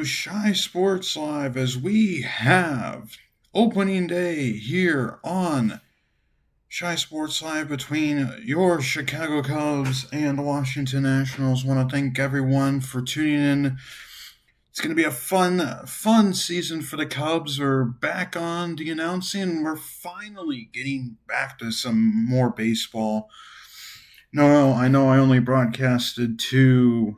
Shy Sports Live as we have opening day here on Shy Sports Live between your Chicago Cubs and the Washington Nationals. Want to thank everyone for tuning in. It's going to be a fun season for the Cubs. We're back on the announcing. We're finally getting back to some more baseball. No, I know I only broadcasted two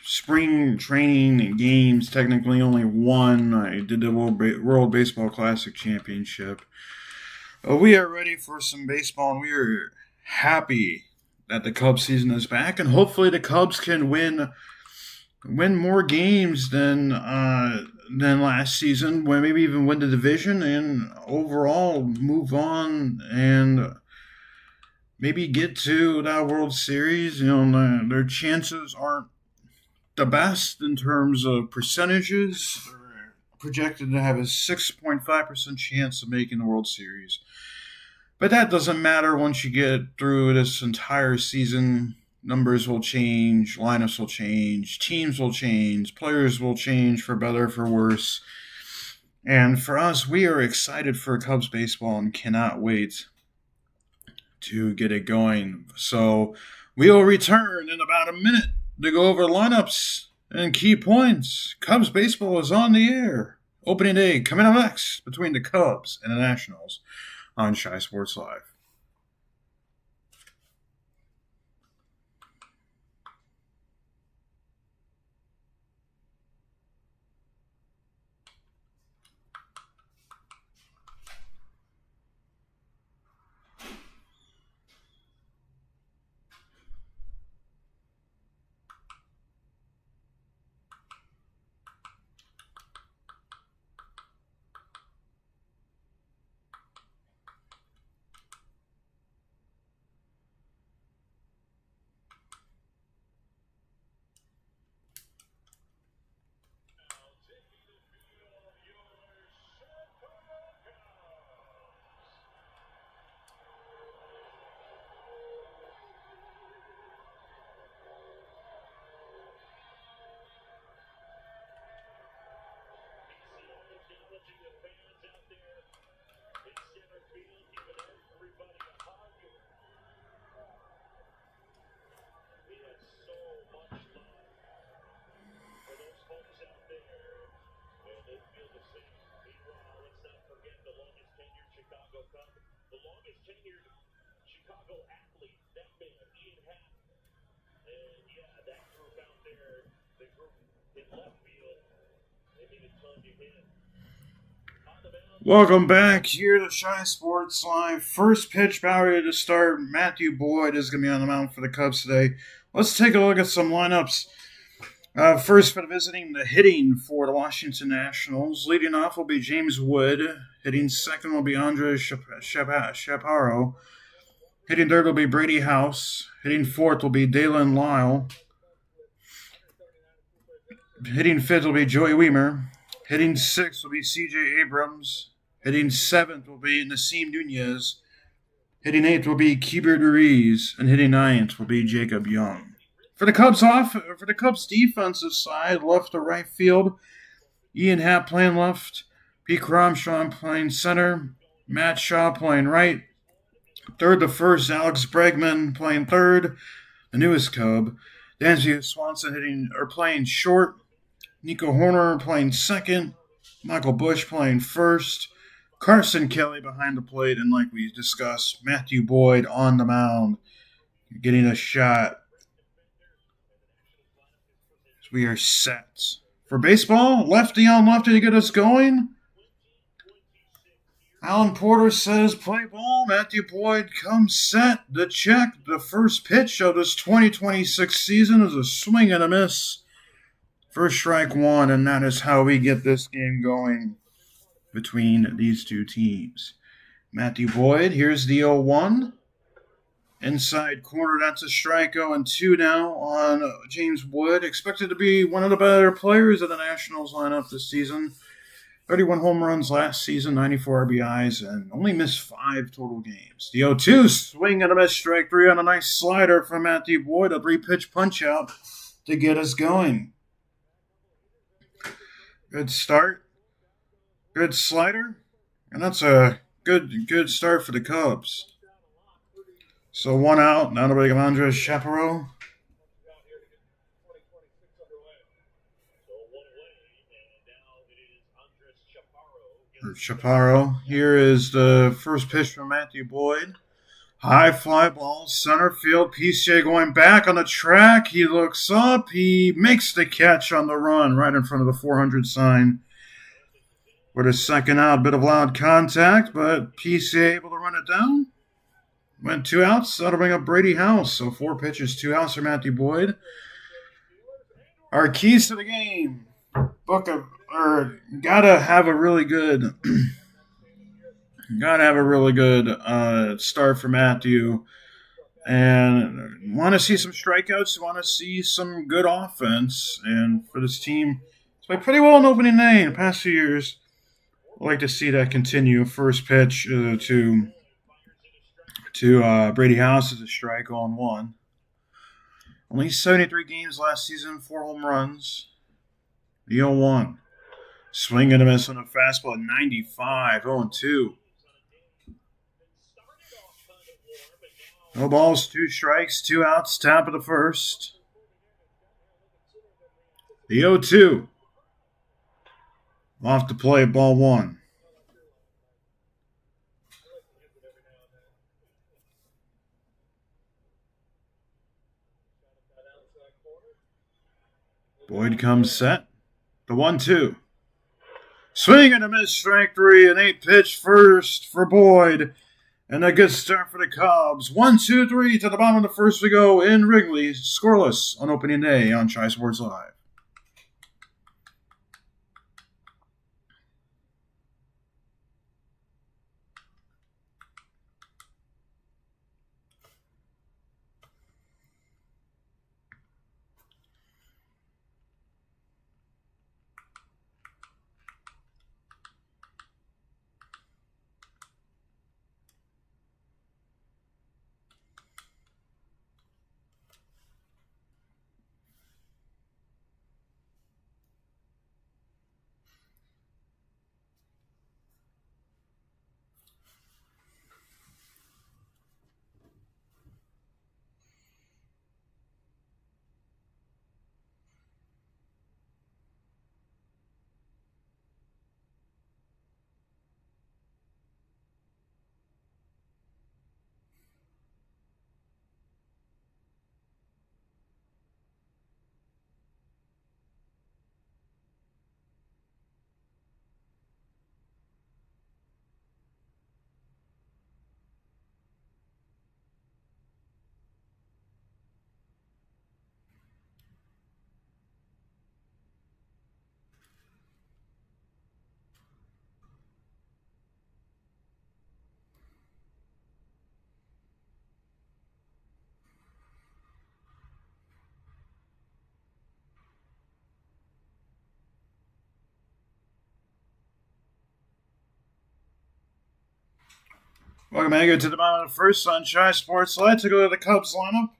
spring training games, technically only one. I did the World Baseball Classic Championship. We are ready for some baseball, and we are happy that the Cubs season is back, and hopefully the Cubs can win more games than last season, when maybe even win the division, and overall move on and maybe get to that World Series. Their chances aren't the best in terms of percentages. They're projected to have a 6.5% chance of making the World Series. But that doesn't matter once you get through this entire season. Numbers will change, lineups will change, teams will change, players will change for better, for worse. And for us, we are excited for Cubs baseball and cannot wait to get it going. So we will return in about a minute to go over lineups and key points. Cubs baseball is on the air. Opening day coming up next between the Cubs and the Nationals on Shy Sports Live. Welcome back here to Shy Sports Live. First pitch battery to start. Matthew Boyd is going to be on the mound for the Cubs today. Let's take a look at some lineups. First, for the hitting for the Washington Nationals. Leading off will be James Wood. Hitting second will be Andre Chaparro. Hitting third will be Brady House. Hitting fourth will be Dalen Lyle. Hitting fifth will be Joey Weimer. Hitting sixth will be C.J. Abrams. Hitting seventh will be Nasim Nunez. Hitting eighth will be Keibert Ruiz. And hitting ninth will be Jacob Young. For the Cubs defensive side, left to right field, Ian Happ playing left. Pete Cromstrong playing center. Matt Shaw playing right. Third to first, Alex Bregman playing third. The newest Cub. Dansby Swanson playing short. Nico Horner playing second. Michael Bush playing first. Carson Kelly behind the plate. And like we discussed, Matthew Boyd on the mound getting a shot. So we are set. For baseball, lefty on lefty to get us going. Alan Porter says play ball. Matthew Boyd comes set to check. The first pitch of this 2026 season is a swing and a miss. First strike one, and that is how we get this game going between these two teams. Matthew Boyd, here's the 0-1. Inside corner, that's a strike. 0-2 now on James Wood. Expected to be one of the better players of the Nationals lineup this season. 31 home runs last season, 94 RBIs, and only missed 5 total games. The 0-2 swing and a miss, strike 3 on a nice slider from Matthew Boyd. A 3-pitch punch-out. to get us going. Good start. Good slider. And that's a good start for the Cubs. So 1 out. Now to bring Andres Chaparro. Chaparro. Here is the first pitch from Matthew Boyd. High fly ball, center field. PCA going back on the track. He looks up. He makes the catch on the run right in front of the 400 sign. For the second out, bit of loud contact, but PCA able to run it down. Went 2 outs. That'll bring up Brady House. So 4 pitches, 2 outs for Matthew Boyd. Our keys to the game. Gotta have a really good start for Matthew. And want to see some strikeouts. Want to see some good offense. And for this team, it's played pretty well in opening day in the past few years. I'd like to see that continue. First pitch to Brady House is a strike on 1. Only 73 games last season, 4 home runs. The 0-1. Swing and a miss on a fastball at 95, 0-2. No balls, 2 strikes, 2 outs, top of the first. The 0-2. Off the play, ball 1. Boyd comes set. The 1-2. Swing and a miss, strike 3, an 8-pitch first for Boyd. And a good start for the Cubs. 1-2-3 to the bottom of the first we go in Wrigley. Scoreless on opening day on ChiSportsLive. Welcome back to the bottom of the first on ChiSportsLive. To go to the Cubs lineup.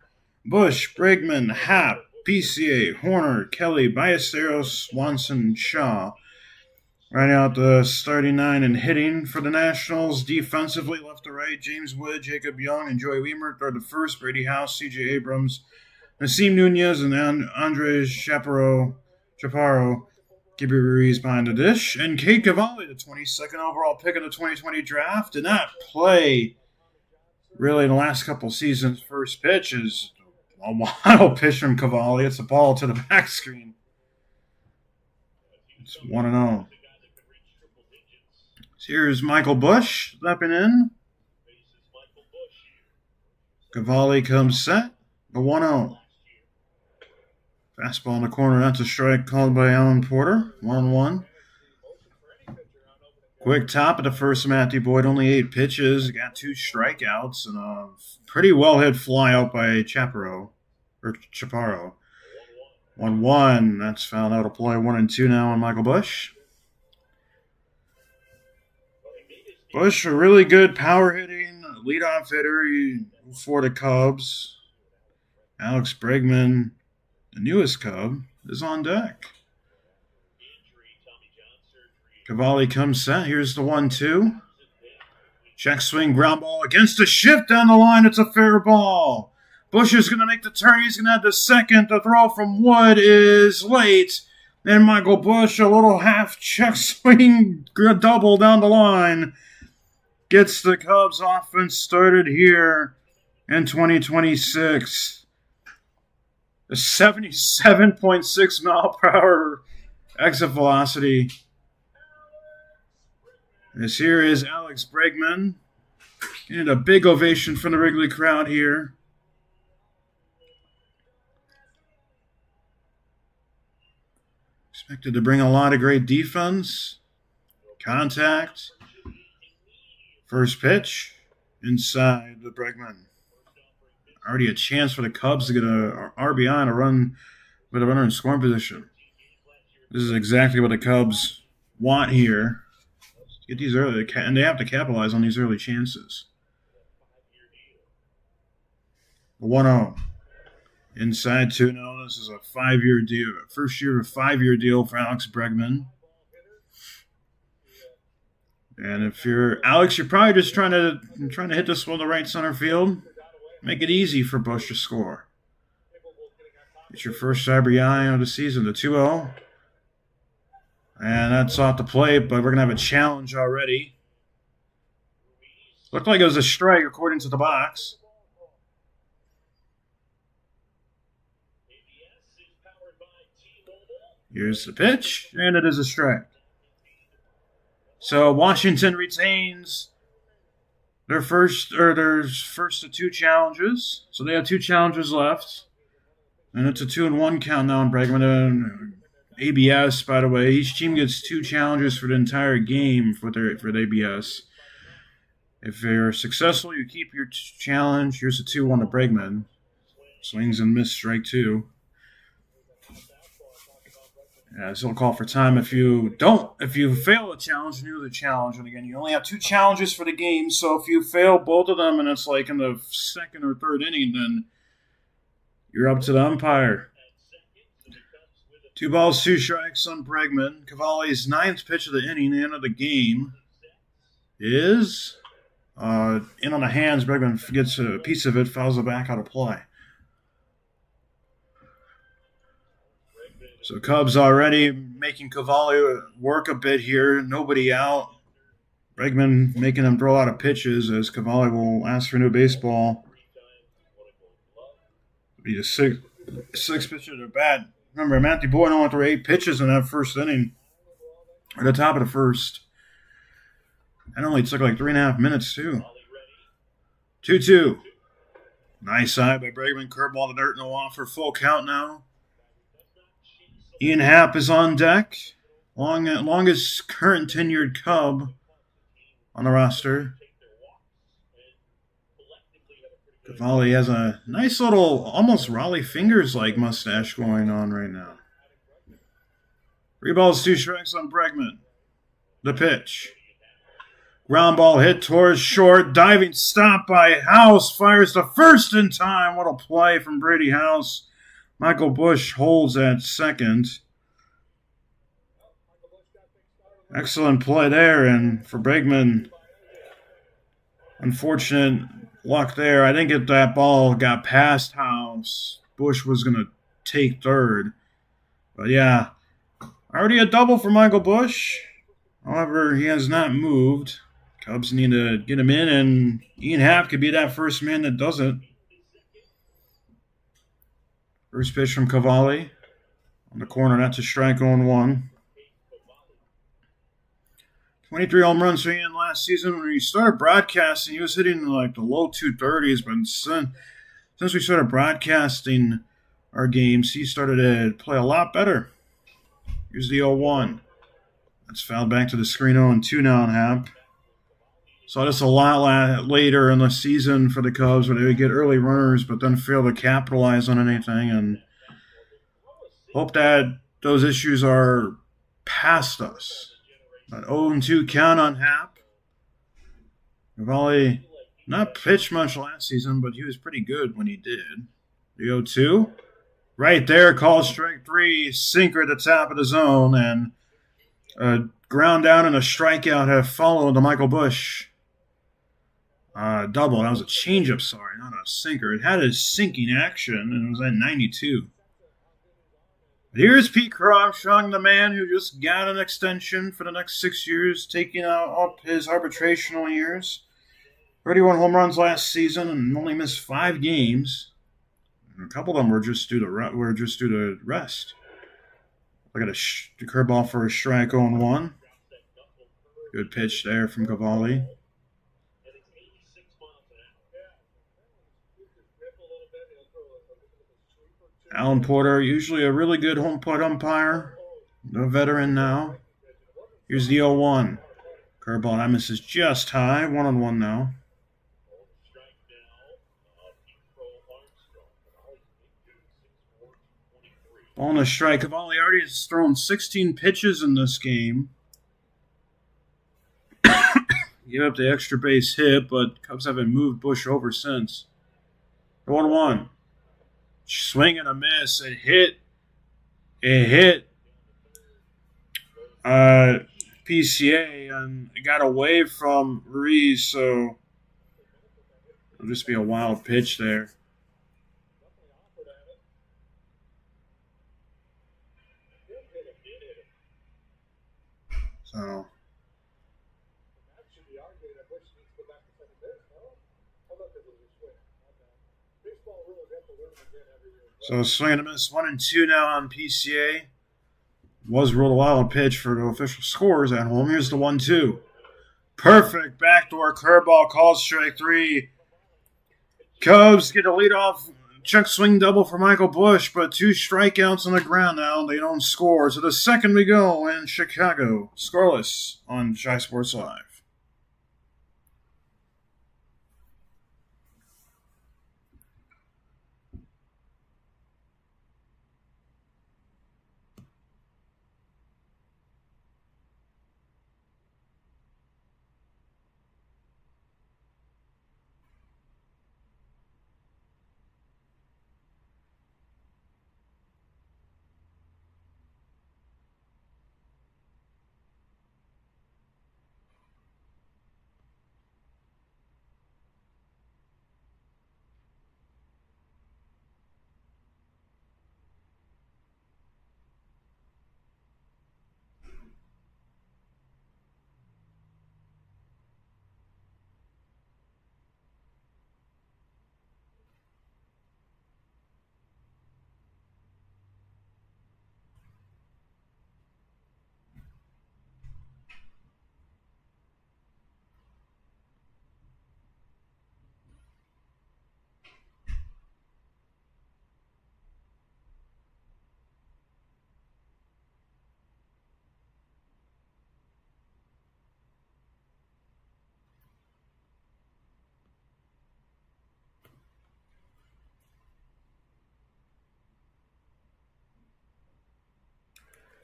Bush, Bregman, Happ, PCA, Horner, Kelly, Ballesteros, Swanson, Shaw. Right out the starting 9 and hitting for the Nationals. Defensively, left to right, James Wood, Jacob Young, and Joey Weimer. Third to first, Brady House, C.J. Abrams, Nasim Nunez, and Andres Chaparro. Gibby Ruiz behind the dish. And Cade Cavalli, the 22nd overall pick of the 2020 draft, did not play really in the last couple seasons. First pitch is a wild pitch from Cavalli. It's a ball to the back screen. It's 1-0. So here's Michael Bush stepping in. Cavalli comes set. The 1-0. Fastball in the corner. That's a strike called by Alan Porter. 1-1. Quick top of the first, Matthew Boyd. Only 8 pitches. Got 2 strikeouts and a pretty well hit fly out by Chaparro. 1-1. That's fouled out of play. 1-2 now on Michael Bush. Bush, a really good power hitting leadoff hitter for the Cubs. Alex Bregman the newest Cub, is on deck. Cavalli comes set. Here's the 1-2. Check swing, ground ball against the shift down the line. It's a fair ball. Bush is going to make the turn. He's going to have the second. The throw from Wood is late. And Michael Bush, a little half check swing double down the line, gets the Cubs offense started here in 2026. A 77.6 mile per hour exit velocity. This here is Alex Bregman. And a big ovation from the Wrigley crowd here. Expected to bring a lot of great defense. Contact. First pitch. Inside the Bregman. Already a chance for the Cubs to get a RBI and a run with a runner in scoring position. This is exactly what the Cubs want here. Get these early, and they have to capitalize on these early chances. 1-0. Inside 2-0. This is a 5-year deal. First year of a 5-year deal for Alex Bregman. And if you're Alex, you're probably just trying to hit this one to right center field. Make it easy for Bush to score. It's your first RBI of the season, the 2-0. And that's off the plate, but we're going to have a challenge already. Looked like it was a strike according to the box. Here's the pitch, and it is a strike. So Washington retains their first of 2 challenges. So they have 2 challenges left. And it's a 2-1 count now on Bregman. ABS, by the way, each team gets 2 challenges for the entire game for the ABS. If you're successful, you keep your challenge. Here's a 2-1 to Bregman. Swings and miss, strike 2. Yeah, this will call for time. If you fail a challenge, you do the challenge. And again, you only have 2 challenges for the game. So if you fail both of them and it's like in the second or third inning, then you're up to the umpire. 2 balls, 2 strikes on Bregman. Cavalli's 9th pitch of the inning, the end of the game, is in on the hands. Bregman gets a piece of it, fouls it back out of play. So Cubs already making Cavalli work a bit here. Nobody out. Bregman making him throw out of pitches as Cavalli will ask for a new baseball. Be the sixth pitch of their bat. Remember, Matthew Boyd only threw 8 pitches in that first inning. At the top of the first. That only took like 3.5 minutes, too. 2-2. Nice side by Bregman. Curveball to dirt, no off for full count now. Ian Happ is on deck. Longest current tenured Cub on the roster. Cavalli has a nice little, almost Raleigh Fingers-like mustache going on right now. 3 balls, 2 strikes on Bregman. The pitch. Ground ball hit towards short. Diving stop by House. Fires the first in time. What a play from Brady House. Michael Bush holds at second. Excellent play there. And for Bregman, unfortunate luck there. I think if that ball got past House, Bush was going to take third. But yeah, already a double for Michael Bush. However, he has not moved. Cubs need to get him in, and Ian Happ could be that first man that does it. First pitch from Cavalli. On the corner, that's a strike on 1. 23 home runs for Ian last season. When he started broadcasting, he was hitting like the low 230s, but since we started broadcasting our games, he started to play a lot better. Here's the 0-1. That's fouled back to the screen. 0-2 now on Happ. Saw this a lot later in the season for the Cubs where they would get early runners but then fail to capitalize on anything. And hope that those issues are past us. An 0-2 count on Happ. Cavalli not pitched much last season, but he was pretty good when he did. The 0-2. Right there, called strike 3, sinker at the top of the zone, and a ground down and a strikeout have followed to Michael Busch. Double. That was a changeup, sorry, not a sinker. It had a sinking action, and it was at 92. But here's Pete Armstrong, the man who just got an extension for the next 6 years, taking up his arbitrational years. 31 home runs last season and only missed 5 games. A couple of them were just due to rest. Look at the curveball for a strike 0-1. Good pitch there from Cavalli. Alan Porter, usually a really good home plate umpire. A veteran now. Here's the 0-1. Curveball, that misses just high. 1-1 now. Ball on a strike. Cavalli already has thrown 16 pitches in this game. Gave up the extra base hit, but Cubs haven't moved Busch over since. 1-1. Swing and a miss. It hit. PCA and it got away from Ruiz, so it'll just be a wild pitch there. So swing and a miss. 1-2 now on PCA. Was ruled a wild pitch for the official scores at home. Here's the 1-2. Perfect backdoor curveball, called strike 3. Cubs get a leadoff check swing double for Michael Busch, but 2 strikeouts on the ground now. They don't score. So the second we go in Chicago. Scoreless on ChiSportsLive.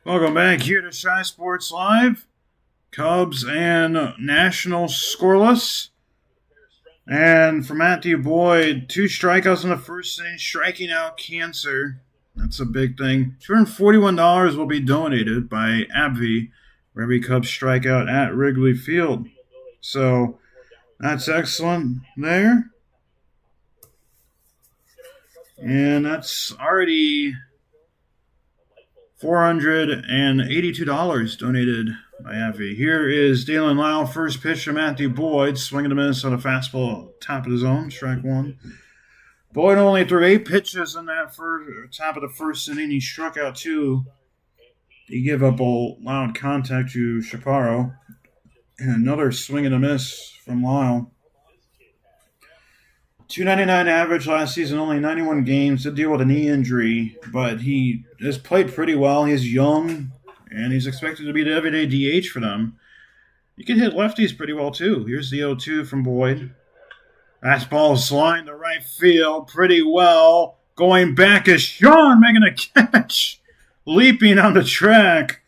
Welcome back here to ChiSportsLive. Cubs and Nationals scoreless. And for Matthew Boyd, 2 strikeouts in the first inning, striking out cancer. That's a big thing. $241 will be donated by AbbVie for every Cubs strikeout at Wrigley Field. So that's excellent there. And that's already $482 donated by AbbVie. Here is Dalen Lau, first pitch to Matthew Boyd, swinging a miss on a fastball top of the zone, strike 1. Boyd only threw 8 pitches in that top of the first inning. He struck out 2. He gave up a loud contact to Chaparro. And another swing and a miss from Lyle. .299 average last season, only 91 games. Did deal with a knee injury, but he has played pretty well. He's young, and he's expected to be the everyday DH for them. He can hit lefties pretty well, too. Here's the 0-2 from Boyd. Fastball sliding to right field pretty well. Going back is Sean making a catch. Leaping on the track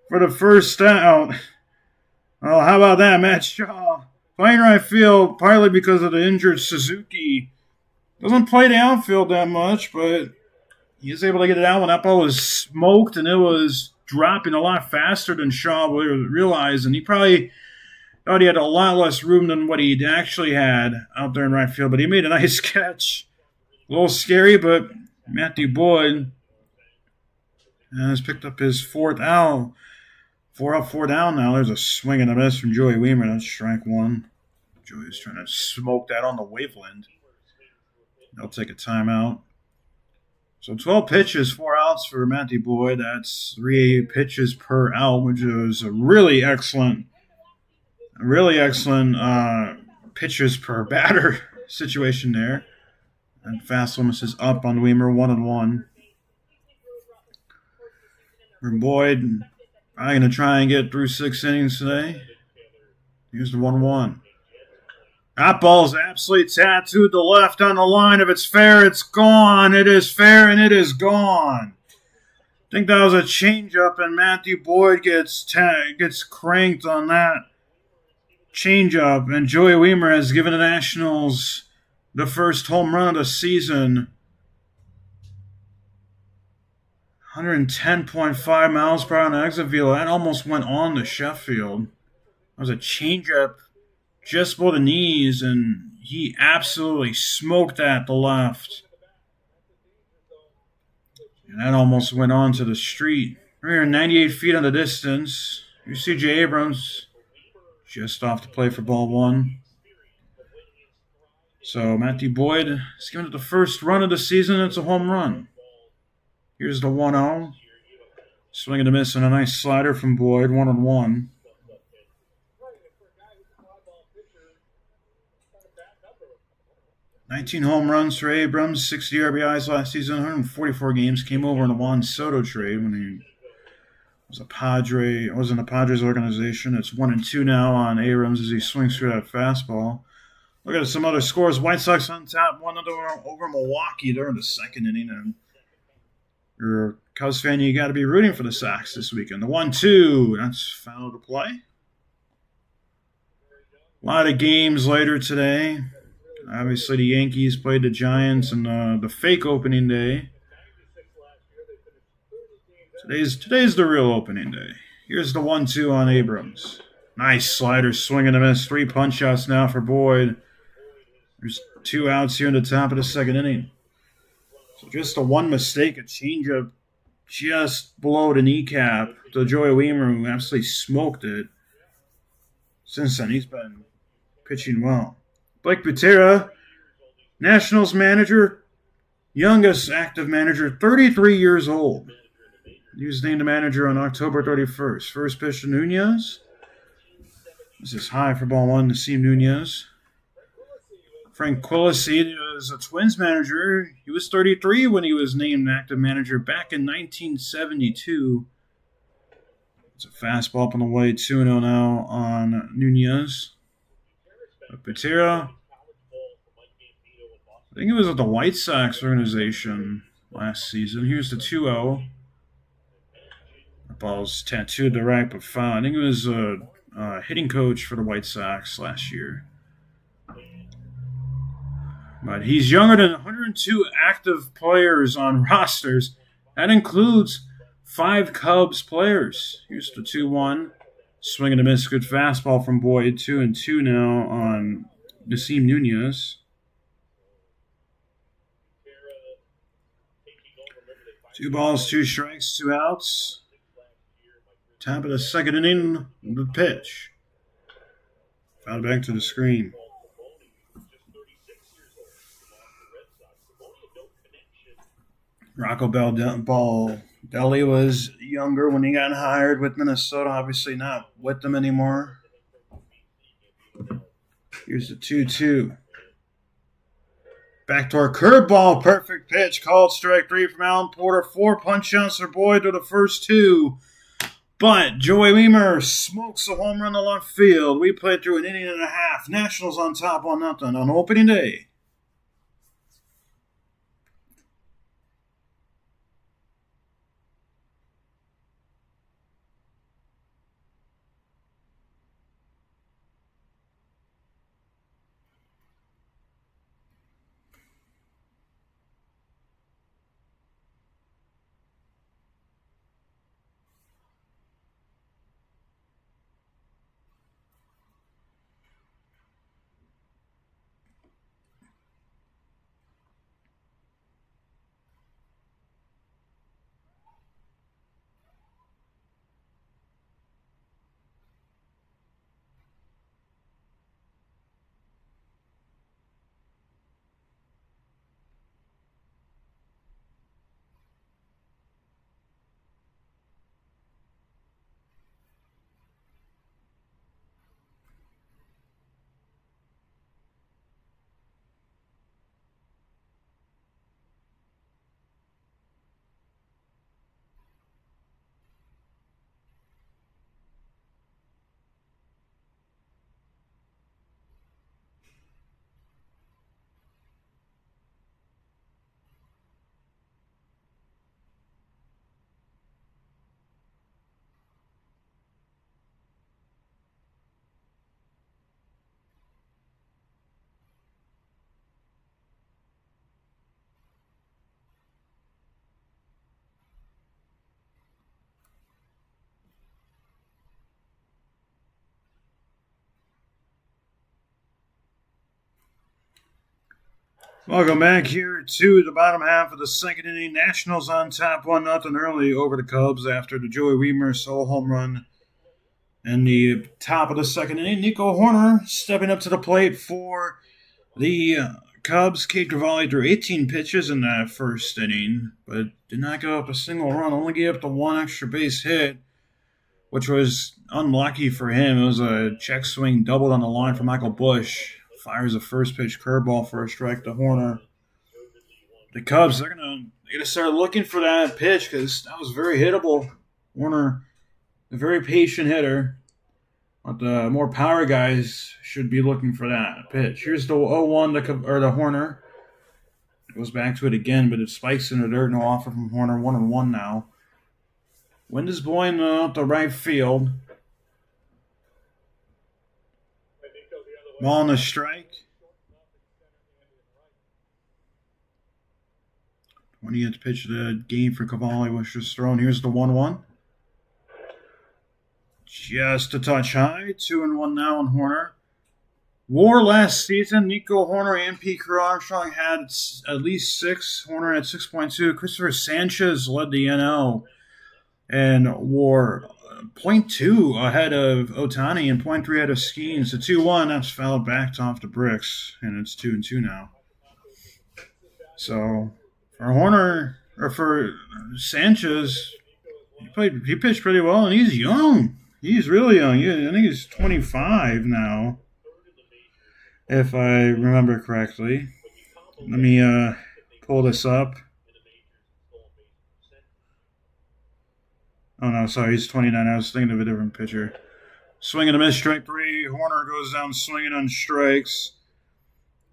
for the first out. Oh, how about that, Matt Shaw? Playing right field, partly because of the injured Suzuki. Doesn't play the outfield that much, but He was able to get it out when that ball was smoked, and it was dropping a lot faster than Shaw realized, and he probably thought he had a lot less room than what he actually had out there in right field. But he made a nice catch. A little scary, but Matthew Boyd has picked up his fourth out. 4 up, 4 down now. There's a swing and a miss from Joey Weimer. That's strike one. Joey's trying to smoke that on the waveland. They'll take a timeout. So 12 pitches, 4 outs for Matthew Boyd. That's 3 pitches per out, which is a really excellent pitches per batter situation there. And fastball misses up on Weimer, 1-1. For Boyd, probably going to try and get through 6 innings today. Here's the 1-1. That ball's absolutely tattooed to left on the line. If it's fair, it's gone. It is fair, and it is gone. I think that was a changeup, and Matthew Boyd gets cranked on that changeup. And Joey Weimer has given the Nationals the first home run of the season. 110.5 miles per hour on the exit velo. That almost went on to Sheffield. That was a changeup just below the knees, and he absolutely smoked that to left. And that almost went on to the street. 398 feet on the distance. Here's C.J. Abrams just off the plate for ball one. So Matthew Boyd is giving it the first run of the season. It's a home run. Here's the 1-0. Swing and a miss and a nice slider from Boyd, 1-1. 19 home runs for Abrams, 60 RBIs last season, 144 games. Came over in a Juan Soto trade when he was a Padre. Was in the Padres organization. It's 1-2 now on Abrams as he swings through that fastball. Look at some other scores. White Sox on top, 1-0 over Milwaukee during the second inning. And you're a Cubs fan, you got to be rooting for the Sox this weekend. The 1-2, that's foul to play. A lot of games later today. Obviously, the Yankees played the Giants in the fake opening day. Today's the real opening day. Here's the 1-2 on Abrams. Nice slider, swing and a miss. 3 punch-outs now for Boyd. There's 2 outs here in the top of the second inning. So just the one mistake, a changeup just below the kneecap to Joey Weimer, who absolutely smoked it. Since then, he's been pitching well. Blake Butera, Nationals manager, youngest active manager, 33 years old. He was named the manager on October 31st. First pitch to Nunez. This is high for ball one to Nasim Nunez. Frank Quilisi is a Twins manager. He was 33 when he was named active manager back in 1972. It's a fastball up on the way, 2-0 now on Nunez. Butera, I think it was at the White Sox organization last season. Here's the 2-0. The ball's tattooed to right but foul. I think it was a hitting coach for the White Sox last year. But he's younger than 102 active players on rosters. That includes 5 Cubs players. Here's the 2-1. Swing and a miss. Good fastball from Boyd. 2-2 now on Nasim Nunez. 2 balls, 2 strikes, 2 outs. Top of the second inning, the pitch. Foul back to the screen. Rocco Baldelli was younger when he got hired with Minnesota. Obviously not with them anymore. Here's the 2-2. Backdoor curveball, perfect pitch. Called strike 3 from Alan Porter. 4 punch-outs for Boyd to the first 2. But Joey Weimer smokes a home run to left field. We played through an inning and a half. Nationals on top 1-0 on opening day. Welcome back here to the bottom half of the second inning. Nationals on top 1-0 early over the Cubs after the Joey Wiemer solo home run. And the top of the second inning, Nico Horner stepping up to the plate for the Cubs. Cade Cavalli threw 18 pitches in that first inning, but did not give up a single run. Only gave up the one extra base hit, which was unlucky for him. It was a check swing doubled on the line for Michael Busch. Fires a first pitch curveball for a strike to Horner. The Cubs, they're gonna start looking for that pitch because that was very hittable. Horner, a very patient hitter, but the more power guys should be looking for that pitch. Here's the 0-1 to Horner. Goes back to it again, but it spikes in the dirt. No offer from Horner. 1-1 now. Wind is blowing up the right field. Ball on the strike. 20th pitch of the game for Cavalli was just thrown. Here's the 1-1. Just a touch high. 2-1 now on Horner. WAR last season, Nico Horner and Pete Armstrong had at least 6. Horner had 6.2. Christopher Sanchez led the NL and WAR 0.2 ahead of Ohtani and 0.3 ahead of Skeens. The 2-1, that's fouled back off the bricks, and it's 2-2 now. So for Horner, or for Sanchez, he pitched pretty well, and he's young. He's really young. I think he's 25 now, if I remember correctly. Let me pull this up. Oh, no, sorry, he's 29. I was thinking of a different pitcher. Swing and a miss, strike 3. Horner goes down swinging on strikes.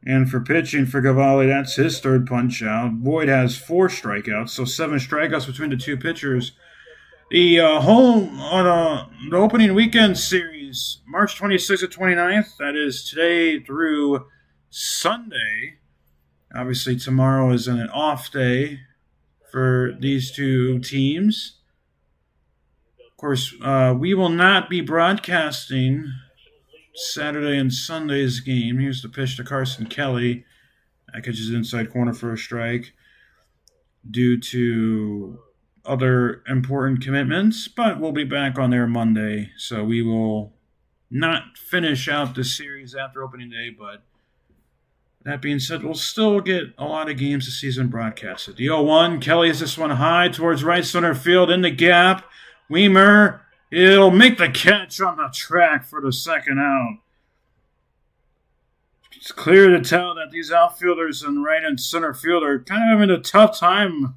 And for pitching for Cavalli, that's his third punch out. Boyd has 4 strikeouts, so 7 strikeouts between the two pitchers. The home on the opening weekend series, March 26th to 29th, that is today through Sunday. Obviously, tomorrow is an off day for these two teams. Of course, we will not be broadcasting Saturday and Sunday's game. Here's the pitch to Carson Kelly. That catches inside corner for a strike due to other important commitments, but we'll be back on there Monday, so we will not finish out the series after opening day, but that being said, we'll still get a lot of games this season broadcasted. The 0-1, Kelly is this one high towards right center field in the gap. Wiemer, it'll make the catch on the track for the second out. It's clear to tell that these outfielders and right and center field are kind of having a tough time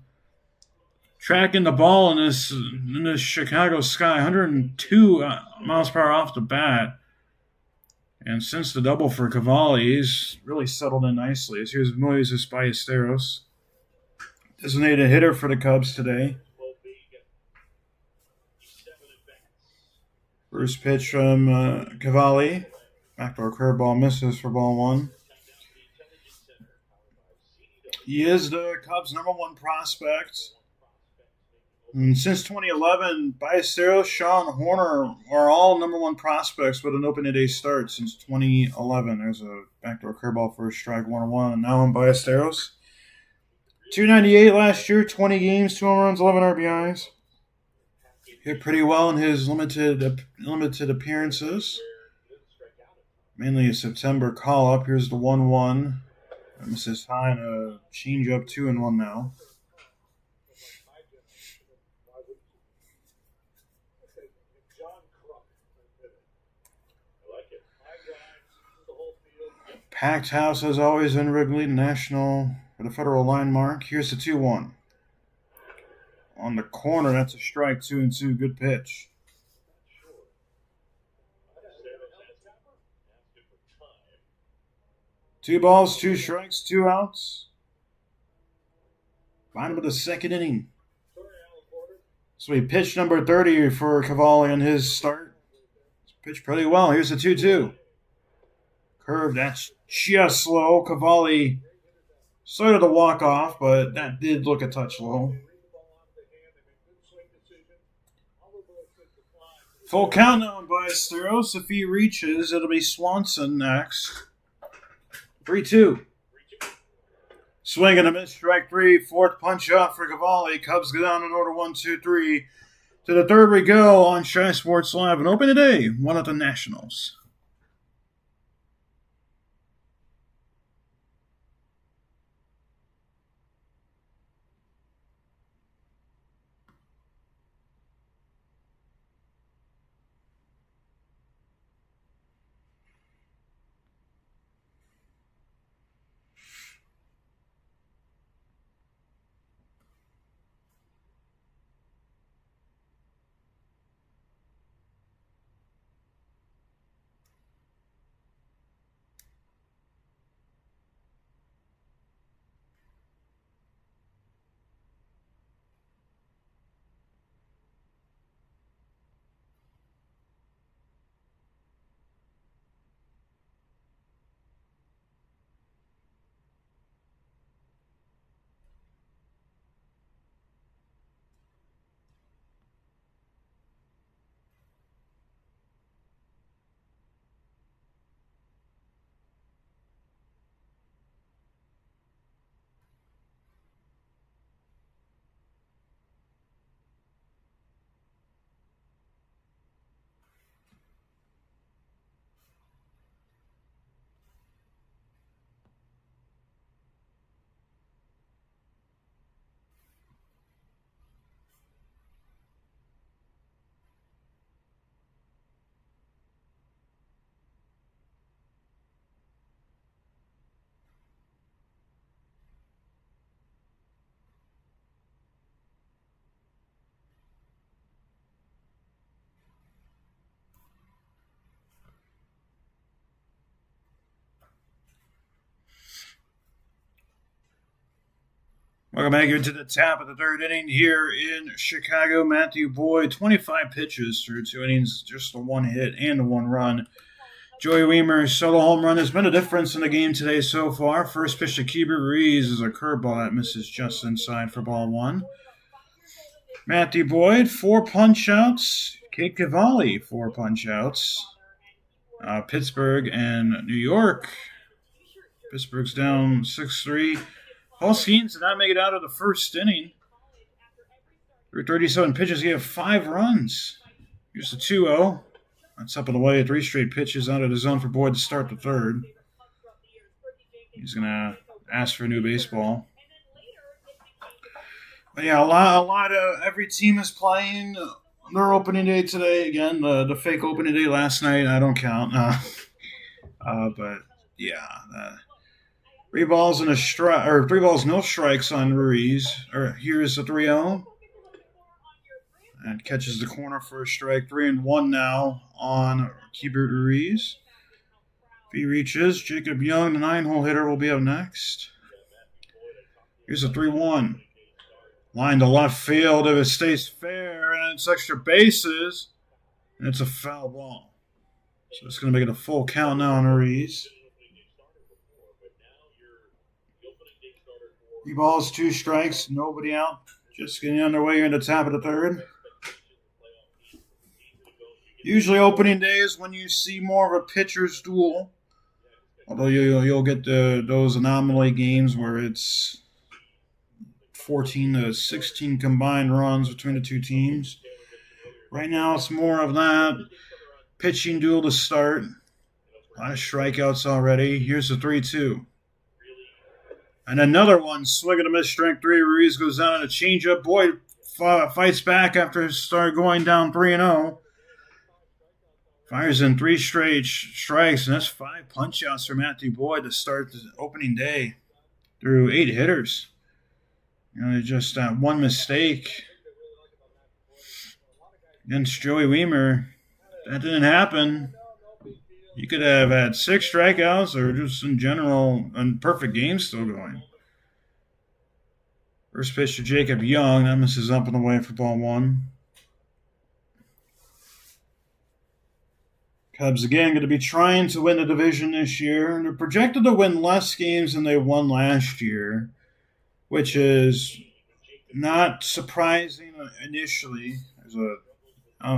tracking the ball in this Chicago sky. 102 miles per hour off the bat. And since the double for Cavalli, he's really settled in nicely. As here's Moises Ballesteros, designated hitter for the Cubs today. First pitch from Cavalli. Backdoor curveball misses for ball 1. He is the Cubs' #1 prospect. And since 2011, Ballesteros, Shaw, and Horner are all #1 prospects with an opening day start since 2011. There's a backdoor curveball for a strike, 1-1, and now on Ballesteros. 298 last year, 20 games, 2 home runs, 11 RBIs. Hit pretty well in his limited appearances. Mainly a September call-up. Here's the 1-1. Misses high and a change-up, 2-1 now. Packed house as always in Wrigley, National for the Federal line mark. Here's the 2-1. On the corner, that's a strike, 2-2. Good pitch. Two balls, 2 strikes, 2 outs. Bottom of the second inning. So he pitched number 30 for Cavalli in his start. Pitched pretty well. Here's the 2-2. Curve, that's just slow. Cavalli started to walk off, but that did look a touch low. Full count now on Ballesteros. If he reaches, it'll be Swanson next. 3-2. Swing and a miss, strike three. Fourth punch out for Cavalli. Cubs go down in order 1-2-3. To the third we go on ChiSportsLive and open today, one of the Nationals. Welcome back here to the top of the third inning here in Chicago. Matthew Boyd, 25 pitches through 2 innings, just the 1 hit and the 1 run. Joey Wiemer's solo home run has been a difference in the game today so far. First pitch to Cade Ruiz is a curveball that misses just inside for ball 1. Matthew Boyd, 4 punch-outs. Cade Cavalli, 4 punch-outs. Pittsburgh and New York. Pittsburgh's down 6-3. Paul Skeens did not make it out of the first inning. Through 37 pitches, he had 5 runs. Here's the 2-0. That's up and away. 3 straight pitches out of the zone for Boyd to start the third. He's going to ask for a new baseball. But yeah, a lot of every team is playing their opening day today. Again, the fake opening day last night, I don't count. But yeah, 3 balls and a strike, or 3 balls, no strikes on Ruiz. Here's the 3-0. And catches the corner for a strike. 3-1 now on Cade Ruiz. If he reaches, Jacob Young, the 9-hole hitter, will be up next. Here's a 3-1. Line to left field if it stays fair, and it's extra bases, and it's a foul ball. So it's going to make it a full count now on Ruiz. 3 balls, 2 strikes, nobody out. Just getting underway here in the top of the third. Usually opening day is when you see more of a pitcher's duel. Although you'll get those anomaly games where it's 14 to 16 combined runs between the 2 teams. Right now it's more of that pitching duel to start. A lot of strikeouts already. Here's the 3-2. And another one, swing and a miss, strike 3. Ruiz goes down on a changeup. Boyd fights back after start going down 3-0. Fires in 3 straight strikes, and that's 5 punch-outs for Matthew Boyd to start the opening day through 8 hitters. Just that one mistake against Joey Wiemer. That didn't happen. You could have had 6 strikeouts or just in general a perfect game still going. First pitch to Jacob Young. That misses up and away for ball 1. Cubs again going to be trying to win the division this year. And they're projected to win less games than they won last year, which is not surprising initially. That was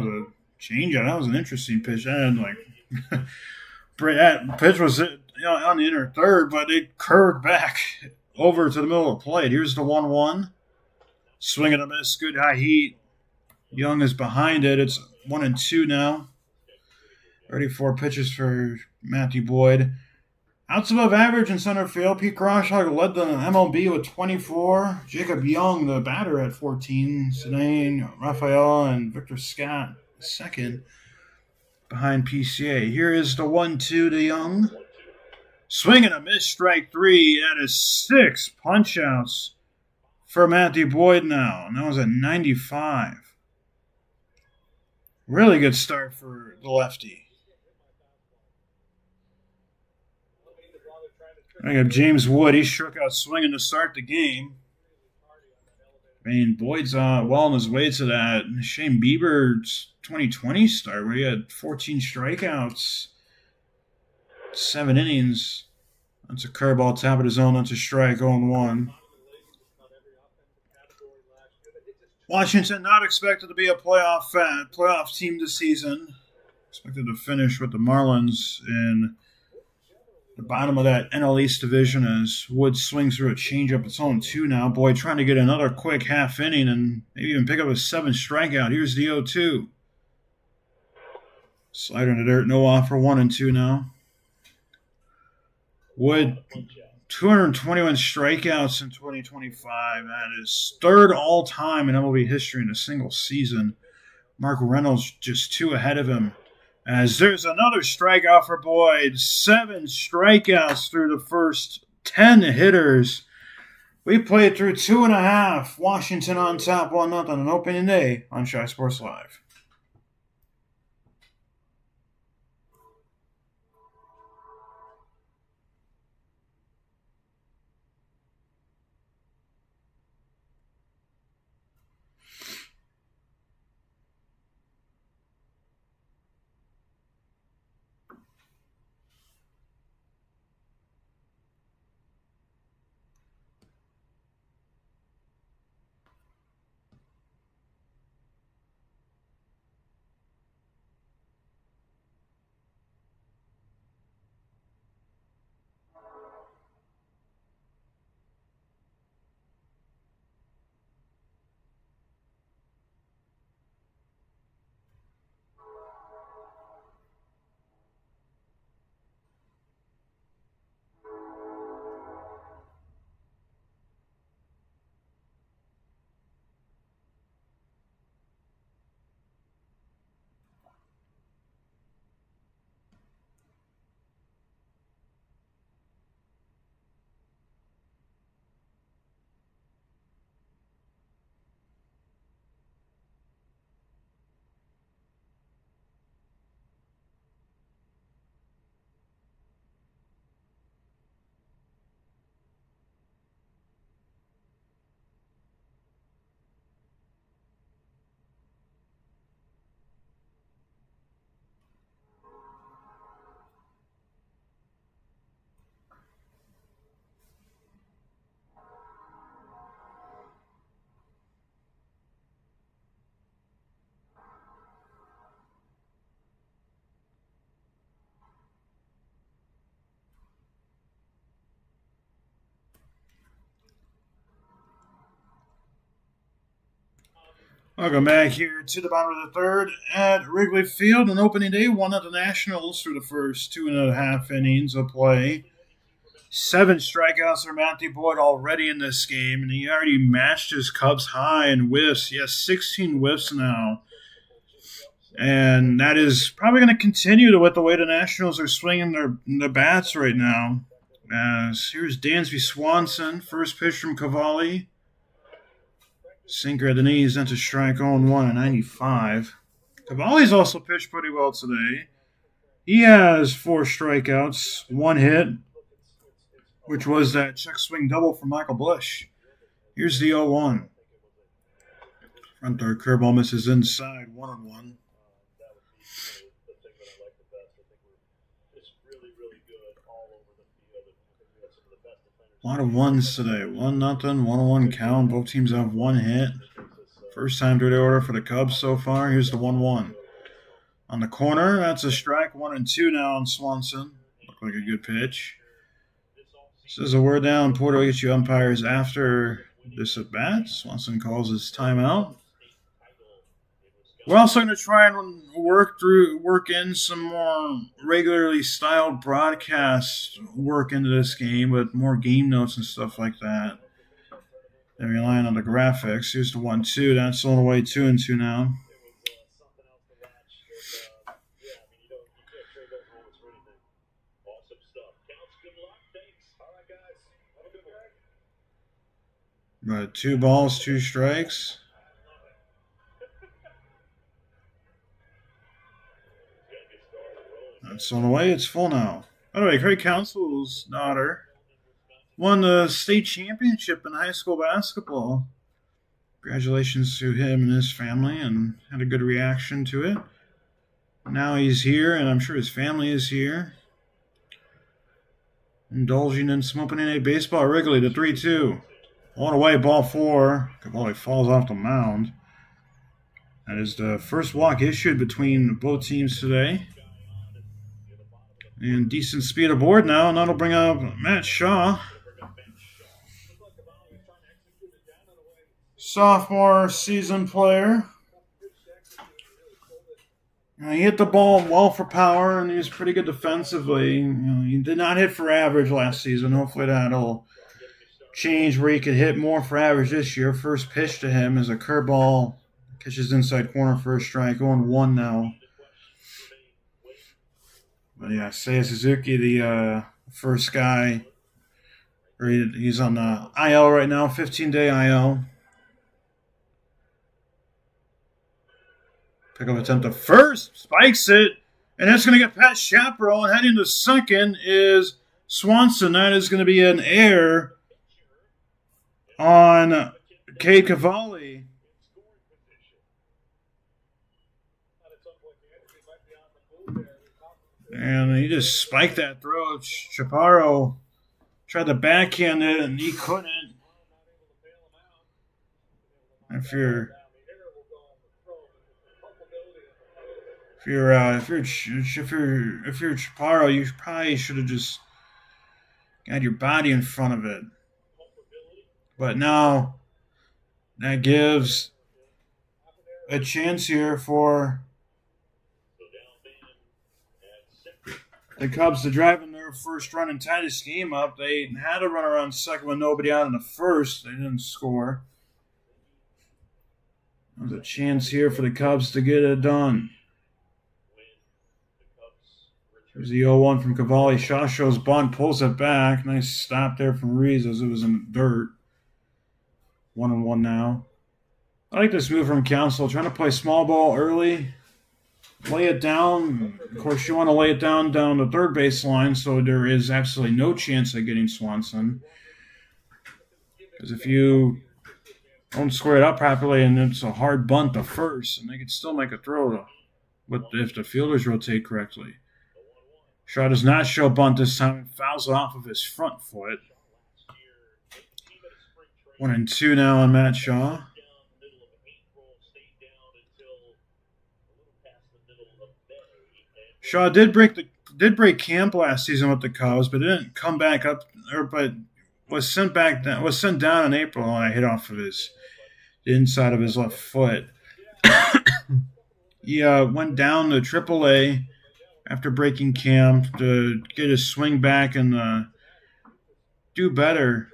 a changeup. That was an interesting pitch. That pitch was on the inner third, but it curved back over to the middle of the plate. Here's the 1-1. Swing and a miss. Good high heat. Young is behind it. It's 1-2 now. 34 pitches for Matthew Boyd. Outs above average in center field. Pete Groshog led the MLB with 24. Jacob Young, the batter, at 14. Sidney Raphael and Victor Scott, second, behind PCA. Here is the 1-2 to Young. Swing and a miss, strike 3. That is 6 punch-outs for Matthew Boyd now. And that was at 95. Really good start for the lefty. I got James Wood. He struck out swinging to start the game. I mean, Boyd's well on his way to that Shane Bieber's 2020 start where he had 14 strikeouts, 7 innings. That's a curveball, top of the zone. That's a strike, 0-1. Washington not expected to be a playoff team this season. Expected to finish with the Marlins in the bottom of that NL East division as Wood swings through a changeup. It's 0-2 now. Boyd trying to get another quick half inning and maybe even pick up a 7th strikeout. Here's the 0-2. Slider in the dirt, no offer, 1-2 now. Wood, 221 strikeouts in 2025. That is 3rd all-time in MLB history in a single season. Mark Reynolds just 2 ahead of him. As there's another strikeout for Boyd. 7 strikeouts through the first 10 hitters. We played through 2.5. Washington on top, 1-0 on opening day on ChiSportsLive. Welcome back here to the bottom of the 3rd at Wrigley Field. On opening day, 1-0 Nationals through the first 2.5 innings of play. 7 strikeouts for Matthew Boyd already in this game, and he already matched his Cubs high in whiffs. He has 16 whiffs now. And that is probably going to continue with the way the Nationals are swinging their bats right now. As here's Dansby Swanson, first pitch from Cavalli. Sinker at the knees, then to strike 0-1 at 95. Cavalli's also pitched pretty well today. He has 4 strikeouts, 1 hit, which was that check swing double from Michael Busch. Here's the 0-1. Front third curveball misses inside, 1-1. A lot of ones today. 1-0, 1-1 count. Both teams have 1 hit. First time through the order for the Cubs so far. Here's the 1-1. On the corner, that's a strike. 1-2 now on Swanson. Looked like a good pitch. Says a word down. Porter gets you umpires after this at bat. Swanson calls his timeout. We're also going to try and work in some more regularly styled broadcast work into this game with more game notes and stuff like that. And relying on the graphics. Here's the 1-2. That's on the way 2-2 now. Right, 2 balls, 2 strikes. That's on the way. It's full now. By the way, Craig Counsell's daughter won the state championship in high school basketball. Congratulations to him and his family, and had a good reaction to it. Now he's here, and I'm sure his family is here, indulging in some opening day baseball. Wrigley to 3-2. On the way, ball 4. Cavalli falls off the mound. That is the first walk issued between both teams today. And decent speed aboard now, and that'll bring up Matt Shaw. Sophomore season player. He hit the ball well for power, and he was pretty good defensively. He did not hit for average last season. Hopefully that'll change where he could hit more for average this year. First pitch to him is a curveball. Catches inside corner for a strike. 0-1 now. But yeah, Seiya Suzuki, the first guy. He's on the IL right now, 15-day IL. Pickup attempt to first, spikes it, and that's going to get past Chaparral. And heading to second is Swanson. That is going to be an error on Cade Cavalli. And he just spiked that throw. Chaparro tried to backhand it, and he couldn't. If you're Chaparro, you probably should have just got your body in front of it. But now that gives a chance here for the Cubs to drive in their first run and tie this game up. They had a runner on second with nobody out in the first. They didn't score. There's a chance here for the Cubs to get it done. There's the 0-1 from Cavalli. Shaw shows bunt, pulls it back. Nice stop there from Reeves as it was in the dirt. 1-1 now. I like this move from Counsell. Trying to play small ball early. Lay it down. Of course, you want to lay it down the third base line so there is absolutely no chance of getting Swanson. Because if you don't square it up properly and it's a hard bunt to first, and they can still make a throw if the fielders rotate correctly. Shaw does not show bunt this time and fouls it off of his front foot. 1-2 now on Matt Shaw. Shaw did break camp last season with the Cubs, but didn't come back up. But was sent down in April, and I hit off of the inside of his left foot. He went down to AAA after breaking camp to get his swing back and do better.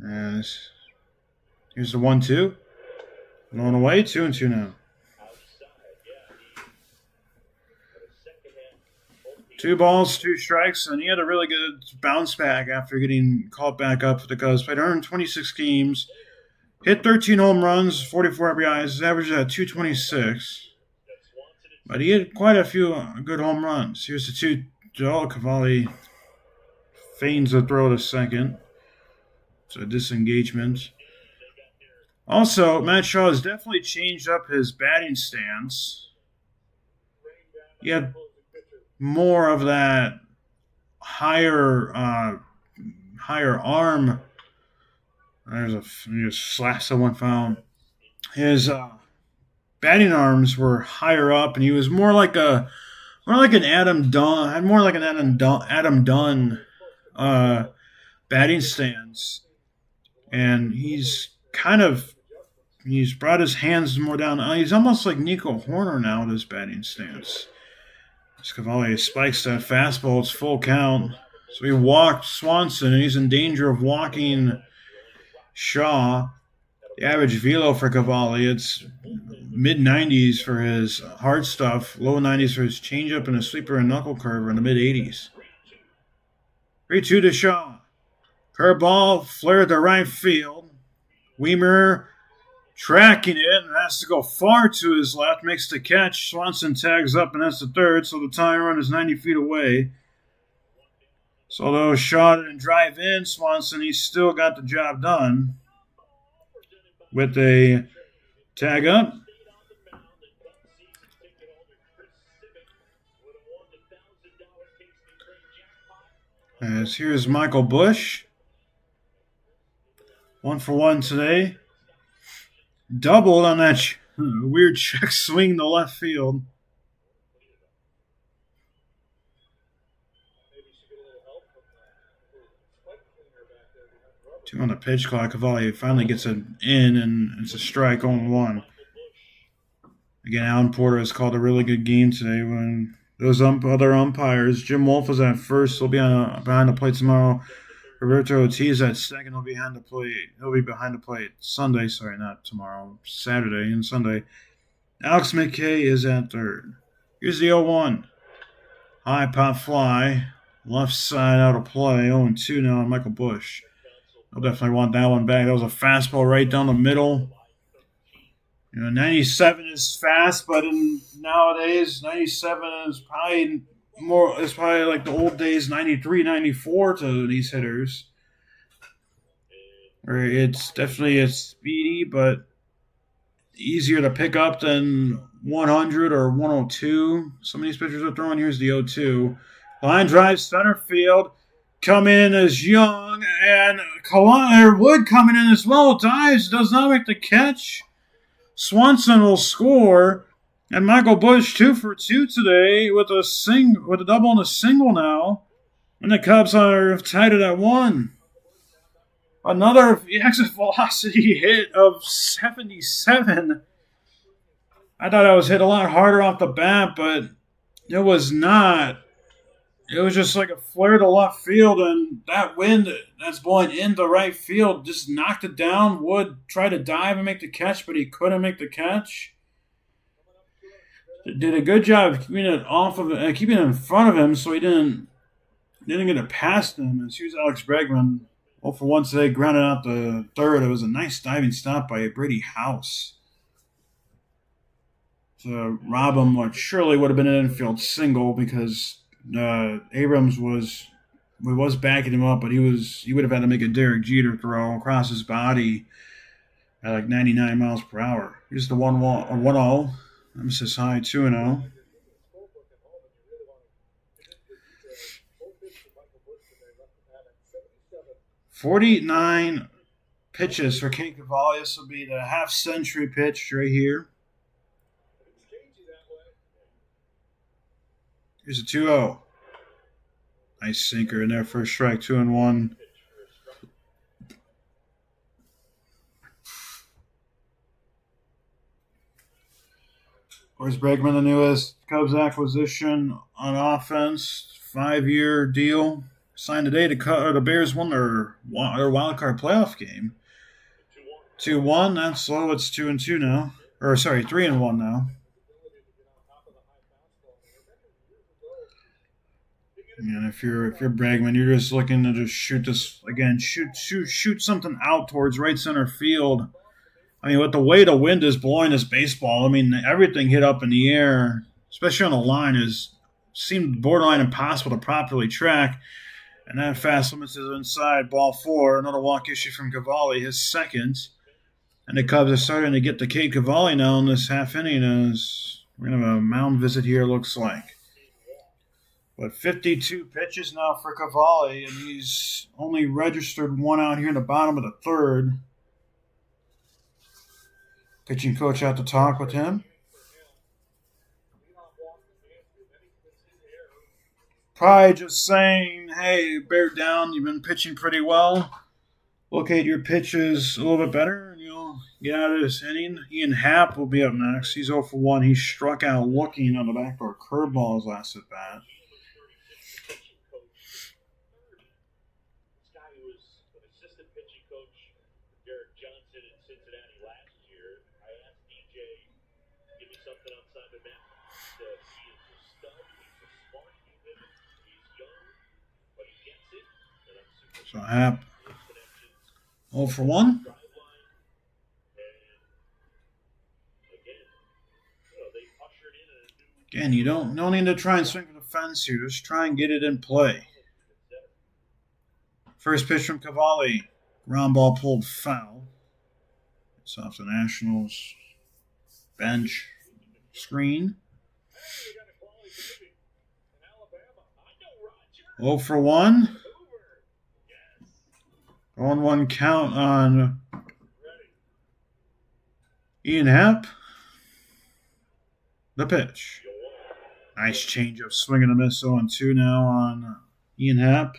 Here's the 1-2. Going away, 2-2 now. 2 balls, 2 strikes, and he had a really good bounce back after getting called back up for the Cubs. Played 126 games, hit 13 home runs, 44 RBIs, his average at 226. But he had quite a few good home runs. Here's the 2-0. Cavalli feigns a throw to second. It's a disengagement. Also, Matt Shaw has definitely changed up his batting stance. He had more of that higher arm. There's a slash someone found. His batting arms were higher up, and he was more like an Adam Dunn, had more like an Adam Dunn batting stance, and he's brought his hands more down. He's almost like Nico Horner now with his batting stance. Cavalli spikes that fastball. It's full count. So he walked Swanson, and he's in danger of walking Shaw. The average velo for Cavalli, it's mid-90s for his hard stuff, low 90s for his changeup and his sweeper and knuckle curve in the mid-80s. 3-2 to Shaw. Curveball flared to right field. Weimer tracking it and has to go far to his left, makes the catch. Swanson tags up, and that's the third, so the tying run is 90 feet away. So although Shaw didn't drive in Swanson, he still got the job done with a tag up. As here's Michael Busch. 1 for 1 today. Doubled on that weird check swing to left field. Two on the pitch clock. Cavalli finally gets it in, and it's a strike, 0-1. Again, Alan Porter has called a really good game today. When those other umpires, Jim Wolf is at first. He'll be behind the plate tomorrow. Roberto Ortiz at second. He'll be behind the plate Sunday. Sorry, not tomorrow. Saturday and Sunday. Alex McKay is at third. Here's the 0-1. High pop fly. Left side out of play. 0-2 now on Michael Busch. I'll definitely want that one back. That was a fastball right down the middle. 97 is fast, but nowadays, 97 is probably more. It's probably like the old days, 93, 94 to these hitters. Where it's speedy, but easier to pick up than 100 or 102. Some of these pitchers are throwing. Here's the 0-2. Line drive center field. Coming in as Young, and Wood coming in as well. Dives, does not make the catch. Swanson will score, and Michael Busch 2 for 2 today with a double and a single now, and the Cubs are tied at 1. Another exit velocity hit of 77. I thought I was hit a lot harder off the bat, but it was not. It was just like a flare to left field, and that wind that's blowing into right field just knocked it down. Wood tried to dive and make the catch, but he couldn't make the catch. Did a good job of keeping it keeping it in front of him, so he didn't get it past him. And here's Alex Bregman. 0 for 1 today, grounded out the third. It was a nice diving stop by Brady House to rob him what surely would have been an infield single, because Abrams was backing him up, but he would have had to make a Derek Jeter throw across his body at like 99 miles per hour. Here's the 1-0. Nemesis high, 2-0. "49 pitches for Cade Cavalli." This will be the half-century pitch right here. Here's a 2-0. Nice sinker in there for a strike, 2-1. Where's Bregman, the newest Cubs acquisition on offense? 5-year deal. Signed today the Bears won their wild card playoff game. 2-1. That's low. It's 2-2 now. 3-1 now. And if you're Bregman, you're just looking to just shoot this again, shoot something out towards right center field. I mean, with the way the wind is blowing this baseball, I mean, everything hit up in the air, especially on the line, seemed borderline impossible to properly track. And that fastball misses inside, ball 4. Another walk issue from Cavalli, his second. And the Cubs are starting to get to Cade Cavalli now in this half inning, as we're going to have a mound visit here, looks like. But 52 pitches now for Cavalli, and he's only registered 1 out here in the bottom of the third. Pitching coach out to talk with him. Probably just saying, hey, bear down, you've been pitching pretty well. Locate your pitches a little bit better, and you'll get out of this inning. Ian Happ will be up next. He's 0 for 1. He struck out looking on the backdoor curveball his last at bat. So Happ 0 for 1. Again, you don't need to try and swing for the fence here. Just try and get it in play. First pitch from Cavalli. Ground ball pulled foul. It's off the Nationals bench screen. 0 for 1. 1-1 count on Ian Happ. The pitch. Nice changeup, swing and a miss. 0-2 now on Ian Happ.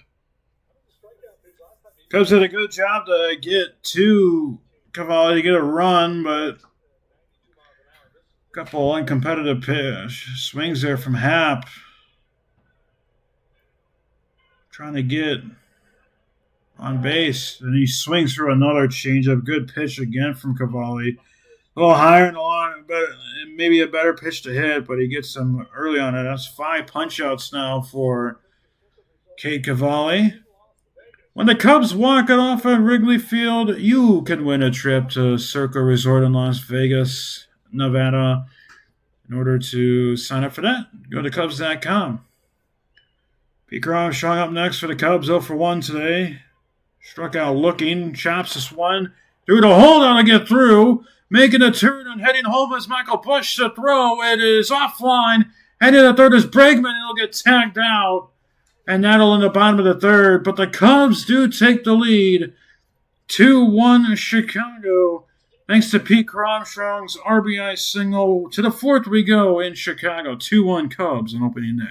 Cubs did a good job to get to Cavalli to get a run, but a couple uncompetitive pitch swings there from Happ. Trying to get on base, and he swings through another changeup. Good pitch again from Cavalli. A little higher and long, but maybe a better pitch to hit, but he gets them early on it. That's 5 punch-outs now for Cade Cavalli. When the Cubs walk it off at Wrigley Field, you can win a trip to Circle Resort in Las Vegas, Nevada. In order to sign up for that, go to Cubs.com. Pete Armstrong up next for the Cubs, 0 for 1 today. Struck out looking, chops this one. Through the holdout to get through. Making a turn and heading home is Michael Busch to throw. It is offline. Heading to the third is Bregman, and he'll get tagged out. And that'll in the bottom of the third. But the Cubs do take the lead. 2-1 Chicago. Thanks to Pete Armstrong's RBI single. To the fourth we go in Chicago. 2-1 Cubs on opening day.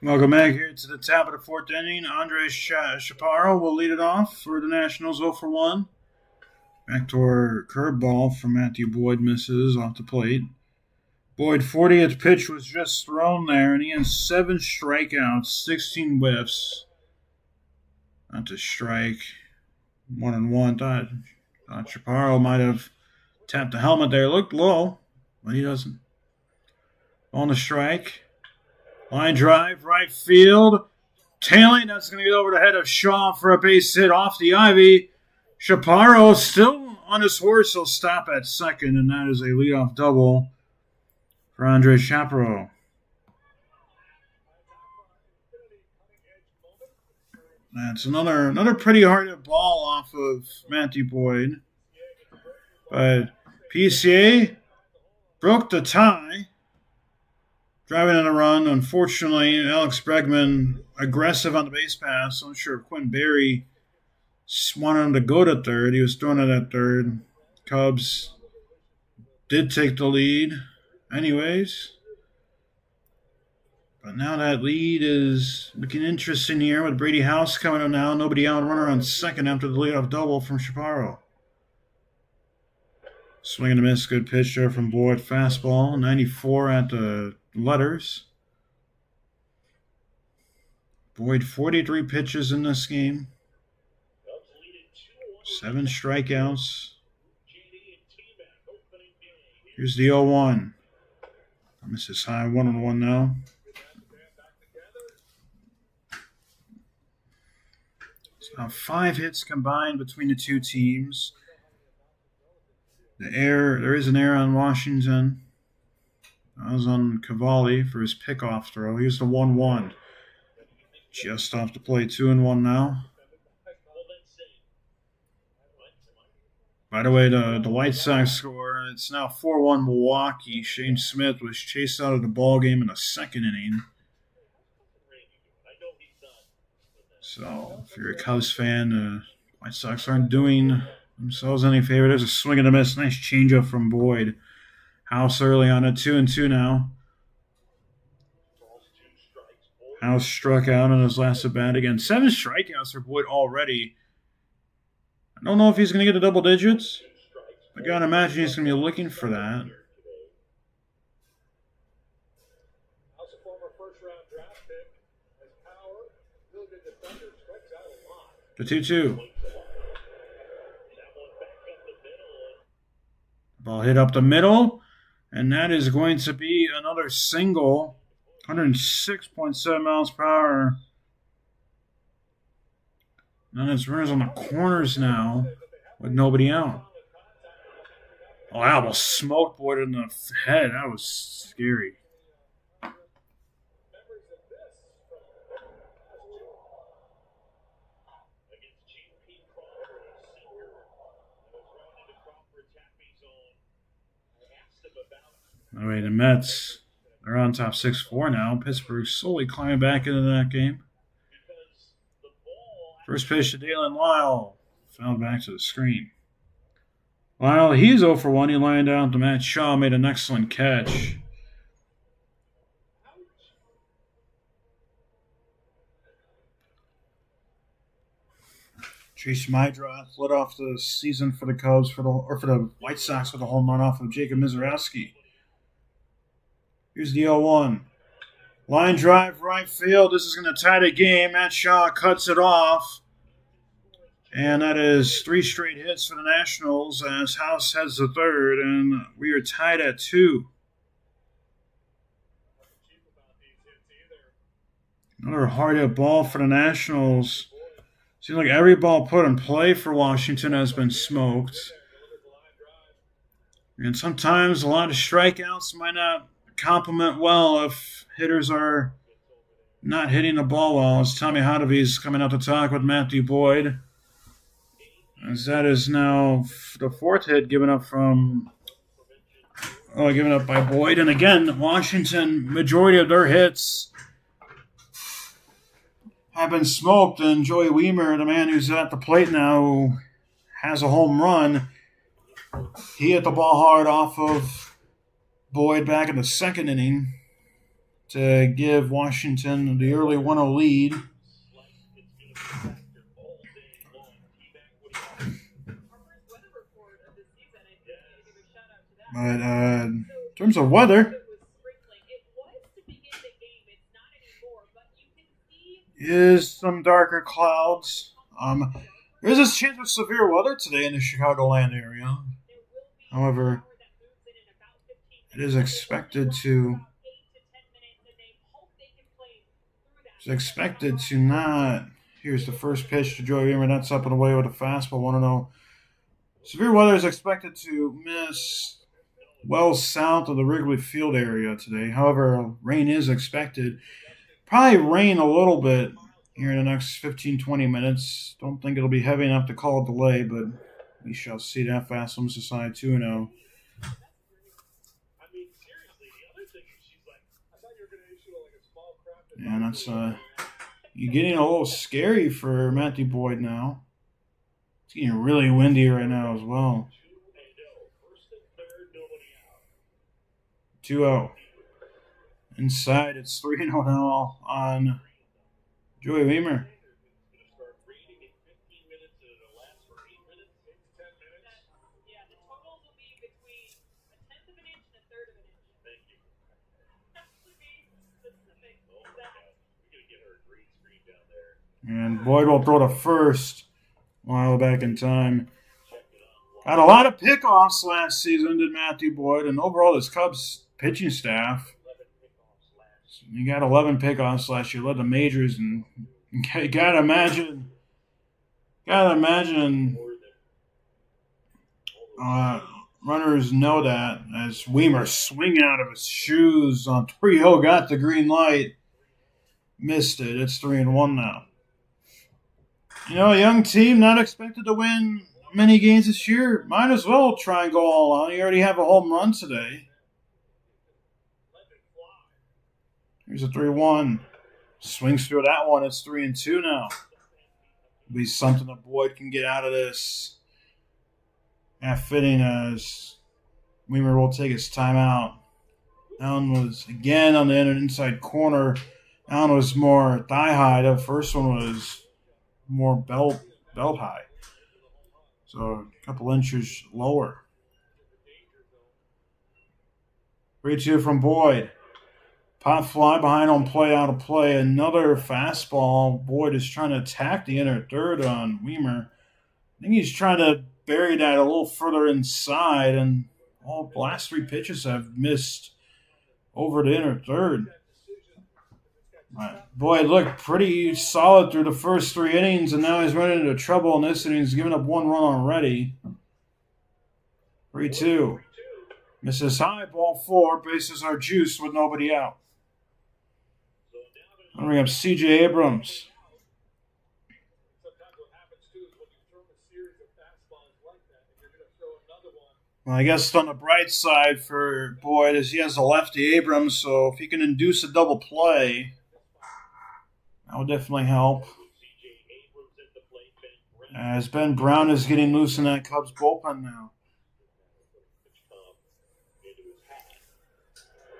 Welcome back here to the top of the fourth inning. Andres Chaparro will lead it off for the Nationals, 0 for 1. Backdoor curveball from Matthew Boyd misses off the plate. Boyd 40th pitch was just thrown there, and he has 7 strikeouts, 16 whiffs. Not to strike. 1-1. Thought Chaparro might have tapped the helmet there. Looked low, but he doesn't. On the strike. Line drive, right field. Tailing, that's going to get over the head of Shaw for a base hit off the ivy. Chaparro still on his horse. He'll stop at second, and that is a leadoff double for Andre Chaparro. That's another pretty hard hit ball off of Matthew Boyd. But PCA broke the tie, driving in a run. Unfortunately, Alex Bregman aggressive on the base pass. I'm sure Quinn Berry wanted him to go to third. He was throwing it at third. Cubs did take the lead anyways. But now that lead is looking interesting here with Brady House coming up now. Nobody out, runner on second after the leadoff double from Chaparro. Swing and a miss, good pitch there from Boyd. Fastball, 94 at the letters. Boyd, 43 pitches in this game. 7 strikeouts. Here's the 0-1. Misses high, 1-1 now. So 5 hits combined between the two teams. There is an error on Washington. That was on Cavalli for his pickoff throw. Here's the 1-1. Just off the plate, 2-1 now. By the way, the White Sox score, it's now 4-1 Milwaukee. Shane Smith was chased out of the ball game in the second inning. So, if you're a Cubs fan, the White Sox aren't doing themselves any favor. There's a swing and a miss. Nice changeup from Boyd. House early on it, 2-2 now. House struck out on his last at bat again. 7 strikeouts for Boyd already. I don't know if he's going to get to double digits. I got to imagine he's going to be looking for that. The 2-2. Ball hit up the middle, and that is going to be another single. 106.7 miles per hour. And it's runners on the corners now with nobody out. Oh, I almost smoked Boyd in the head. That was scary. All right, the Mets, they're on top 6-4 now. Pittsburgh slowly climbing back into that game. First pitch to Dalen Lyle. Fouled back to the screen. Lyle, he's 0 for 1. He lined down to Matt Shaw, made an excellent catch. Chase Mydroth lit off the season for the Cubs for the White Sox with a home run off of Jacob Mizorowski. Here's the 0-1. Line drive, right field. This is going to tie the game. Matt Shaw cuts it off. And that is 3 straight hits for the Nationals as House heads to third. And we are tied at 2. Another hard hit ball for the Nationals. Seems like every ball put in play for Washington has been smoked. And sometimes a lot of strikeouts might not complement well if hitters are not hitting the ball well. As Tommy Hodavi's coming out to talk with Matthew Boyd. As that is now the 4th hit given up by Boyd. And again, Washington, majority of their hits have been smoked. And Joey Wiemer, the man who's at the plate now, who has a home run, he hit the ball hard off of Boyd back in the second inning to give Washington the early 1-0 lead. But in terms of weather, is some darker clouds. There's a chance of severe weather today in the Chicagoland area. However, it is expected to is expected to not. Here's the first pitch to Joey Wiemer. That's up and away with a fastball, 1-0. Severe weather is expected to miss well south of the Wrigley Field area today. However, rain is expected. Probably rain a little bit here in the next 15-20 minutes. Don't think it'll be heavy enough to call a delay, but we shall see. That fastball moves aside 2-0. And that's you're getting a little scary for Matthew Boyd now. It's getting really windy right now as well. 2-0. Inside, it's 3-0 now on Joey Wiemer. And Boyd will throw to first a while back in time. Had a lot of pickoffs last season, did Matthew Boyd, and overall this Cubs pitching staff. You got 11 pickoffs last year, led the majors, and you gotta imagine runners know that as Wiemer swinging out of his shoes on 3-0, got the green light, missed it. It's 3-1 now. You know, a young team not expected to win many games this year. Might as well try and go all out. You already have a home run today. Here's a 3-1. Swings through that one. It's 3-2 now. Be something that Boyd can get out of this. Half fitting as Wiemer will take his timeout. Allen was again on the inside corner. Allen was more thigh high. The first one was more belt high. So a couple inches lower. 3-2 from Boyd. Pop fly behind on play, out of play. Another fastball. Boyd is trying to attack the inner third on Wiemer. I think he's trying to bury that a little further inside, and all the last three pitches have missed over the inner third. Boyd looked pretty solid through the first 3 innings, and now he's running into trouble in this inning. He's given up 1 run already. 3-2. Misses high, ball 4. Bases are juiced with nobody out. I'm bring up C.J. Abrams. Well, I guess on the bright side for Boyd is he has a lefty Abrams, so if he can induce a double play, that would definitely help. As Ben Brown is getting loose in that Cubs bullpen now.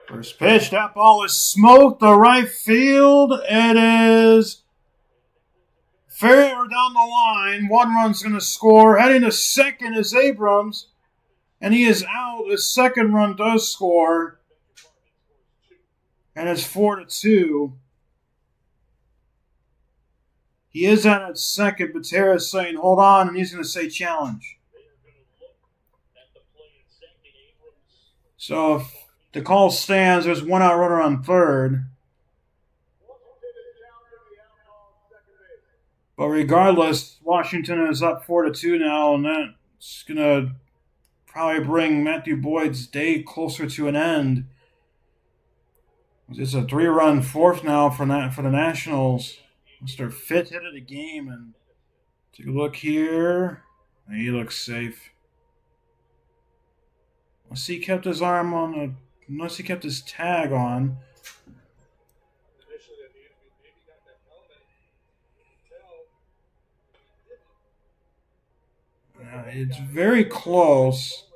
First pitch, that ball is smoked to right field. It is fair down the line. 1 run's going to score. Heading to second is Abrams, and he is out. The second run does score, and it's 4-2. He is out at second, but Tara's saying hold on, and he's going to say challenge. So if the call stands, there's 1 out runner on third. But regardless, Washington is up 4-2 now, and that's going to probably bring Matthew Boyd's day closer to an end. It's a 3-run fourth now for the Nationals. It's their 5th hit of the game, and take a look here. He looks safe. Unless he kept his arm on unless he kept his tag on. It's very close.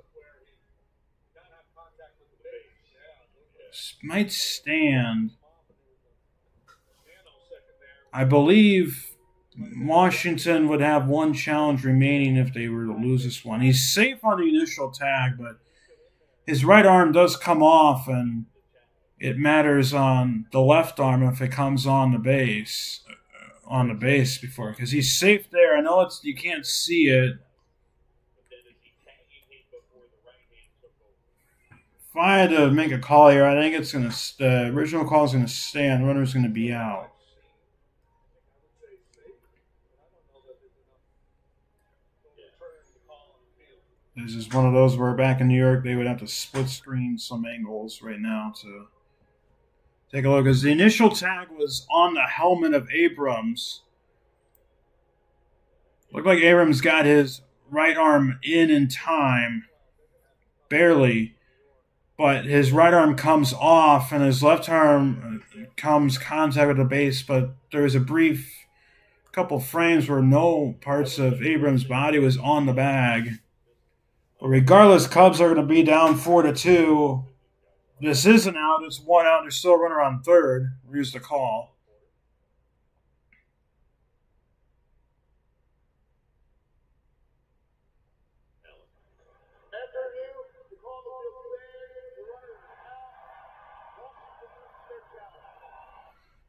Might stand. I believe Washington would have 1 challenge remaining if they were to lose this one. He's safe on the initial tag, but his right arm does come off, and it matters on the left arm if it comes on the base before, because he's safe there. I know you can't see it. If I had to make a call here, I think the original call is going to stand. Runner's going to be out. this is one of those where back in New York they would have to split screen some angles right now to take a look. Because the initial tag was on the helmet of Abrams. Looked like Abrams got his right arm in time, barely, but his right arm comes off and his left arm comes contact with the base, but there's a brief couple frames where no parts of Abrams' body was on the bag. But regardless, Cubs are going to be down 4-2. This isn't out. It's 1 out. There's still a runner on third. Here's the call.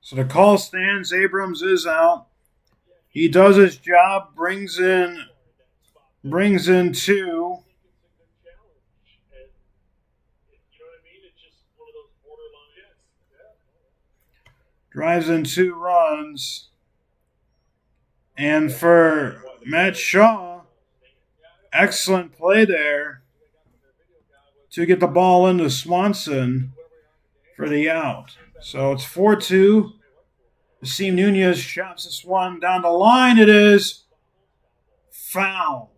So the call stands. Abrams is out. He does his job. Brings in 2. Drives in 2 runs. And for Matt Shaw, excellent play there to get the ball into Swanson for the out. So it's 4-2. Steve Nunez chops this one down the line. It is foul.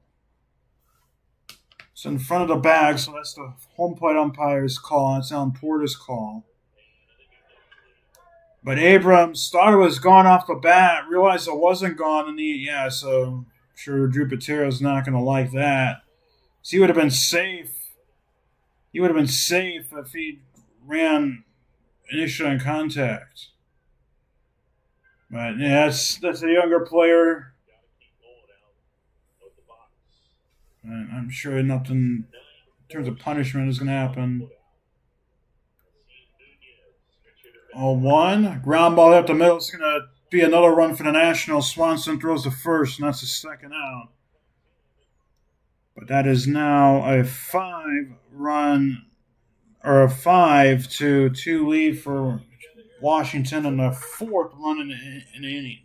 It's in front of the bag, so that's the home plate umpire's call. That's Alan Porter's call. But Abrams thought it was gone off the bat, realized it wasn't gone, and so I'm sure Drew Patero's not going to like that. So he would have been safe. He would have been safe if he ran initial in contact. But yeah, that's a younger player. And I'm sure nothing in terms of punishment is going to happen. 0-1. Ground ball up the middle. It's going to be another run for the Nationals. Swanson throws the first, and that's the second out. But that is now a 5-2 lead for Washington and the 4th run in the inning.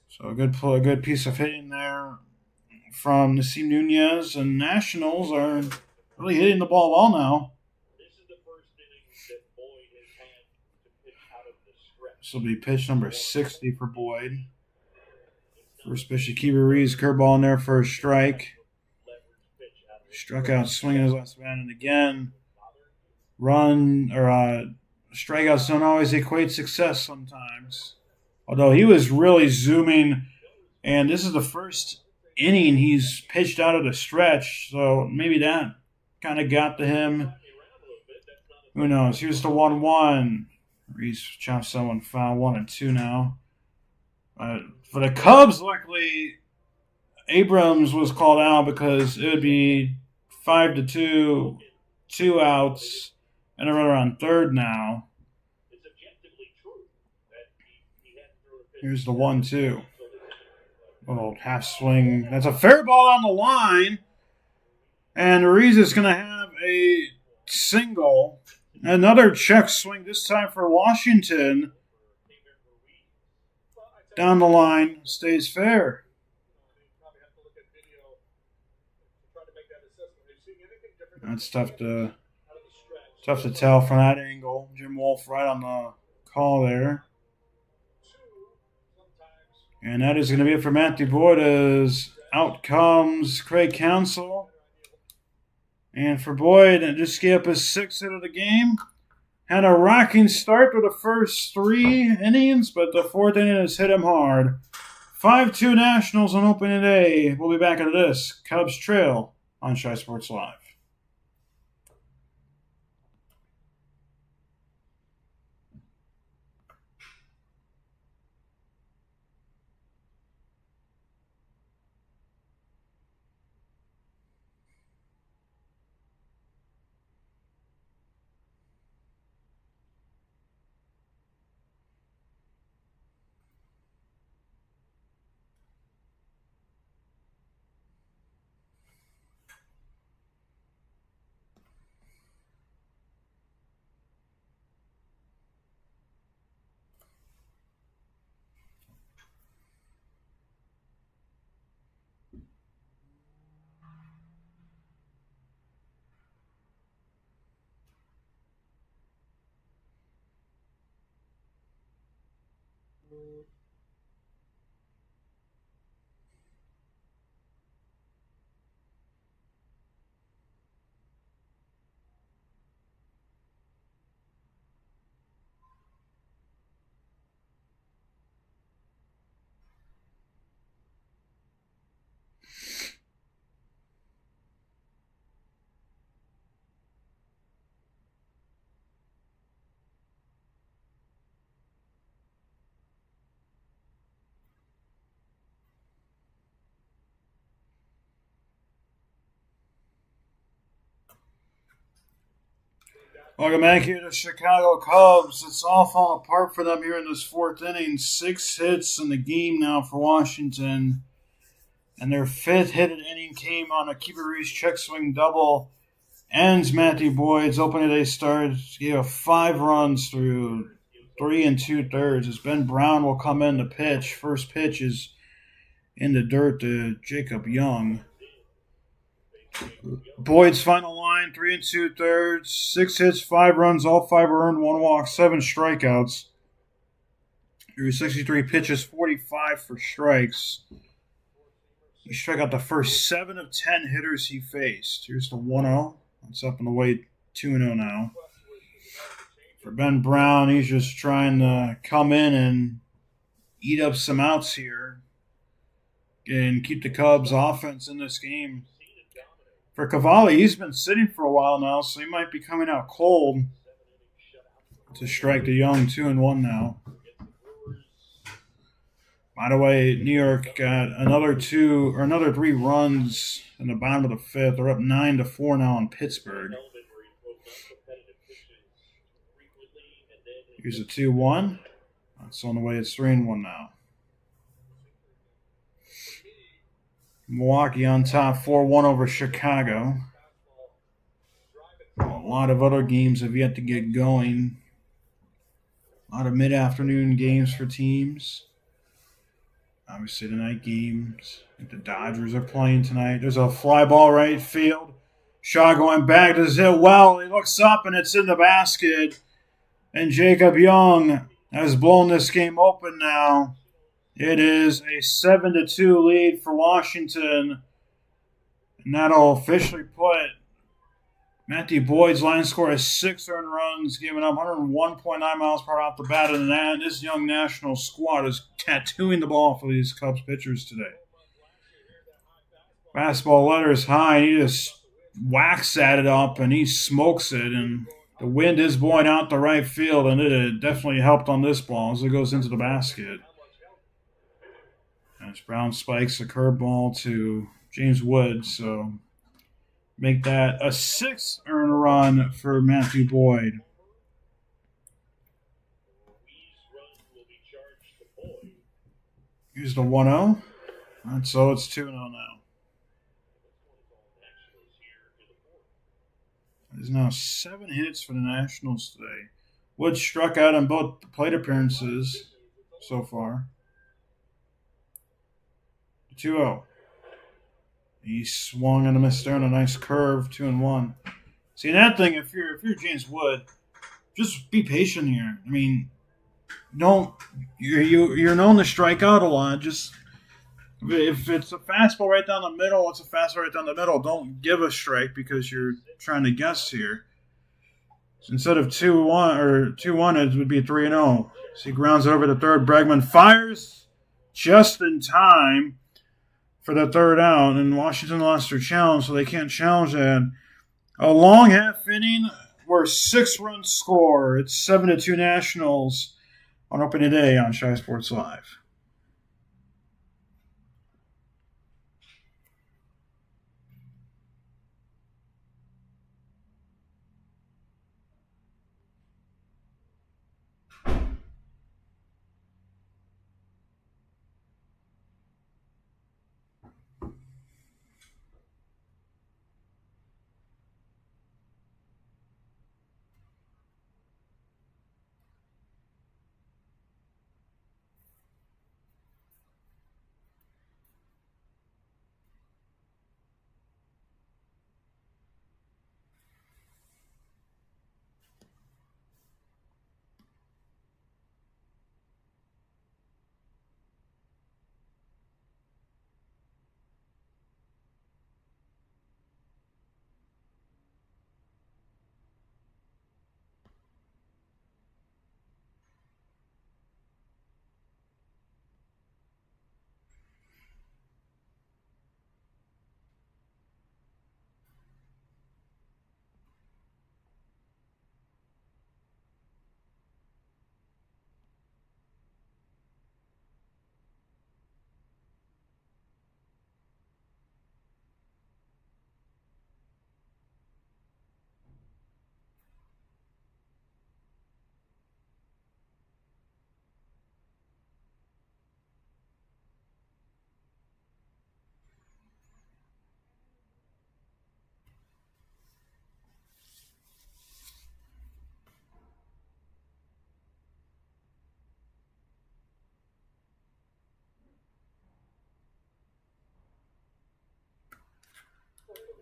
So a good piece of hitting there from Nasim Nunez, and Nationals are really hitting the ball well now. This will be pitch number 60 for Boyd. First pitch to Keeper Reeves, curveball in there for a strike. Struck out swinging his last man, and again, strikeouts don't always equate success sometimes. Although he was really zooming, and this is the first inning he's pitched out of the stretch, so maybe that kind of got to him. Who knows? Here's the 1-1. Reese chops someone foul. 1-2 now. For the Cubs, luckily, Abrams was called out because it would be 5-2, 2 outs, and a runner on third now. Here's the 1-2. Little half swing. That's a fair ball on the line. And Reese is going to have a single. Another check swing, this time for Washington. Down the line, stays fair. That's tough to tell from that angle. Jim Wolf right on the call there. And that is going to be it for Matthew Boyd as out comes Craig Counsell. And for Boyd, it just gave up his 6th hit of the game. Had a rocking start for the first 3 innings, but the 4th inning has hit him hard. 5-2 Nationals on opening day. We'll be back at this. Cubs trail on ChiSportsLive. Welcome back here to Chicago Cubs. It's all falling apart for them here in this fourth inning. 6 hits in the game now for Washington. And their 5th hit of the inning came on a Keeper Reese check swing double. Ends Matthew Boyd's opening day start. Gave up 5 runs through 3 2/3 as Ben Brown will come in to pitch. First pitch is in the dirt to Jacob Young. Boyd's final line, 3 2/3, 6 hits, 5 runs, all 5 earned, 1 walk, 7 strikeouts. Through 63 pitches, 45 for strikes. He struck out the first 7 of 10 hitters he faced. Here's the 1-0. It's up and away 2-0 now. For Ben Brown, he's just trying to come in and eat up some outs here and keep the Cubs' offense in this game. For Cavalli, he's been sitting for a while now, so he might be coming out cold to strike the Young 2-1 now. By the way, New York got another 3 runs in the bottom of the 5th. They're up 9-4 now on Pittsburgh. Here's a 2-1. That's on the way. It's 3-1 now. Milwaukee on top, 4-1 over Chicago. A lot of other games have yet to get going. A lot of mid-afternoon games for teams. Obviously, the night games. I think the Dodgers are playing tonight. There's a fly ball right field. Shaw going back. Does hit well. He looks up, and it's in the basket. And Jacob Young has blown this game open now. It is a 7-2 lead for Washington. And that'll officially put Matthew Boyd's line score is 6 earned runs, giving up 101.9 miles per hour off the bat. And this young national squad is tattooing the ball for these Cubs pitchers today. Fastball letters high, and he just whacks at it up, and he smokes it. And the wind is blowing out the right field, and it definitely helped on this ball as it goes into the basket. As Brown spikes a curveball to James Wood, so make that a 6 earned run for Matthew Boyd. Here's the 1-0. And so it's 2-0 now. There's now 7 hits for the Nationals today. Wood struck out on both plate appearances so far. 2-0. He swung and missed there on a nice curve, 2-1. See, that thing, if you're James Wood, just be patient here. I mean, you're known to strike out a lot. Just if it's a fastball right down the middle, it's a fastball right down the middle. Don't give a strike because you're trying to guess here. So instead of 2-1 or 2-1, it would be 3-0. So he grounds it over to third. Bregman fires just in time for the third out, and Washington lost their challenge, so they can't challenge that. A long half inning where 6 runs score. It's 7-2 Nationals on opening day on ChiSportsLive.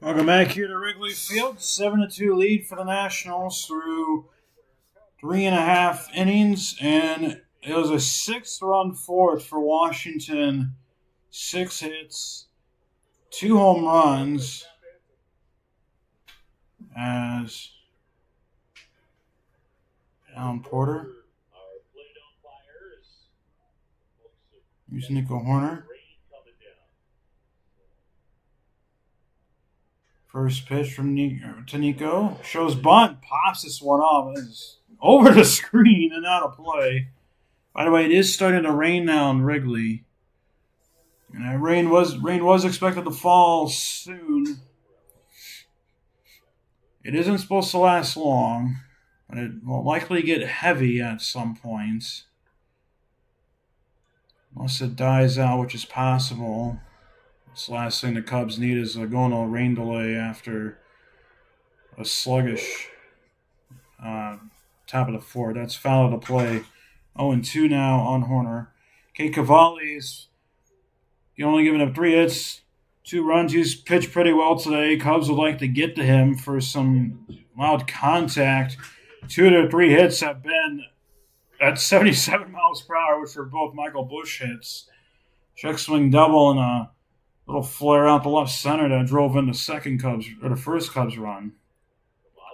Welcome back here to Wrigley Field. 7-2 lead for the Nationals through 3.5 innings, and it was a 6-run fourth for Washington. 6 hits, 2 home runs, as Alan Porter. Here's Nico Horner. First pitch from to Nico. Shows bunt. Pops this one off. It's over the screen and out of play. By the way, it is starting to rain now in Wrigley. And rain was expected to fall soon. It isn't supposed to last long, but it will likely get heavy at some point. Unless it dies out, which is possible. This last thing the Cubs need is going to a rain delay after a sluggish top of the fourth. That's foul to play. 0-2 now on Horner. Cade Cavalli's only giving up 3 hits, 2 runs. He's pitched pretty well today. Cubs would like to get to him for some loud contact. 2 of their 3 hits have been at 77 miles per hour, which are both Michael Busch hits. Check swing double and a little flare out the left center that drove in the first Cubs run.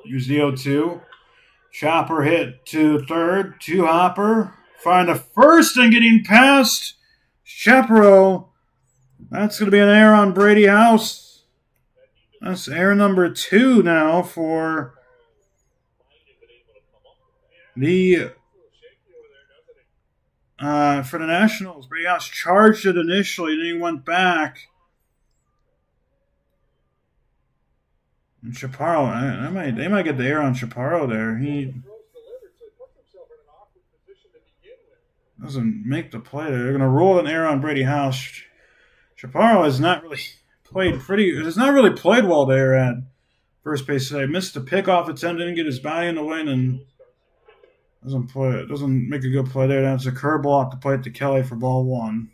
Use the 0-2. Chopper hit to third. 2 hopper. Find the first and getting past Chaparro. That's going to be an error on Brady House. That's error number 2 now for the Nationals. Brady House charged it initially, then he went back. And Chaparro, they might get the error on Chaparro there. He doesn't make the play there. They're going to roll an error on Brady House. Chaparro has not really played well there at first base today. Missed the pickoff attempt, didn't get his body in the way, and doesn't make a good play there. That's a curveball off the plate to Kelly for ball 1.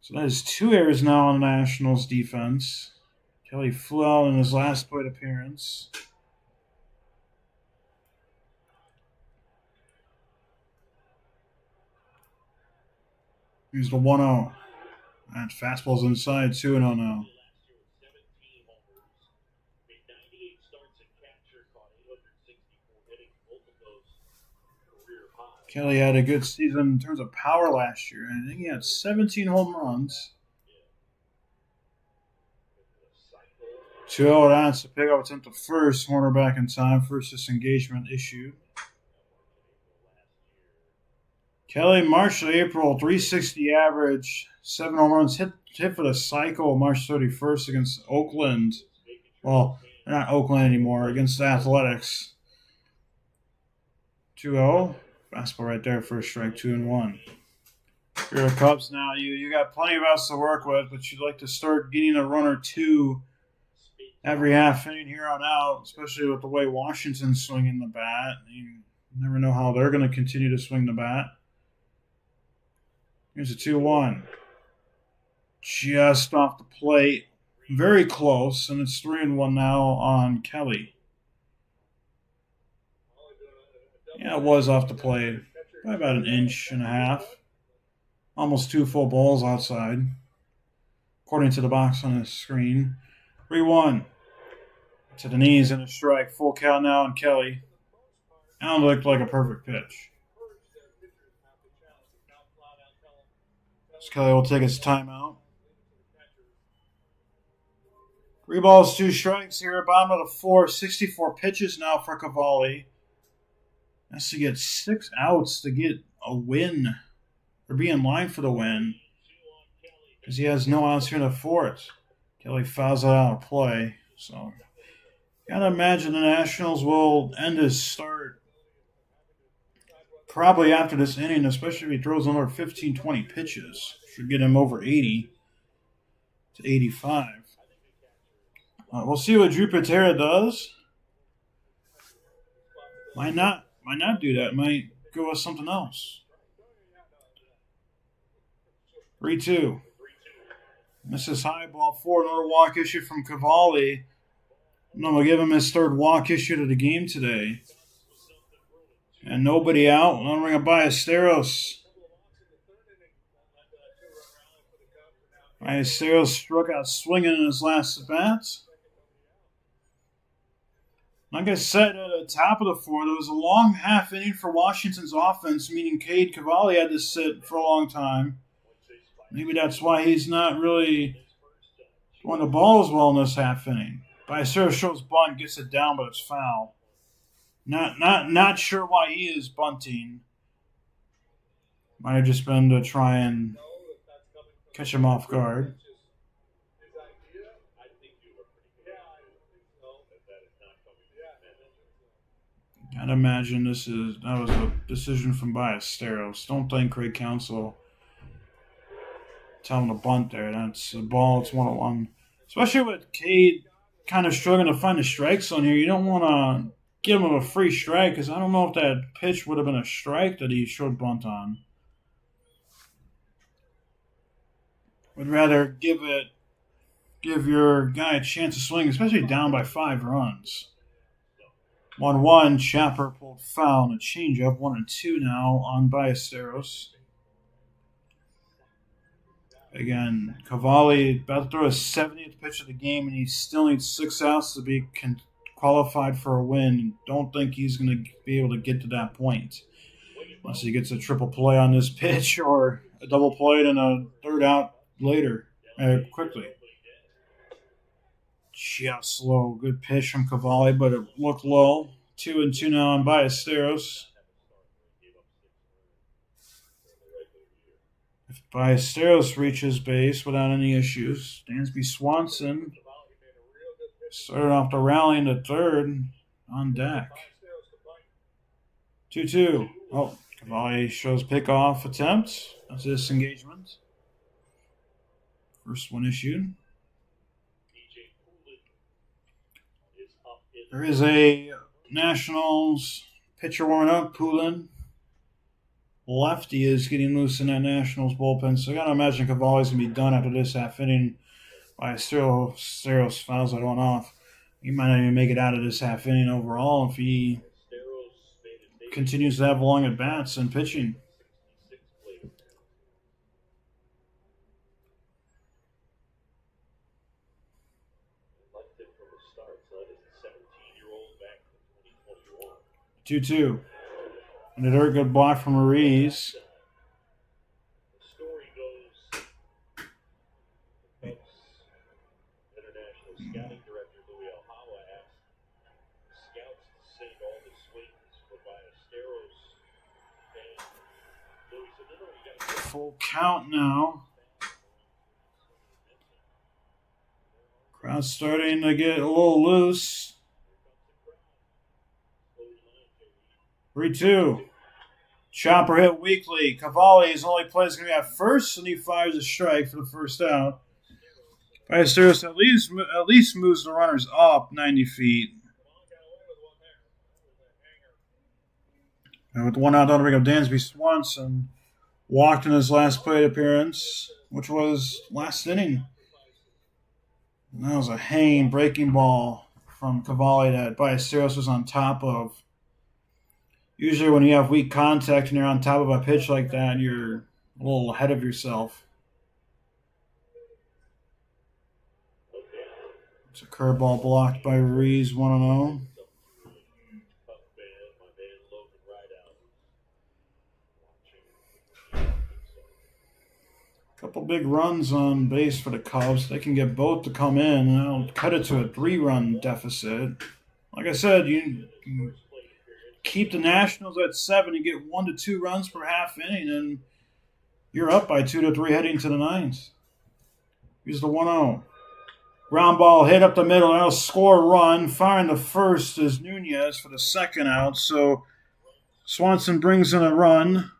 So that is 2 errors now on the Nationals defense. Kelly flew out in his last plate appearance. Here's the 1-0. And fastball's inside, 2-0 now. Kelly had a good season in terms of power last year. I think he had 17 home runs. 2-0 that's to pick up attempt to first. Horner back in time. First disengagement issued. Kelly, March to April, 360 average, 7 home runs, hit for the cycle March 31st against Oakland. Well, they're not Oakland anymore, against the Athletics. 2-0. Fastball right there, first strike, 2-1. You're the Cubs now. You got plenty of outs to work with, but you'd like to start getting a run or 2 every half inning here on out, especially with the way Washington's swinging the bat. You never know how they're going to continue to swing the bat. Here's a 2-1. Just off the plate. Very close, and it's 3-1 now on Kelly. Yeah, it was off the plate. By about 1.5 inches. Almost 2 full balls outside, according to the box on the screen. 3-1. To the knees and a strike. Full count now on Kelly. That looked like a perfect pitch. So Kelly will take his timeout. 3 balls, 2 strikes here. Bottom of the 4th. 64 pitches now for Cavalli. Has to get 6 outs to get a win. Or be in line for the win. Because he has no outs here in the 4th. Kelly fouls it out of play. So, gotta imagine the Nationals will end his start probably after this inning, especially if he throws another 15, 20 pitches. Should get him over 80 to 85. We'll see what Drew Patera does. Might not do that. Might go with something else. 3-2. Misses high, ball 4. Another walk issue from Cavalli. No, we'll give him his third walk issue of the game today. And nobody out. One ring of Ballesteros. Ballesteros struck out swinging in his last at bat. Like I said at the top of the 4th, there was a long half inning for Washington's offense, meaning Cade Cavalli had to sit for a long time. Maybe that's why he's not really throwing the ball as well in this half inning. Ballesteros shows bunt, gets it down, but it's foul. Not sure why he is bunting. Might have just been to try and catch him off guard. I'd imagine that was a decision from Ballesteros. Don't think Craig Counsell tell him to bunt there. That's the ball. It's 1-1. Especially with Cade kind of struggling to find the strike zone here. You don't want to give him a free strike because I don't know if that pitch would have been a strike that he showed bunt on. Would rather give your guy a chance to swing, especially down by 5 runs. 1-1, Chapper pulled foul and a changeup. 1-2 now on Ballesteros. Again, Cavalli about to throw his 70th pitch of the game, and he still needs 6 outs to be qualified for a win. Don't think he's going to be able to get to that point unless he gets a triple play on this pitch or a double play and a third out later, quickly. Just slow. Good pitch from Cavalli, but it looked low. 2-2 now on Ballesteros. If Ballesteros reaches base without any issues, Dansby Swanson started off the rally in the 3rd on deck. 2-2. Oh, Cavalli shows pickoff attempt. That's a disengagement. First one issued. There is a Nationals pitcher warming up, Poulin. Lefty is getting loose in that Nationals bullpen, so I got to imagine Cavalli's going to be done after this half inning. Ballesteros fouls that one off. He might not even make it out of this half inning overall if he continues to have long at-bats and pitching. Two-two. And a very good block from Ruiz. International scouting director Louis Alhala asked scouts to save all the swings for Ballesteros. And Louis said, no, you got to full count now. Crowd's starting to get a little loose. 3-2. Chopper hit weakly. Cavalli is only plays going to be at first, and he fires a strike for the first out. Ballesteros at least moves the runners up 90 feet. And with the one out, don't bring up Dansby Swanson. Walked in his last plate appearance, which was last inning. And that was a hanging breaking ball from Cavalli that Ballesteros was on top of. Usually when you have weak contact and you're on top of a pitch like that, you're a little ahead of yourself. It's a curveball blocked by Ruiz, 1-0. Couple big runs on base for the Cubs. They can get both to come in, and I'll cut it to a 3-run deficit. Like I said, you keep the Nationals at 7, you get 1 to 2 runs per half inning, and you're up by 2 to 3 heading to the 9th. Here's the 1-0. Ground ball hit up the middle, and that'll score a run. Firing the first is Nunez for the second out, so Swanson brings in a run.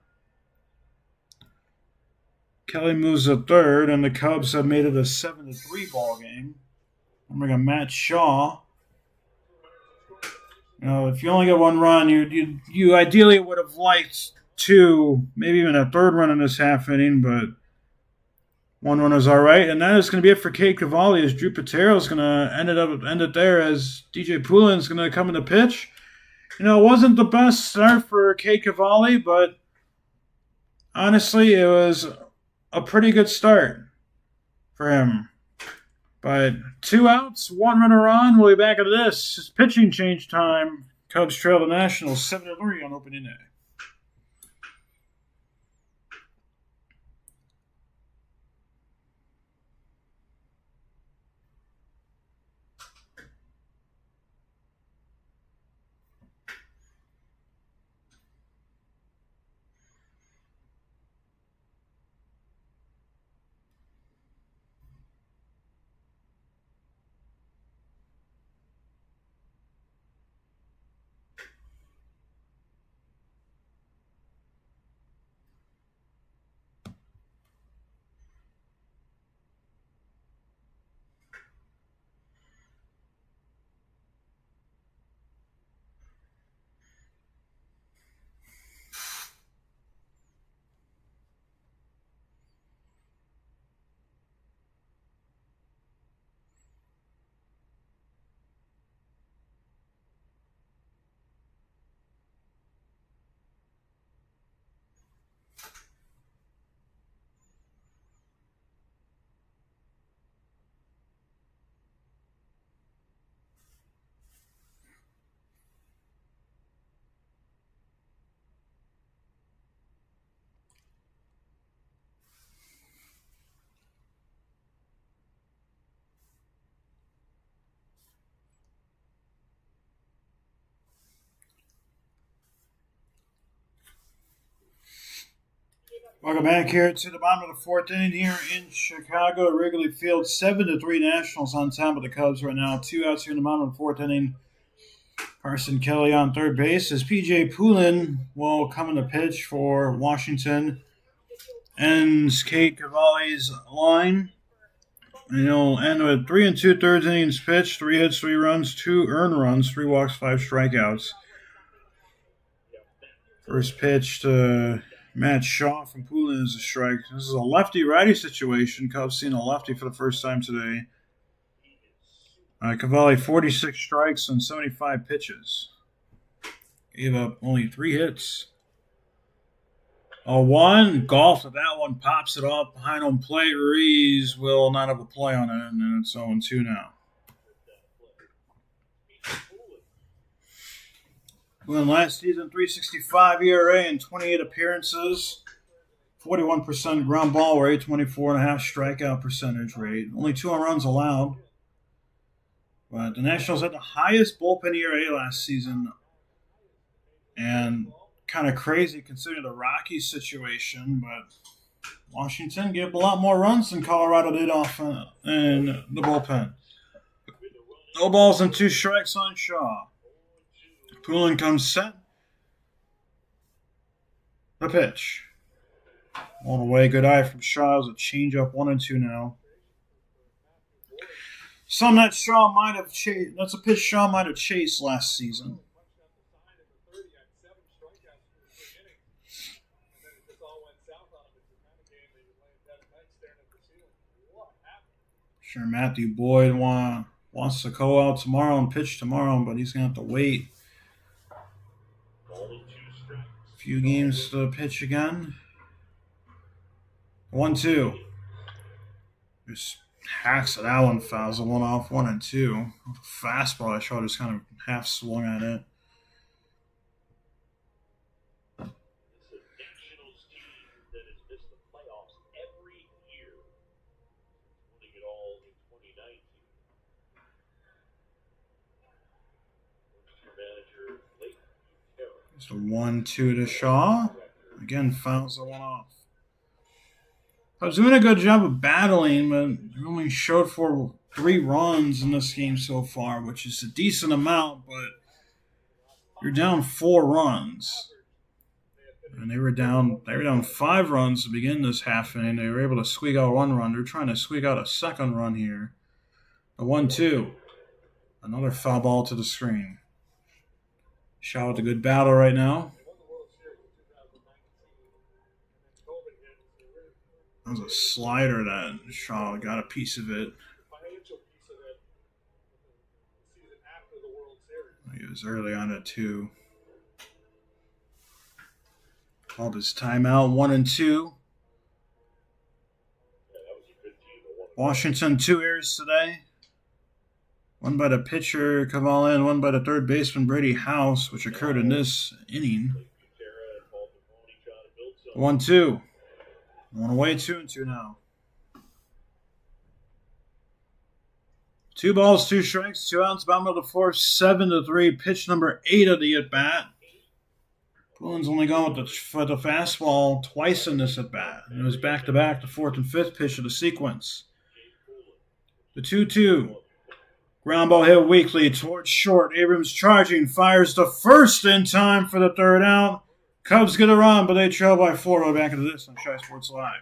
Kelly moves to third, and the Cubs have made it a 7-3 ball game. I'm going to Matt Shaw. You know, if you only get 1 run, you ideally would have liked 2, maybe even a 3rd run in this half inning, but One run is all right, and that is going to be it for Cade Cavalli. As Drew Patero is going to end it there. As DJ Poulin is going to come in the pitch. It wasn't the best start for Cade Cavalli, but honestly, it was a pretty good start for him. But 2 outs, 1 runner on. We'll be back into this. It's pitching change time. Cubs trail the Nationals 7-3 on opening day. Welcome back here to the bottom of the 4th inning here in Chicago, Wrigley Field. 7-3 Nationals on top of the Cubs right now. 2 outs here in the bottom of the 4th inning. Carson Kelly on third base as PJ Poulin will come in the pitch for Washington. Ends Cade Cavalli's line. And he'll end with 3 2/3 innings pitched, 3 hits, 3 runs, 2 earned runs, 3 walks, 5 strikeouts. First pitch to Matt Shaw from Poulin is a strike. This is a lefty-righty situation. Cubs seeing a lefty for the first time today. Cavalli, 46 strikes on 75 pitches. Gave up only 3 hits. A 1, golf with that one, pops it off behind home plate. Ruiz will not have a play on it, and it's 0-2 now. Won last season, 3.65 ERA and 28 appearances, 41% ground ball rate, 24.5 strikeout percentage rate. Only 2 runs allowed. But the Nationals had the highest bullpen ERA last season, and kind of crazy considering the Rockies situation. But Washington gave a lot more runs than Colorado did off in the bullpen. No balls and 2 strikes on Shaw. Poulin comes set. The pitch. All the way, good eye from Shaw. It's a changeup, 1-2 now. Some that Shaw might have chased. That's a pitch Shaw might have chased last season. Sure, Matthew Boyd wants to go out tomorrow and pitch tomorrow, but he's going to have to wait a few games to pitch again. 1-2. Just hacks at that one, fouls the one off, 1-2. Fastball, I shot just kind of half swung at it. Just a 1-2 to Shaw. Again, fouls the one off. I was doing a good job of battling, but they only showed for 3 runs in this game so far, which is a decent amount, but you're down 4 runs. And they were down 5 runs to begin this half inning. They were able to squeak out 1 run. They're trying to squeak out a second run here. A 1-2. Another foul ball to the screen. Shaw with a good battle right now. That was a slider that Shaw got a piece of it. Financial piece of it. Season after the World Series. He was early on it too. Called his timeout, 1-2. Washington 2 errors today. One by the pitcher Cavalli and one by the third baseman Brady House, which occurred in this inning. 1-2. One away, 2-2 now. 2 balls, 2 strikes, 2 outs, bottom of the fourth, 7-3. Pitch number 8 of the at-bat. Pullen's only gone with the fastball twice in this at-bat. It was back-to-back, the fourth and fifth pitch of the sequence. The 2-2. Ground ball hit weakly towards short. Abrams charging, fires the first in time for the third out. Cubs get a run, but they trail by 4. We'll back into this on ChiSportsLive.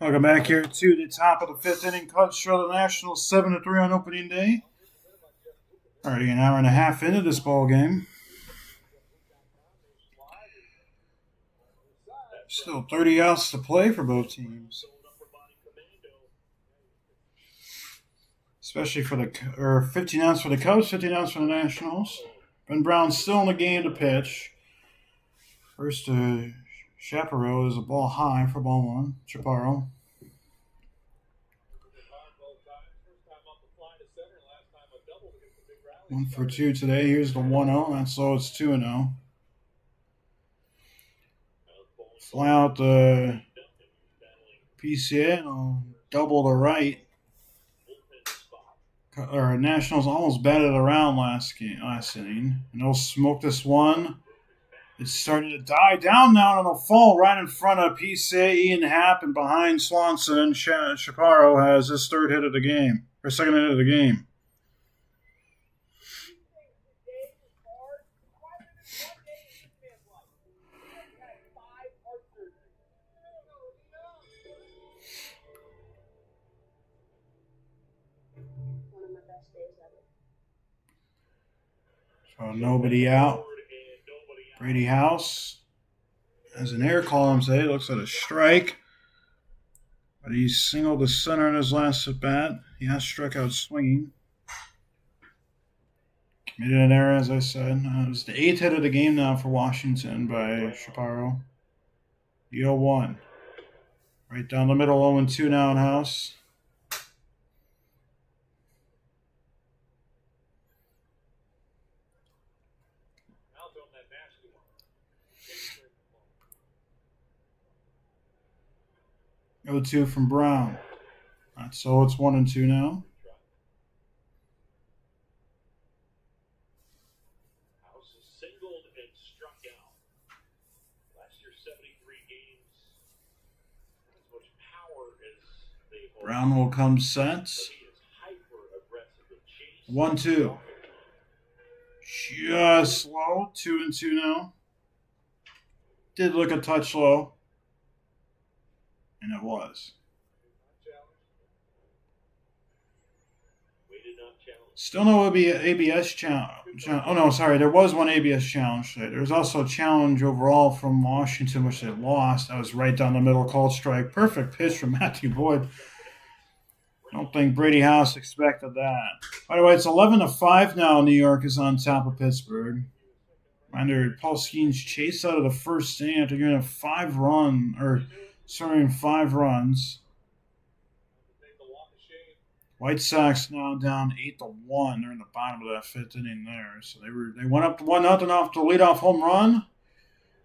Welcome back here to the top of the fifth inning. Cubs trail the Nationals 7-3 on opening day. Already an hour and a half into this ball game. Still 30 outs to play for both teams. Especially for 15 outs for the Cubs, 15 outs for the Nationals. Ben Brown's still in the game to pitch. First Chaparro is a ball high for ball 1. Chaparro. 1 for 2 today. Here's the 1-0. That's so it's 2-0. Fly out the PCA and I'll double the right. Nationals almost batted around last inning. And they'll smoke this one. It's starting to die down now, and it'll fall right in front of PCA, Ian Happ, and behind Swanson. And Chaparro has his third hit of the game, or second hit of the game. So nobody out. Brady House has an air column today. Looks like a strike. But he singled the center in his last at bat. He has struck out swinging. Committed an error, as I said. It was the 8th hit of the game now for Washington by Chaparro. The 0-1. Right down the middle, 0-2 now in House. Go 2 from Brown. Right, so it's 1-2 now. House is singled and struck out. Last year, 73 games, Brown will come set. 1-2. Just low. 2-2 now. Did look a touch low. And it was. Still no ABS challenge. Oh, no, sorry. There was one ABS challenge today. There was also a challenge overall from Washington, which they lost. That was right down the middle, called strike. Perfect pitch from Matthew Boyd. I don't think Brady House expected that. By the way, it's 11-5 now. New York is on top of Pittsburgh. Reminder, Paul Skeens chased out of the first inning after getting 5 runs. White Sox now down 8-1. They're in the bottom of that 5th inning there. So they went up to 1-0 off the leadoff home run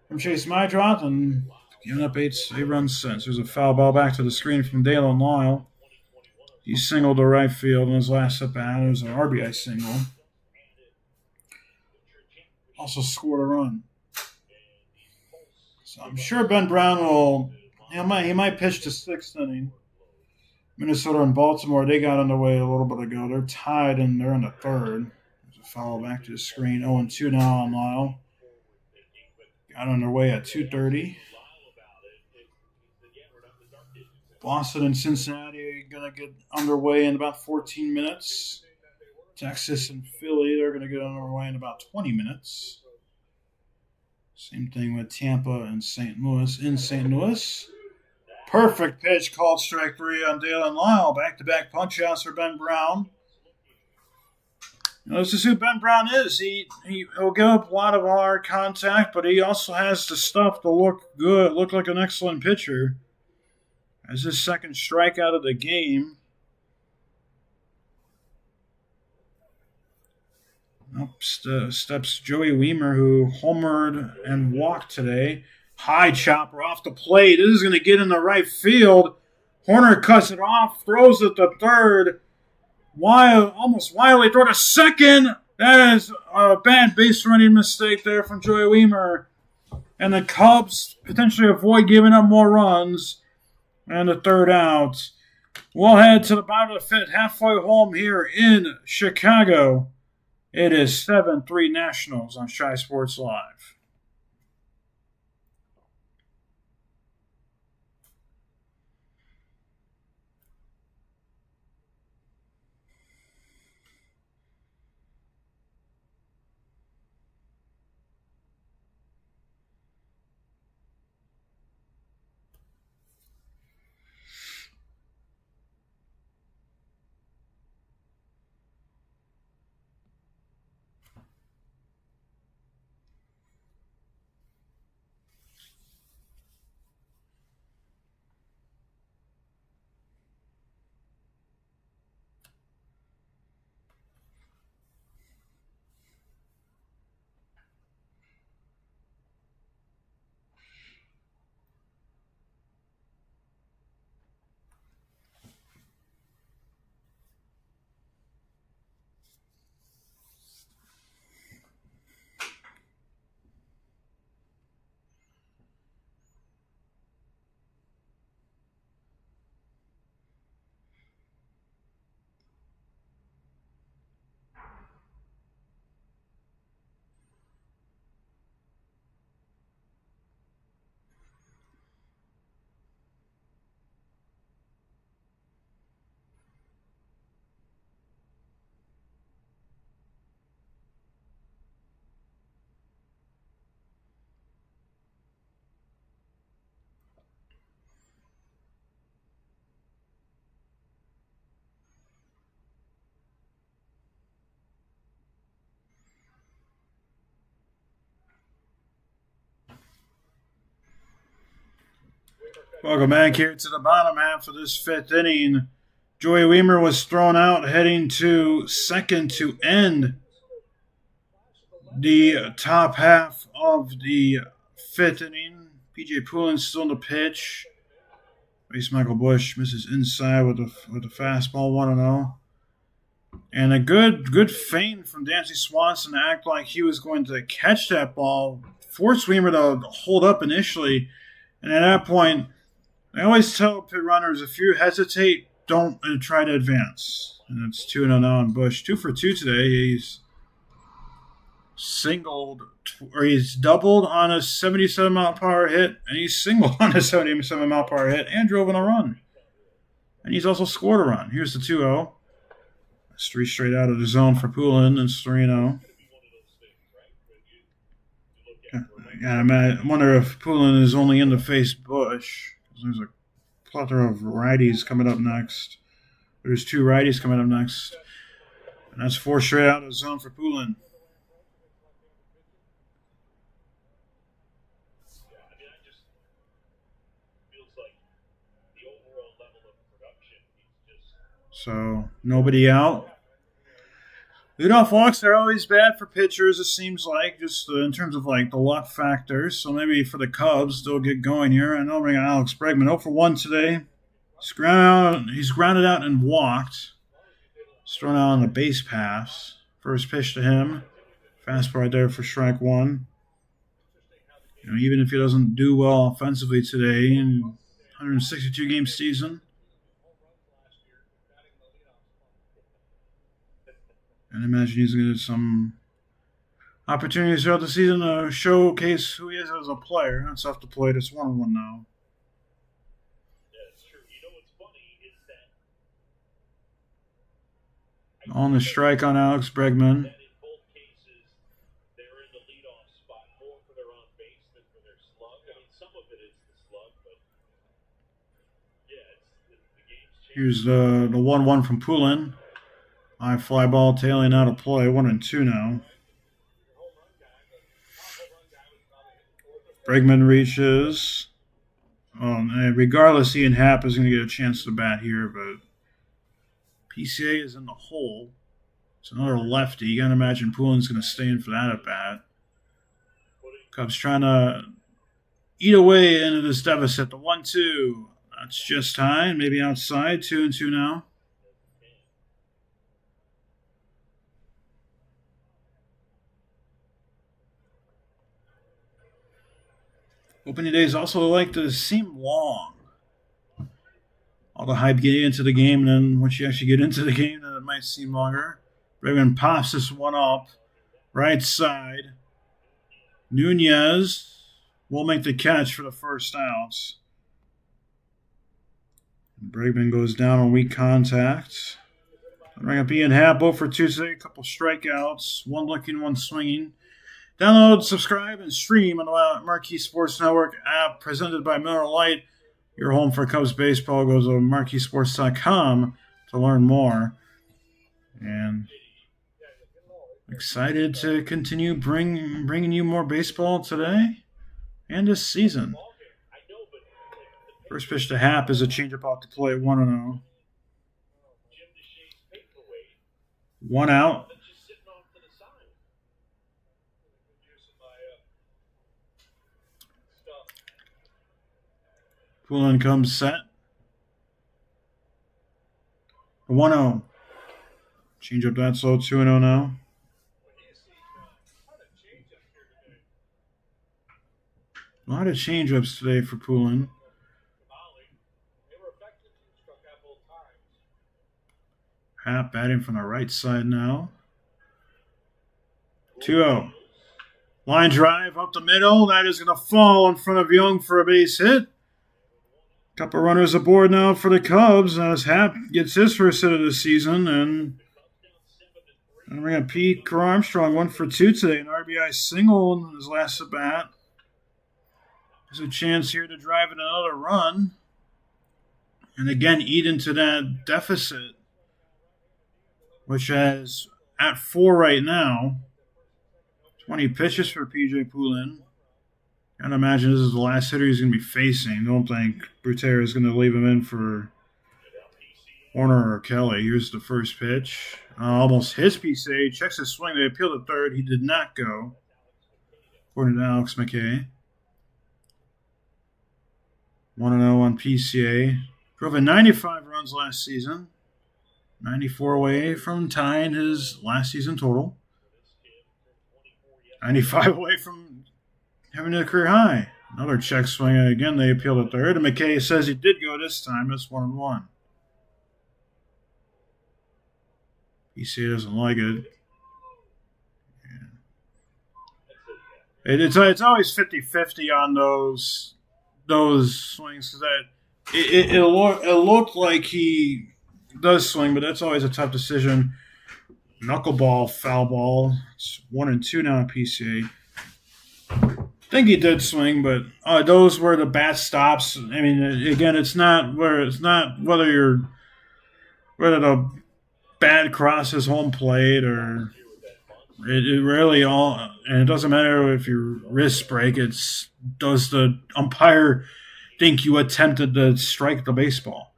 from Chase Mydrot and giving up 8 runs since. There's a foul ball back to the screen from Dalen Lyle. He singled to right field in his last at-bat. It was an RBI single. Also scored a run. So I'm sure Ben Brown will. He might pitch the 6th inning. Minnesota and Baltimore, they got underway a little bit ago. They're tied and they're in the 3rd. There's a foul back to the screen. 0-2 now on Lyle. Got underway at 2:30. Boston and Cincinnati are going to get underway in about 14 minutes. Texas and Philly, they're going to get underway in about 20 minutes. Same thing with Tampa and St. Louis. In St. Louis, perfect pitch called strike 3 on Dalen Lyle. Back-to-back punch-outs for Ben Brown. This is who Ben Brown is. He'll give up a lot of hard contact, but he also has the stuff to look good, look like an excellent pitcher. As his 2nd strikeout of the game. Up steps Joey Wiemer, who homered and walked today. High chopper off the plate. This is going to get in the right field. Horner cuts it off, throws it to 3rd. Almost wildly throw to 2nd. That is a bad base running mistake there from Joey Wiemer. And the Cubs potentially avoid giving up more runs. And the 3rd out. We'll head to the bottom of the 5th, halfway home here in Chicago. It is 7-3 Nationals on ChiSportsLive. Welcome back here to the bottom half of this 5th inning. Joey Wiemer was thrown out heading to 2nd to end the top half of the 5th inning. P.J. Poulin still in the pitch. Race Michael Bush misses inside with the fastball, 1-0. And a good feint from Dancy Swanson to act like he was going to catch that ball. Forced Wiemer to hold up initially. And at that point, I always tell pit runners, if you hesitate, don't try to advance. And it's 2-0 now on Busch. 2 for 2 today. He's singled, or he's doubled on a 77-mile-per-hour hit, and he's singled on a 77-mile-per-hour hit and drove on a run. And he's also scored a run. Here's the 2-0. It's 3 straight out of the zone for Poulin. It's 3-0. I wonder if Poulin is only in to face Busch. There's a plethora of righties coming up next. There's 2 righties coming up next. And that's 4 straight out of the zone for Poulin. So, nobody out. Leadoff walks are always bad for pitchers, it seems like, just in terms of like the luck factors. So maybe for the Cubs, they'll get going here. I know we got Alex Bregman 0 for 1 today. He's grounded out and walked. He's thrown out on the base pass. First pitch to him. Fastball right there for strike 1. Even if he doesn't do well offensively today in 162-game season. And I imagine he's going to get some opportunities throughout the season to showcase who he is as a player. That's off the plate. It's 1-1 now. On the strike on Alex Bregman. Here's the 1-1 from Poulin. High fly ball tailing out of play. 1-2 now. Bregman reaches. Regardless, Ian Happ is going to get a chance to bat here, but PCA is in the hole. It's another lefty. You got to imagine Poulin's going to stay in for that at bat. Cubs trying to eat away into this deficit. The 1-2. That's just high. Maybe outside. 2-2 now. Opening days also like to seem long. All the hype getting into the game, and then once you actually get into the game, then it might seem longer. Bregman pops this one up. Right side. Nunez will make the catch for the first out. Bregman goes down on weak contact. Bring up Ian Happ, 0 for 2 today. A couple strikeouts. One looking, one swinging. Download, subscribe, and stream on the Marquee Sports Network app presented by Miller Lite. Your home for Cubs baseball. Go to marqueesports.com to learn more. And excited to continue bringing you more baseball today and this season. First pitch to Happ is a changeup off the plate, 1-0. 1 out. Poulin comes set. 1-0. Change up that slow, 2-0 now. A lot of change-ups today for Poulin. Happ batting from the right side now. 2-0. Line drive up the middle. That is going to fall in front of Young for a base hit. Couple runners aboard now for the Cubs as Happ gets his first hit of the season. And we got Pete Armstrong 1 for 2 today. An RBI single in his last at bat. There's a chance here to drive in another run. And again, eat into that deficit, which is at 4 right now. 20 pitches for PJ Poulin. Can't imagine this is the last hitter he's going to be facing. Don't think Brutera is going to leave him in for Warner or Kelly. Here's the first pitch. Almost hits PCA. Checks his swing. They appeal to third. He did not go, according to Alex McKay. 1-0 on PCA. Drove in 95 runs last season. 94 away from tying his last season total. 95 away from having a career high. Another check swing. Again, they appeal to third. And McKay says he did go this time. It's 1-1. PCA doesn't like it. It's always 50-50 on those swings because it looked like he does swing, but that's always a tough decision. Knuckleball, foul ball. It's 1-2 now at PCA. I think he did swing, but those were the bat stops. I mean, again, it's not whether the bat crosses home plate or it really all, and it doesn't matter if your wrists break. It's does the umpire think you attempted to strike the baseball?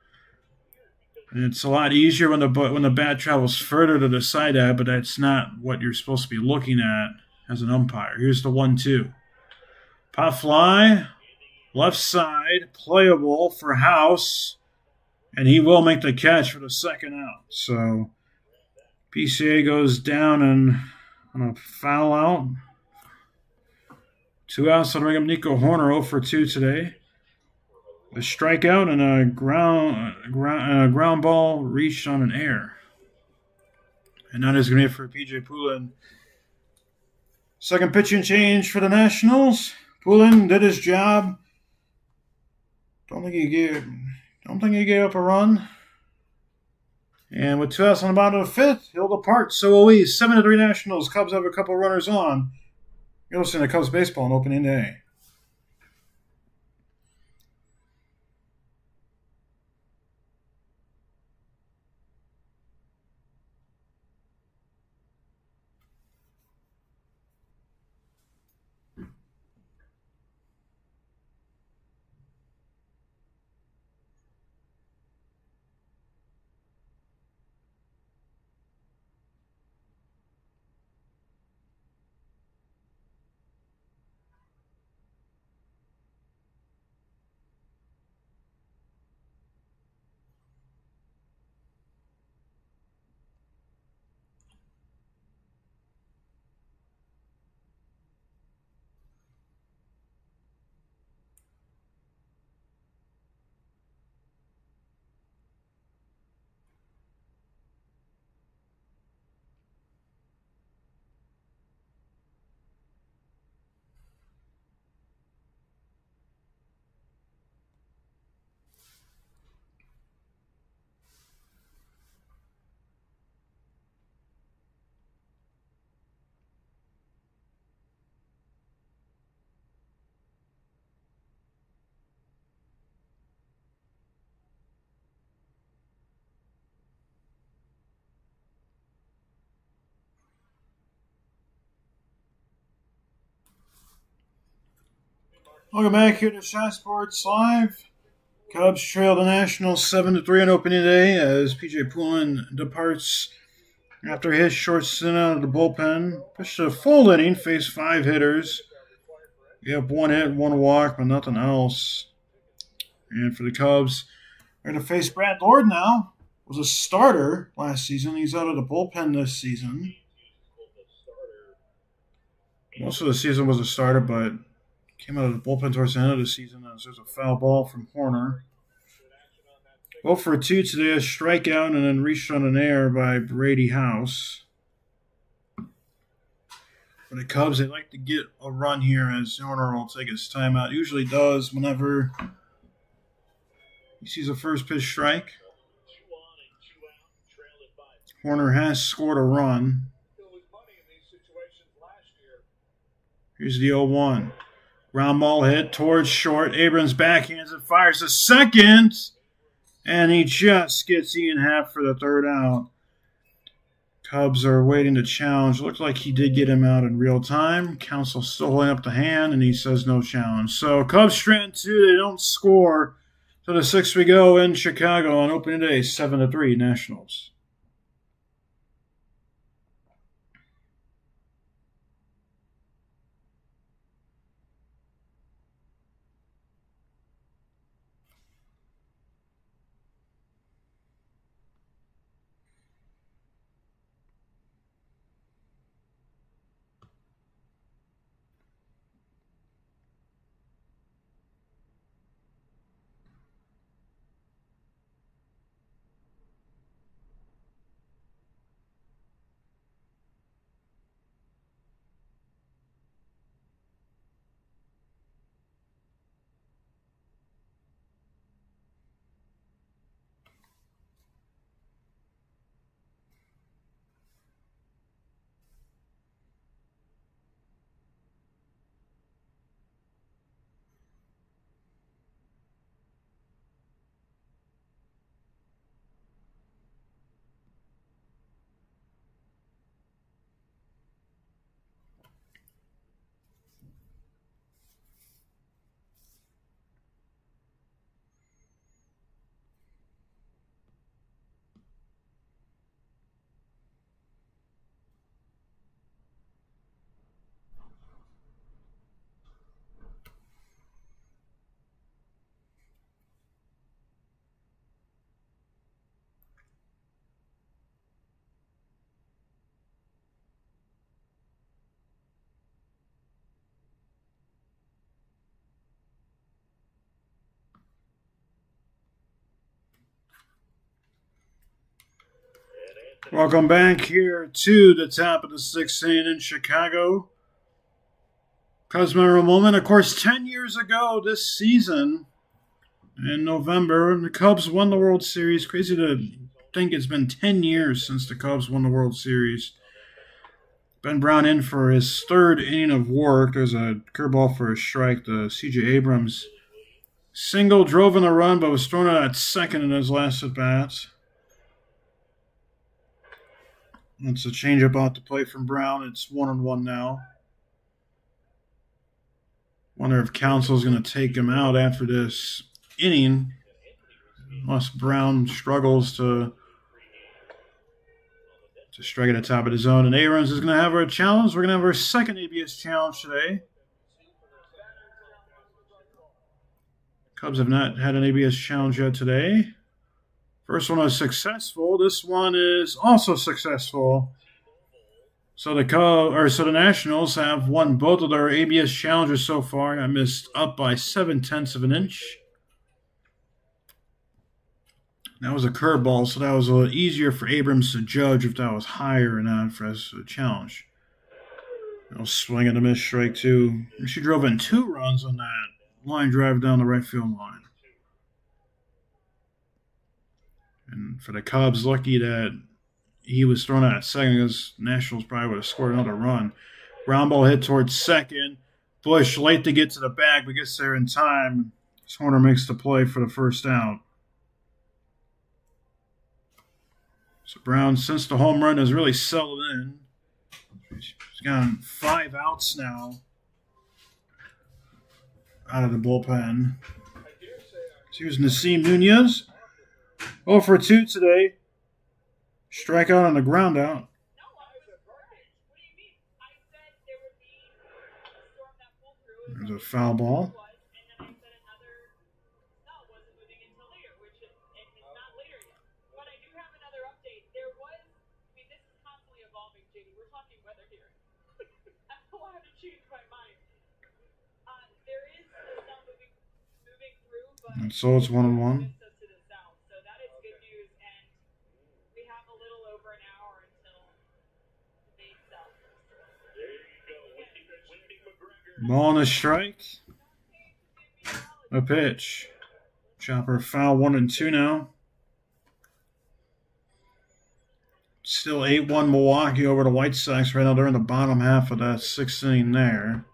And it's a lot easier when the bat travels further to decide that, but that's not what you're supposed to be looking at as an umpire. Here's the 1-2. Pop fly, left side, playable for House, and he will make the catch for the second out. So PCA goes down and on a foul out. 2 outs on Ringham. Nico Horner 0 for 2 today. A strikeout and a ground ball reached on an air. And that is going to be it for PJ Poulin. Second pitching change for the Nationals. Poulin did his job. Don't think he gave up a run. And with 2 outs on the bottom of the fifth, he'll depart. So will we. 7-3 Nationals. Cubs have a couple runners on. You're listening to Cubs baseball on opening day. Welcome back here to ChiSportsLive. Cubs trail the Nationals 7-3 on opening day as PJ Poulin departs after his short stint out of the bullpen. Pitched a full inning, faced 5 hitters. You have 1 hit, 1 walk, but nothing else. And for the Cubs, they're going to face Brad Lord now. Was a starter last season. He's out of the bullpen this season. Most of the season was a starter, but came out of the bullpen towards the end of the season as there's a foul ball from Horner. 0 for 2 today, a strikeout, and then reached on an air by Brady House. For the Cubs, they like to get a run here as Horner will take his time out. Usually does whenever he sees a first pitch strike. Horner has scored a run. Here's the 0-1. Ground ball hit towards short. Abrams backhands it, fires to second. And he just gets Ian Happ for the third out. Cubs are waiting to challenge. Looked like he did get him out in real time. Counsel still holding up the hand, and he says no challenge. So Cubs strand 2. They don't score. To the 6th we go in Chicago on opening day, 7-3 Nationals. Welcome back here to the top of the 6th inning in Chicago. Cubs memorable moment, of course, 10 years ago this season in November, the Cubs won the World Series. Crazy to think it's been 10 years since the Cubs won the World Series. Ben Brown in for his 3rd inning of work. There's a curveball for a strike. The C.J. Abrams single drove in the run, but was thrown out at second in his last at-bat. That's a changeup out to play from Brown. It's 1-1 now. Wonder if Counsell's going to take him out after this inning, unless Brown struggles to strike at the top of the zone. And Abrams is going to have our challenge. We're going to have our 2nd ABS challenge today. Cubs have not had an ABS challenge yet today. First one was successful. This one is also successful. So the Nationals have won both of their ABS challenges so far. I missed up by 0.7 of an inch. That was a curveball, so that was a little easier for Abrams to judge if that was higher or not for us to challenge. I'll swing at a miss strike too. She drove in 2 runs on that line drive down the right field line. And for the Cubs, lucky that he was thrown out at second because Nationals probably would have scored another run. Ground ball hit towards second. Bush late to get to the bag, but gets there in time. Horner makes the play for the first out. So Brown, since the home run, has really settled in. He's gotten 5 outs now out of the bullpen. So here's Nasim Nunez. 0 for 2 today. Strikeout on the ground out. There's a foul ball. And so it's 1-1. Ball and a strike. A pitch. Chopper foul 1-2 now. Still 8-1 Milwaukee over the White Sox right now. They're in the bottom half of that 6th inning there.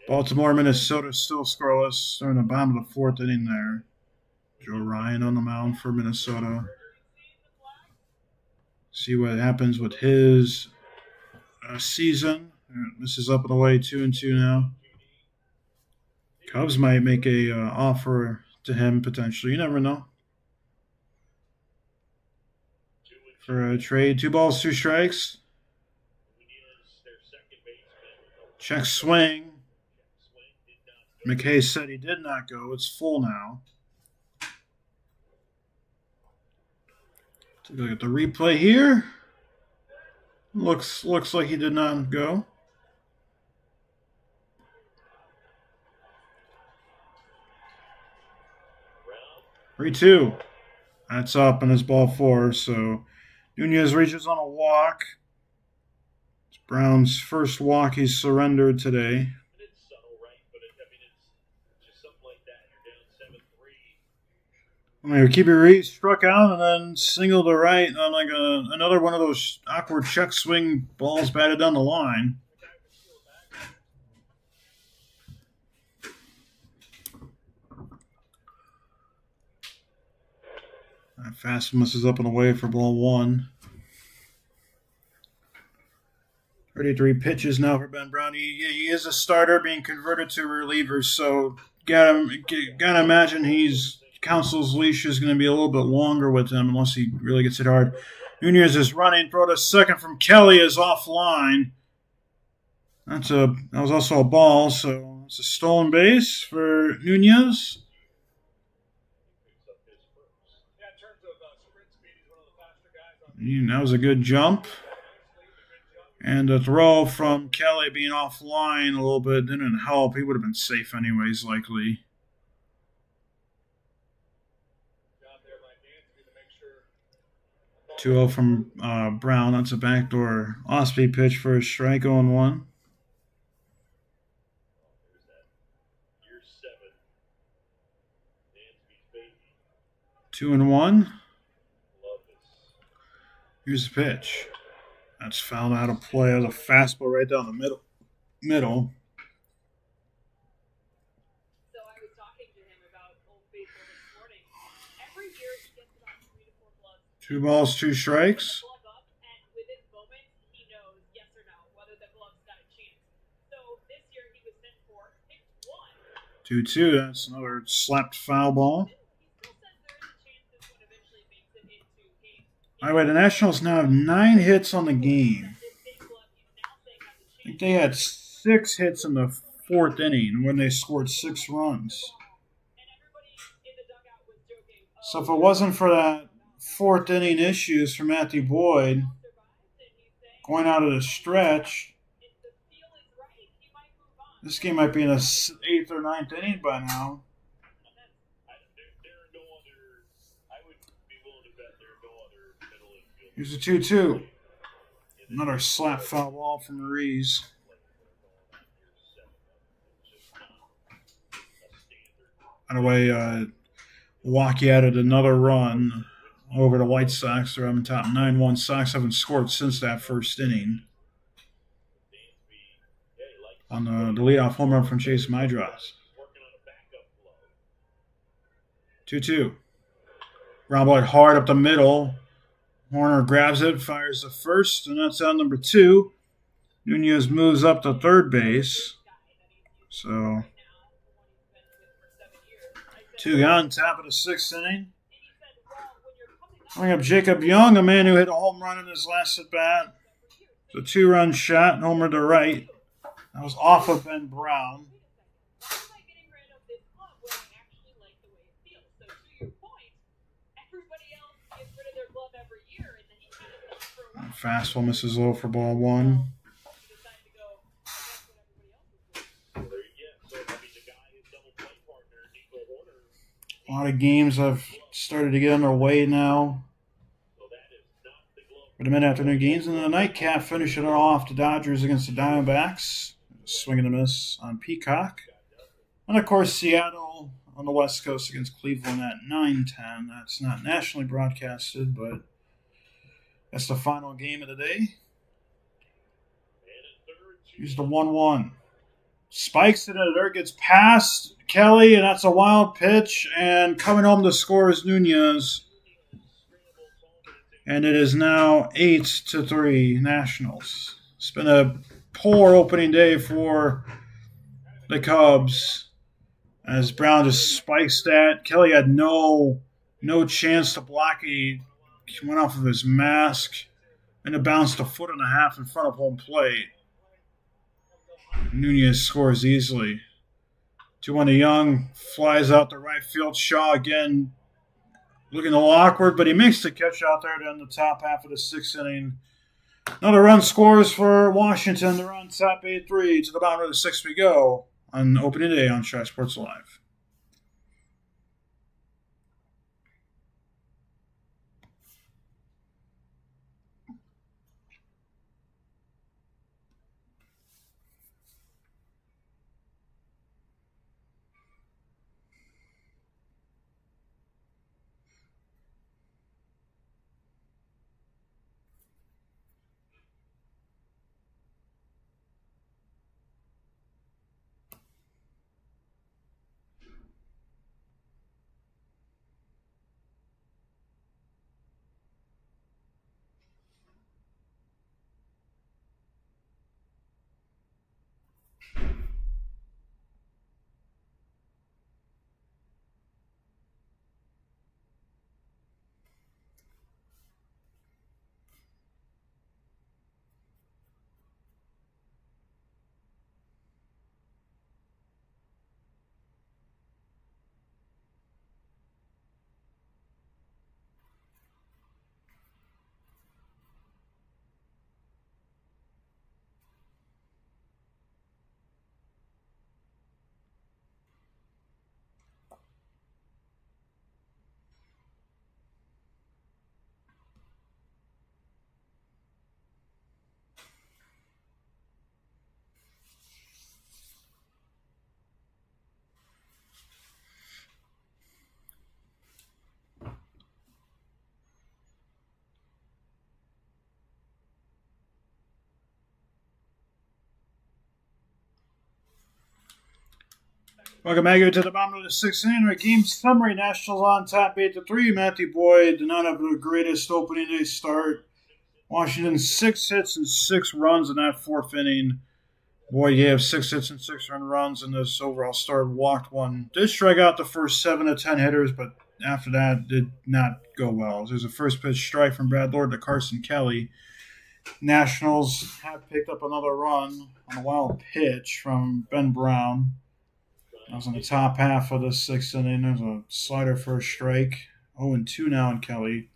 Baltimore, Minnesota still scoreless. They're in the bottom of the 4th inning there. Joe Ryan on the mound for Minnesota. See what happens with his season. This is up and away 2-2 now. Cubs might make a offer to him potentially. You never know. For a trade, 2 balls, 2 strikes. Check swing. McKay said he did not go. It's full now. Take a look at the replay here. Looks like he did not go. 3-2. That's up, and it's ball 4. So Nunez reaches on a walk. It's Brown's first walk he's surrendered today. I mean, Keeper Reed struck out and then singled to right on like another one of those awkward check swing balls batted down the line. Fastness is up and away for ball 1. 33 pitches now for Ben Brown. He is a starter being converted to a reliever, so gotta imagine Counsell's leash is going to be a little bit longer with him unless he really gets it hard. Nunez is running. Throw to second from Kelly is offline. That was also a ball, so it's a stolen base for Nunez. That was a good jump. And the throw from Kelly being offline a little bit didn't help. He would have been safe anyways, likely. 2-0 from Brown. That's a backdoor off-speed pitch for a strike, 0-1. There's that. Year 7. Dansby's baby. 2-1. Love this. Here's the pitch. That's fouled out of play. That was a fastball right down the middle. So I was talking to him about Old Faithful this morning. Every year he gets about 3 to 4 gloves. 2 balls, 2 strikes. Glove up, and within moments he knows yes or no whether the glove's got a chance. So this year he was sent for, picked 1. 2-2. That's another slapped foul ball. He still says there is a chance this one eventually makes it into game. By the way, the Nationals now have 9 hits on the game. This big glove he's now saying has a I chance. think they had 6 hits in the 4th inning when they scored 6 runs. And everybody in the dugout was joking. So if it wasn't for that 4th inning issues for Matthew Boyd going out of the stretch, If the feel is right, he might move on. this game might be in the 8th or 9th inning by now. There are no other. I would be willing to bet there are no other middle infield. Here's a 2-2. Another slap foul ball from Ruiz. By the way, Milwaukee added another run over the White Sox. They're on top 9-1. Sox haven't scored since that first inning on the leadoff home run from Chase Maedras. 2-2. Ground ball hard up the middle. Horner grabs it, fires the first, and that's out number 2. Nunez moves up to third base. So 2 gone, top of the 6th inning. Coming up, Jacob Young, a man who hit a home run in his last at-bat. It's a 2-run shot, homer to right. That was off of Ben Brown. Why am I getting rid of this glove when I actually like the way it feels? So to your point, everybody else gets rid of their glove every year, and then he kind of does for a while. Fastball misses low for ball 1. He decided to go against what everybody else was doing. There you go. So I mean, the guy his double play partner, Nico Horner. A lot of games have started to get underway now So that is not the glove. for the mid-afternoon games. And the nightcap finishing it off, the Dodgers against the Diamondbacks. Swing and a miss on Peacock. And, of course, Seattle on the West Coast against Cleveland at 9:10. That's not nationally broadcasted, but that's the final game of the day. And in third, Here's the 1-1. Spikes it in there, gets past Kelly, and that's a wild pitch. And coming home to score is Nunez. And it is now 8-3 Nationals. It's been a poor opening day for the Cubs as Brown just spikes that. Kelly had no chance to block it. He went off of his mask and it bounced a foot and a half in front of home plate. Nunez scores easily. 2-1 to Young, flies out to right field. Shaw again looking a little awkward, but he makes the catch out there to end the top half of the 6th inning. Another run scores for Washington. They're on top 8-3. To the bottom of the 6th we go on opening day on ChiSportsLive. Welcome back here to the bottom of the sixth inning. Our game summary: Nationals on top 8-3. Matthew Boyd did not have the greatest opening day start. Washington 6 hits and 6 runs in that fourth inning. Boyd gave 6 hits and 6 runs in this overall start. Walked one. Did strike out the first 7 of 10 hitters, but after that did not go well. There's a first pitch strike from Brad Lord to Carson Kelly. Nationals have picked up another run on a wild pitch from Ben Brown. That was in the top half of the sixth inning. There's a slider for a strike. 0-2 now on Kelly.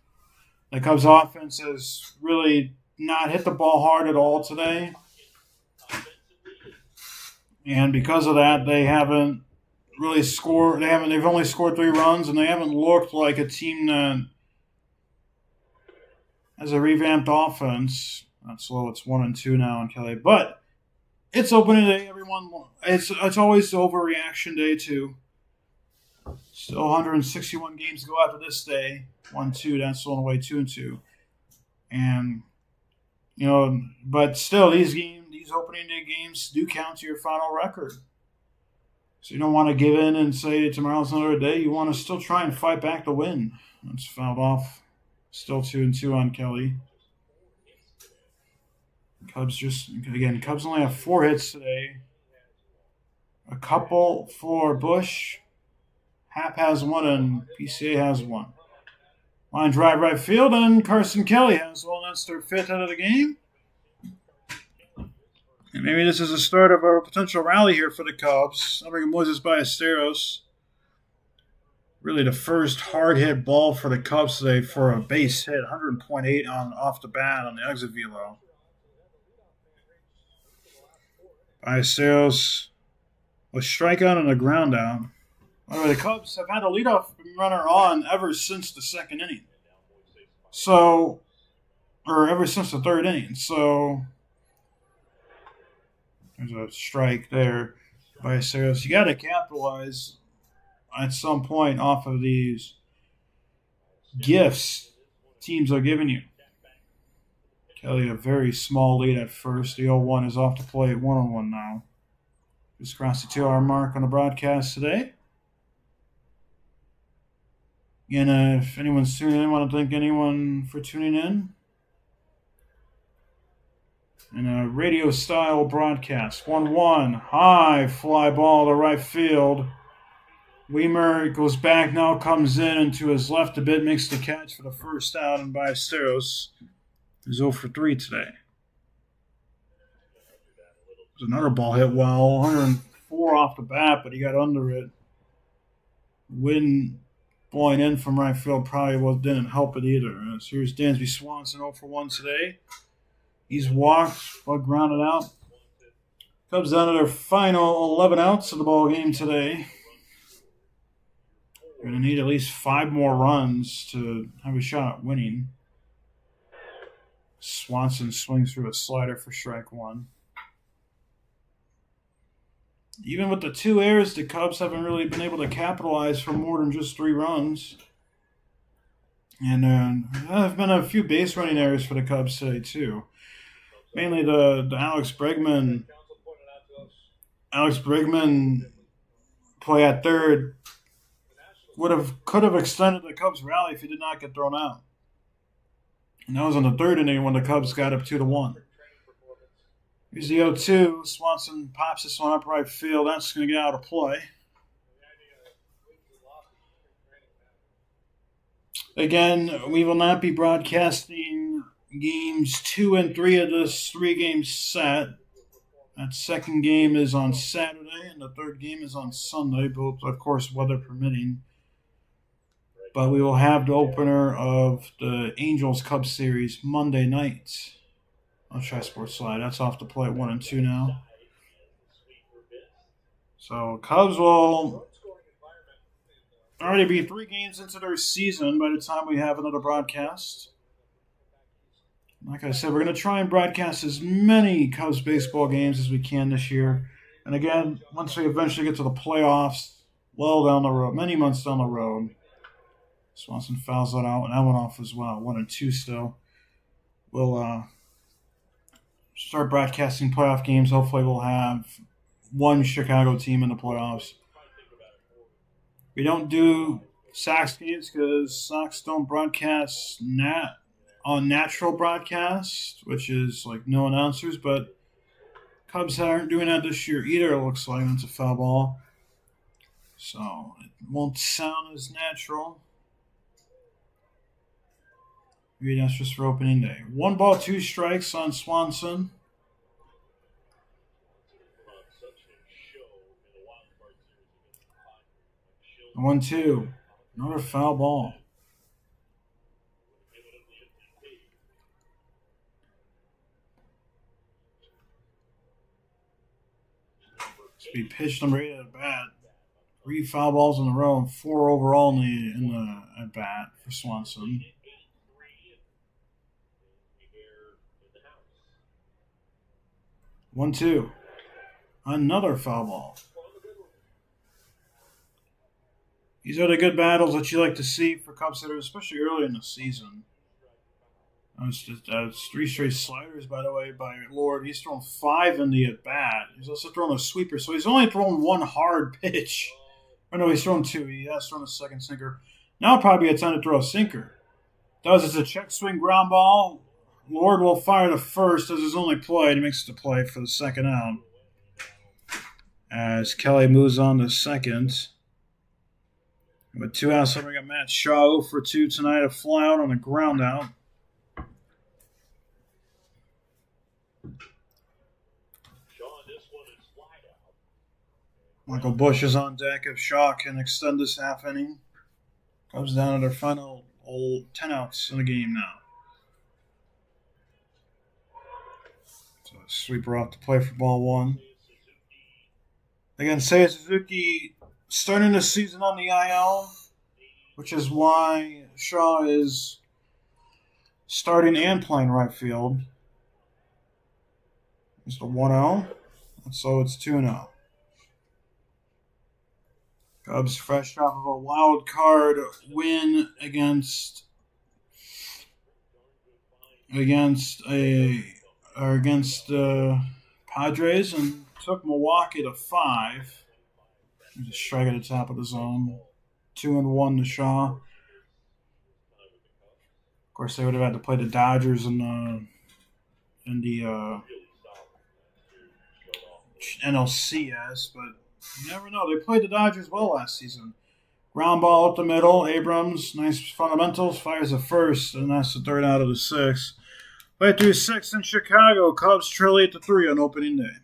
The Cubs offense has really not hit the ball hard at all today. And because of that, they haven't really scored. They've only scored 3 runs, and they haven't looked like a team that has a revamped offense. That's low. It's 1-2 now on Kelly. But it's opening day, everyone. It's always the overreaction day, too. Still 161 games to go after this day. 1-2, that's still on the way, 2-2. And, but still, these opening day games do count to your final record. So you don't want to give in and say tomorrow's another day. You want to still try and fight back the win. That's fouled off. Still 2-2 on Kelly. Cubs only have 4 hits today. A couple for Bush. Happ has 1 and PCA has 1. Line drive right field, and Carson Kelly has 1. That's their 5th hit of the game. And maybe this is the start of a potential rally here for the Cubs. Numbering Moises Ballesteros. Really the first hard hit ball for the Cubs today for a base hit. 100.8 off the bat on the exit velo. Ballesteros was strikeout and a ground out. By the way, the Cubs have had a leadoff runner on ever since the second inning. Ever since the third inning. So there's a strike there by Ballesteros. You got to capitalize at some point off of these gifts teams are giving you. Kelly, a very small lead at first. The 0-1 is off the plate, 1-1 now. Just crossed the 2-hour mark on the broadcast today. Again, if anyone's tuning in, I want to thank anyone for tuning in. In a radio-style broadcast. 1-1, high fly ball to right field. Weimer goes back now, comes in into his left a bit, makes the catch for the first out, and Ballesteros is 0 for 3 today. There's another ball hit well, 104 off the bat, but he got under it. Wind blowing in from right field probably didn't help it either. So here's Dansby Swanson 0 for 1 today. He's walked, but grounded out. Cubs down to their final 11 outs of the ball game today. They're going to need at least 5 more runs to have a shot at winning. Swanson swings through a slider for strike 1. Even with the 2 errors, the Cubs haven't really been able to capitalize for more than just 3 runs. And there have been a few base running errors for the Cubs today, too. Mainly the Alex Bregman play at third could have extended the Cubs' rally if he did not get thrown out. And that was in the third inning when the Cubs got up 2-1. Here's the 0-2. Swanson pops this one up right field. That's going to get out of play. Again, we will not be broadcasting games 2 and 3 of this 3-game set. That second game is on Saturday, and the third game is on Sunday, both, of course, weather permitting. But we will have the opener of the Angels-Cubs series Monday night. I'll try ChiSportsLive. That's off the play at 1-2 now. So Cubs will already be 3 games into their season by the time we have another broadcast. Like I said, we're going to try and broadcast as many Cubs baseball games as we can this year. And again, once we eventually get to the playoffs, well down the road, many months down the road, Swanson fouls that out, and that went off as well, 1-2 still. We'll start broadcasting playoff games. Hopefully we'll have one Chicago team in the playoffs. We don't do Sox games because Sox don't broadcast on natural broadcast, which is like no announcers, but Cubs aren't doing that this year either, it looks like. It's a foul ball. So it won't sound as natural. Maybe that's just for opening day. 1 ball, 2 strikes on Swanson. 1-2. Another foul ball. This will be pitch number 8 at bat. 3 foul balls in a row and 4 overall in the at bat for Swanson. 1-2. Another foul ball. These are the good battles that you like to see for Cubs hitters, especially early in the season. It's 3 straight sliders, by the way, by Lord. He's thrown 5 in the at-bat. He's also thrown a sweeper, so he's only thrown 1 hard pitch. Oh, no, he's thrown 2. He has thrown a second sinker. Now it'll probably be a time to throw a sinker. It's a check swing ground ball. Lord will fire the first as his only play. He makes the play for the second out. As Kelly moves on to second. With 2 outs, we got Matt Shaw 0 for 2 tonight. A fly out on a ground out. Michael Bush is on deck if Shaw can extend this half inning. Comes down to their final 10 outs in the game now. So a sweeper off to play for ball 1. Again, Seiya Suzuki starting the season on the IL, which is why Shaw is starting and playing right field. It's the 1-0, so it's 2-0. Cubs fresh off of a wild card win against Padres and took Milwaukee to 5. Just strike at the top of the zone. 2-1 to Shaw. Of course, they would have had to play the Dodgers in the NLCS, but you never know. They played the Dodgers well last season. Ground ball up the middle. Abrams, nice fundamentals, fires a first, and that's the 3rd out of the 6th. Play through 6 in Chicago. Cubs trail 8-3 on opening day.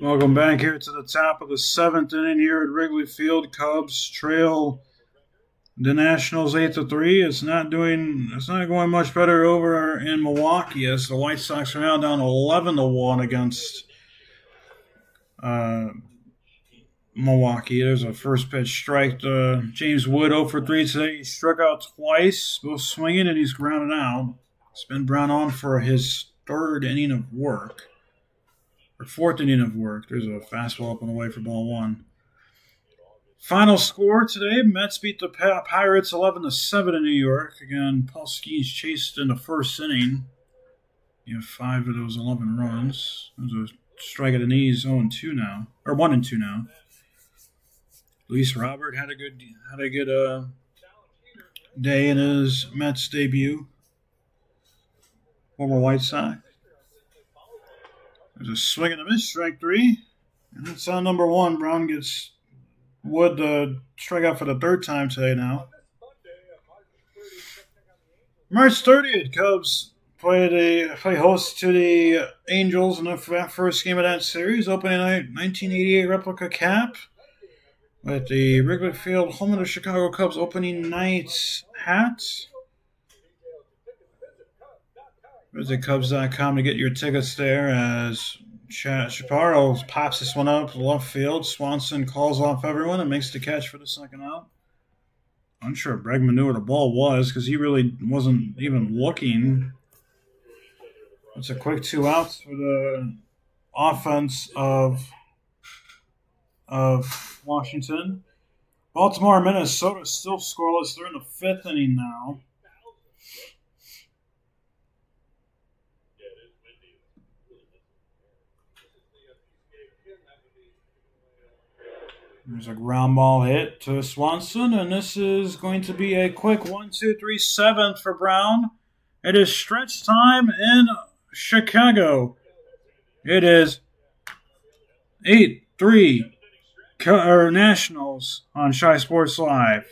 Welcome back here to the top of the 7th inning here at Wrigley Field. Cubs trail The Nationals 8-3. It's not going much better over in Milwaukee as the White Sox are now down 11-1 against Milwaukee. There's a first pitch strike to James Wood 0-3 today. He struck out twice, both swinging, and he's grounded out. It's been Brown on for his fourth inning of work. There's a fastball up and away for ball one. Final score today, Mets beat the Pirates 11-7 in New York. Again, Paul Skeens chased in the first inning. You have 5 of those 11 runs. There's a strike at the knees, 0-2 now, or 1-2 now. Luis Robert had a good day in his Mets debut. Former White Sox. There's a swing and a miss, strike 3. And it's on number 1. Brown gets Wood strike out for the third time today now. March 30th, Cubs play host to the Angels in the first game of that series. Opening night, 1988 replica cap with the Wrigley Field home of the Chicago Cubs opening night hat. Visit Cubs.com to get your tickets there as Chaparro pops this one up left field. Swanson calls off everyone and makes the catch for the second out. Unsure if Bregman knew where the ball was because he really wasn't even looking. It's a quick 2 outs for the offense of Washington. Baltimore, Minnesota still scoreless. They're in the 5th inning now. There's a ground ball hit to Swanson, and this is going to be a quick 1-2-3 7th for Brown. It is stretch time in Chicago. It is 8-3 Nationals on ChiSportsLive.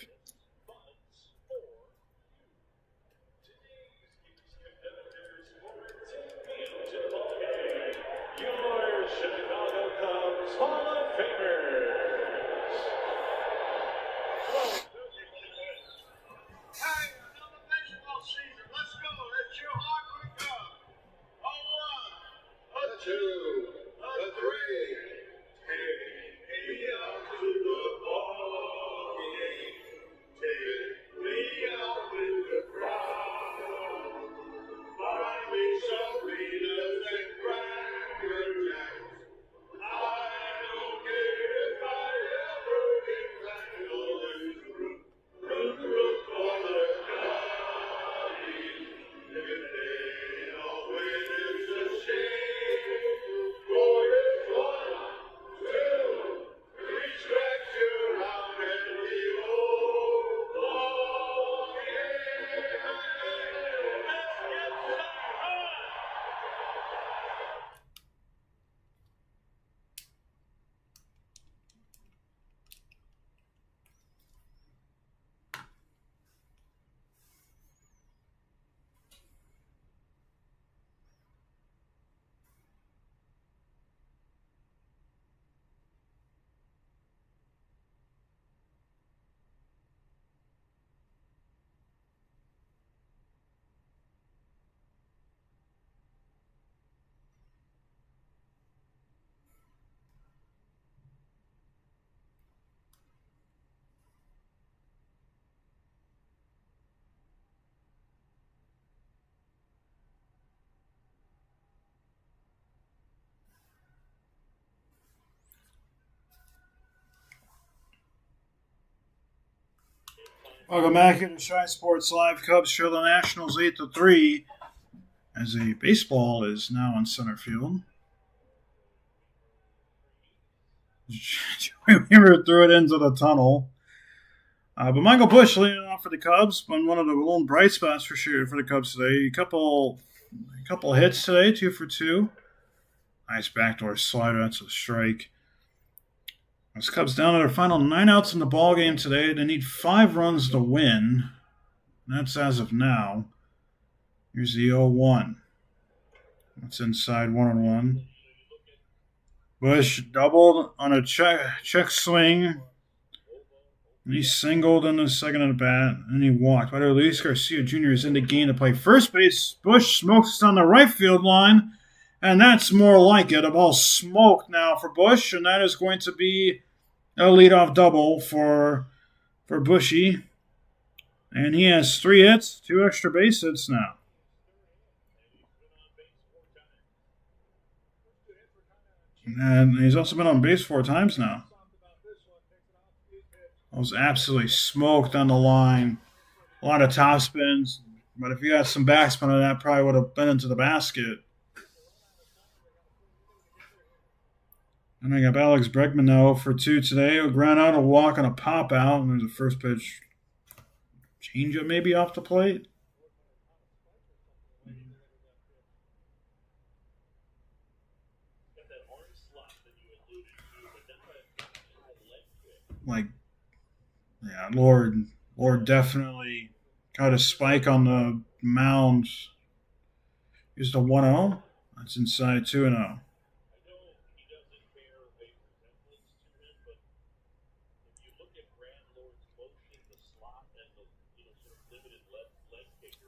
Welcome back here to ChiSportsLive. Cubs show the Nationals 8-3 as a baseball is now in center field. Joey Weaver threw it into the tunnel. But Michael Busch leading off for the Cubs. Been one of the little bright spots for sure for the Cubs today. A couple hits today, 2 for 2. Nice backdoor slider. That's a strike. This Cubs down to their final 9 outs in the ballgame today. They need 5 runs to win. That's as of now. Here's the 0-1. That's inside 1-1. Busch doubled on a check swing. He singled in the second at bat, and he walked. But Luis Garcia Jr. is in the game to play first base. Bush smokes on the right field line, and that's more like it. A ball smoked now for Bush, and that is going to be a leadoff double for Bushy. And he has 3 hits, 2 extra base hits now. And he's also been on base 4 times now. I was absolutely smoked on the line. A lot of top spins. But if you got some backspin on that, probably would have been into the basket. And I got Alex Bregman now for 2 today. A ground out, a walk, and a pop out. And there's a first pitch changeup maybe off the plate. Lord definitely got a spike on the mound. Used a 1-0. That's inside 2-0.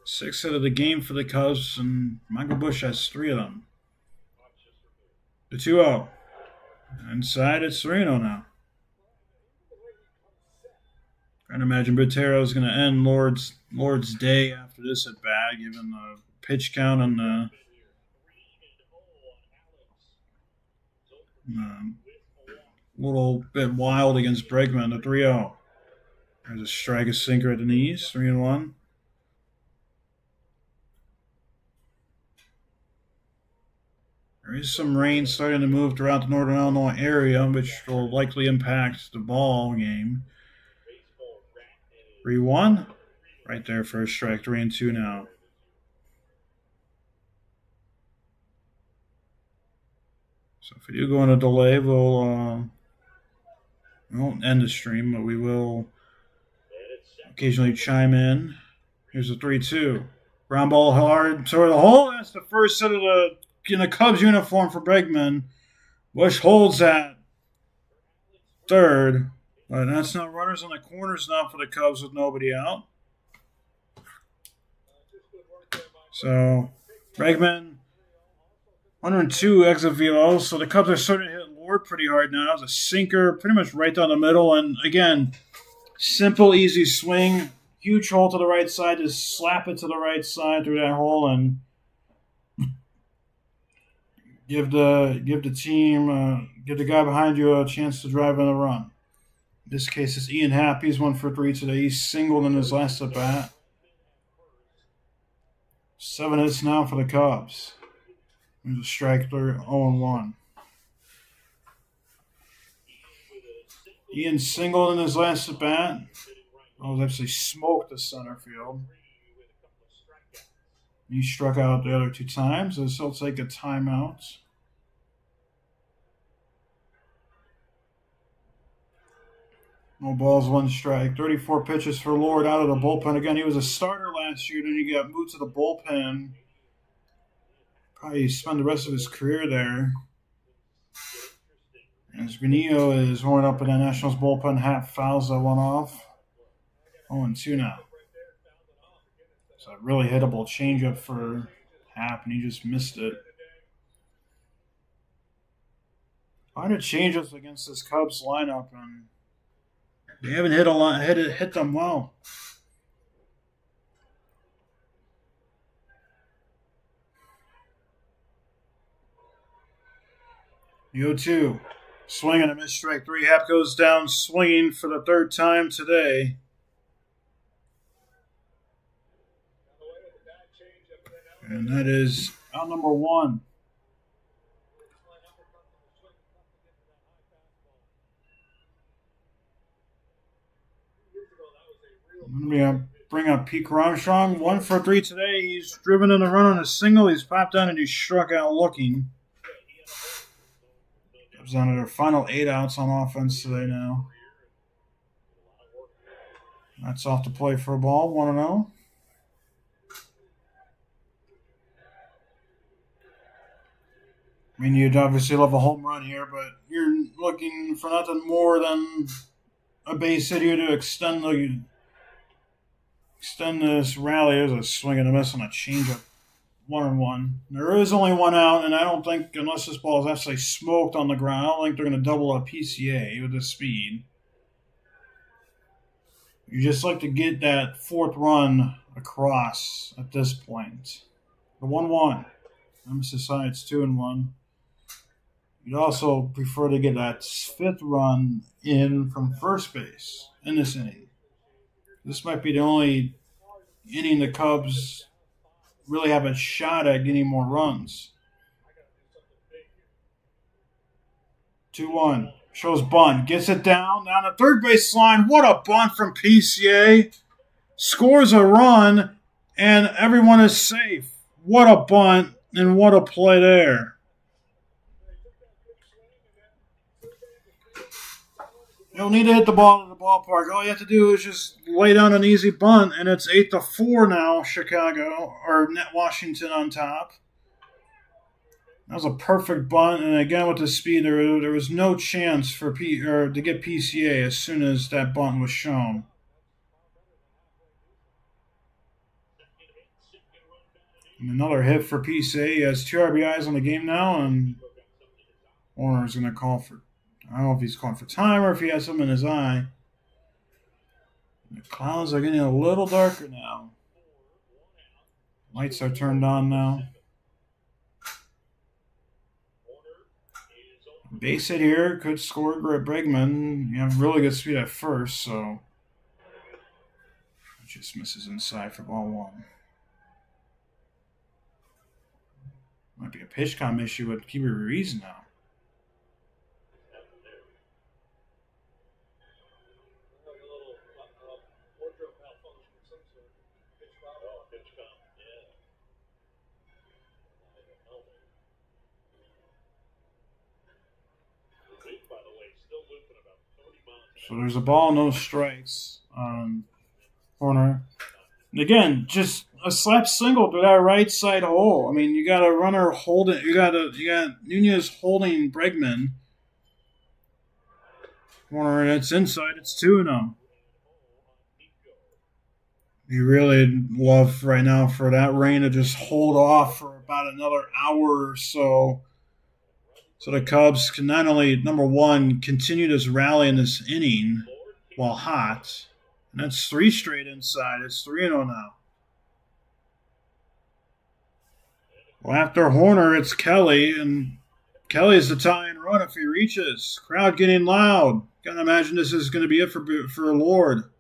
Sixth hit of the game for the Cubs, and Michael Bush has 3 of them. The 2-0. Inside, it's 3-0 now. Trying to imagine Botero is going to end Lord's day after this at bat, given the pitch count and the little bit wild against Bregman. The 3-0. There's a strike, a sinker at the knees. 3-1. There is some rain starting to move throughout the Northern Illinois area, which will likely impact the ball game. 3-1. Right there, first strike. 3-2 now. So if we do go on a delay, we won't end the stream, but we will occasionally chime in. Here's a 3-2. Ground ball hard toward the hole. That's the first hit of in the Cubs uniform for Bregman. Bush holds at third, but that's not runners on the corners now for the Cubs with nobody out. So Bregman, 102 exit velo. So the Cubs are starting to hit Lord pretty hard now. It's a sinker, pretty much right down the middle. And again, simple, easy swing. Huge hole to the right side. Just slap it to the right side through that hole and give the team, give the guy behind you a chance to drive in a run. In this case, it's Ian Happ. He's 1 for 3 today. He's singled in his last at bat. 7 hits now for the Cubs. There's a strike there, 0-1. Ian singled in his last at bat. Was actually smoked the center field. He struck out the other 2 times, so he'll take a timeout. No balls, 1 strike. 34 pitches for Lord out of the bullpen. Again, he was a starter last year, then he got moved to the bullpen. Probably spend the rest of his career there. As Granillo is warming up in the Nationals bullpen, Happ fouls that one off. 0-2 now. It's a really hittable changeup for Happ, and he just missed it. A lot of changes against this Cubs lineup, and they haven't hit them well. The 0-2. Swing and a miss, strike 3. Happ goes down swinging for the 3rd time today. And that is out number 1. I'm going to bring up Pete Armstrong. 1 for 3 today. He's driven in a run on a single. He's popped down and he's struck out looking. Comes down to their final 8 outs on offense today now. That's off the play for a ball. 1-0. I mean, you'd obviously love a home run here, but you're looking for nothing more than a base hit here to extend this rally. There's a swing and a miss on a changeup. 1-1. There is only one out, and I don't think, unless this ball is actually smoked on the ground, I don't think they're going to double up PCA with this speed. You just like to get that fourth run across at this point. The 1-1. Nemesis side, it's 2-1. You'd also prefer to get that fifth run in from first base in this inning. This might be the only inning the Cubs really have a shot at getting more runs. 2-1. Shows bunt. Gets it down the third base line. What a bunt from PCA. Scores a run, and everyone is safe. What a bunt, and what a play there. You don't need to hit the ball in the ballpark. All you have to do is just lay down an easy bunt, and it's 8-4 now, Chicago, or Washington on top. That was a perfect bunt, and again with the speed, there was no chance for to get PCA as soon as that bunt was shown. And another hit for PCA. He has 2 RBIs on the game now, and Warner's going to call for, I don't know if he's calling for time or if he has something in his eye. The clouds are getting a little darker now. Lights are turned on now. Base hit here could score Bregman. You have really good speed at first, so just misses inside for ball 1. Might be a pitch com issue with Keeper Ruiz now. So there's a ball, no strikes on corner. And again, just a slap single to that right side hole. I mean, you got a runner holding. You got Nunez holding Bregman. Corner, and it's inside. It's 2-0. You really love right now for that rain to just hold off for about another hour or so. So the Cubs can not only, number one, continue this rally in this inning while hot, and that's 3 straight inside. It's 3-0 now. Well, after Horner, it's Kelly, and Kelly's the tying run if he reaches. Crowd getting loud. Gotta imagine this is going to be it for Lord.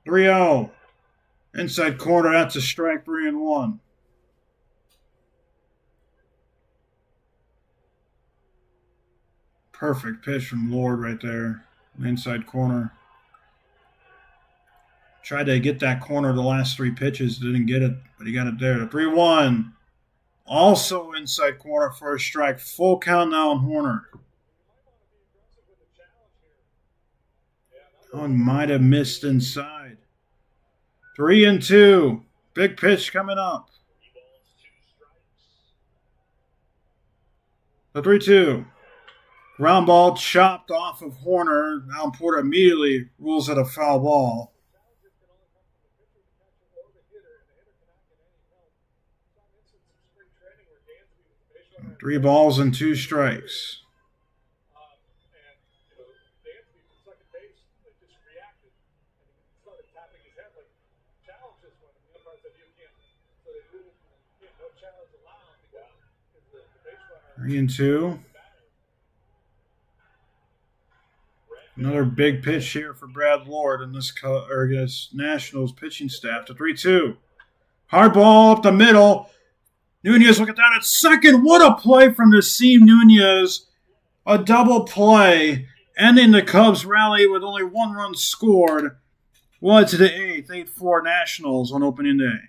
3-0. Inside corner, that's a strike, 3-1. Perfect pitch from Lord right there. Inside corner. Tried to get that corner the last 3 pitches. Didn't get it, but he got it there. 3-1. Also inside corner for a strike. Full count now on Horner. One might have missed inside. 3-2. Big pitch coming up. The 3-2. Ground ball chopped off of Horner. Now Porter immediately rules it a foul ball. 3 balls and 2 strikes. Three and 2. Another big pitch here for Brad Lord and this Nationals pitching staff. To 3-2. Hard ball up the middle. Nunez, look at that at second. What a play from Nasim Nunez. A double play, ending the Cubs rally with only 1 run scored. Well, to the 8th, 8-4 Nationals on opening day.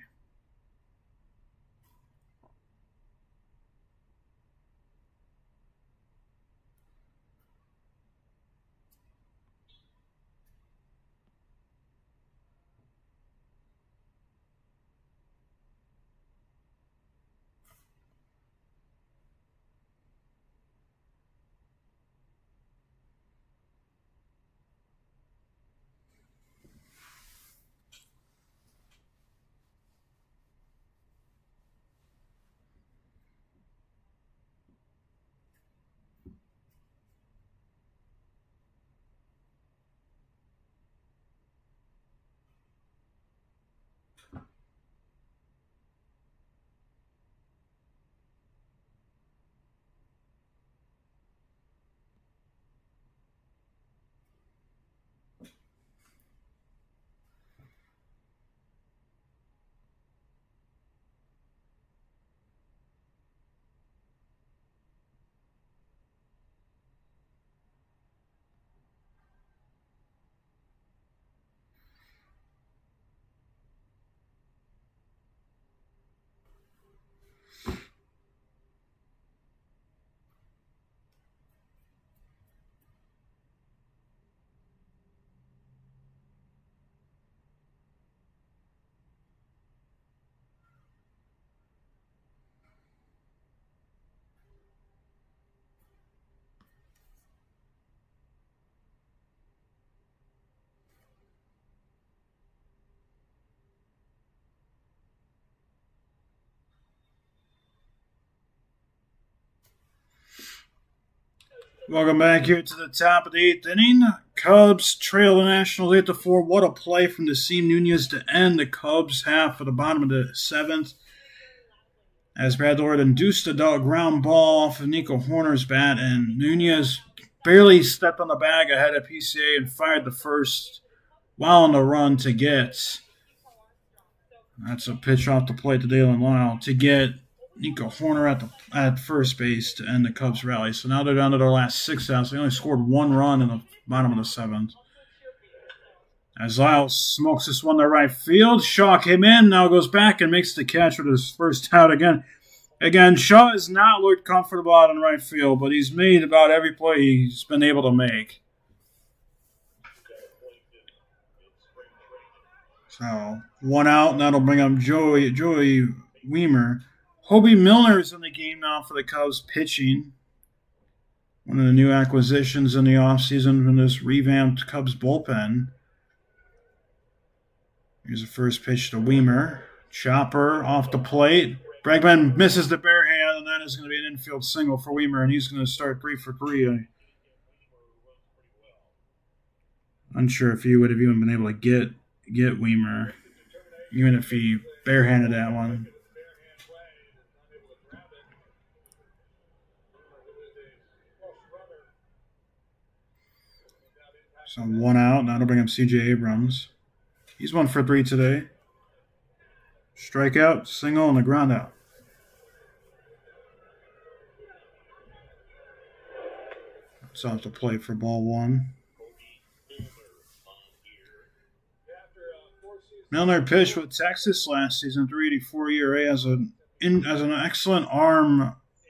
Welcome back here to the top of the 8th inning. Cubs trail the Nationals 8-4. What a play from Cade Nunez to end the Cubs half of the bottom of the 7th. As Brad Lord induced a ground ball off of Nico Hoerner's bat, and Nunez barely stepped on the bag ahead of PCA and fired the first while on the run to get. That's a pitch off the plate to Dalen Lyle to get Nico Hoerner at first base to end the Cubs rally. So now they're down to their last 6 outs. They only scored 1 run in the bottom of the 7th. As Lyle smokes this one to right field, Shaw came in, now goes back and makes the catch with his first out again. Again, Shaw has not looked comfortable out in right field, but he's made about every play he's been able to make. So, 1 out, and that'll bring up Joey Weimer. Hobie Milner is in the game now for the Cubs pitching. One of the new acquisitions in the offseason from this revamped Cubs bullpen. Here's the first pitch to Weimer. Chopper off the plate. Bregman misses the bare hand, and that is going to be an infield single for Weimer, and he's going to start 3 for 3. Unsure if he would have even been able to get Weimer, even if he barehanded that one. So 1 out, and that'll bring up C.J. Abrams. He's 1 for 3 today. Strikeout, single, and a ground out. It's off the plate for ball 1. Milner pitched with Texas last season, 3.84 ERA, as an excellent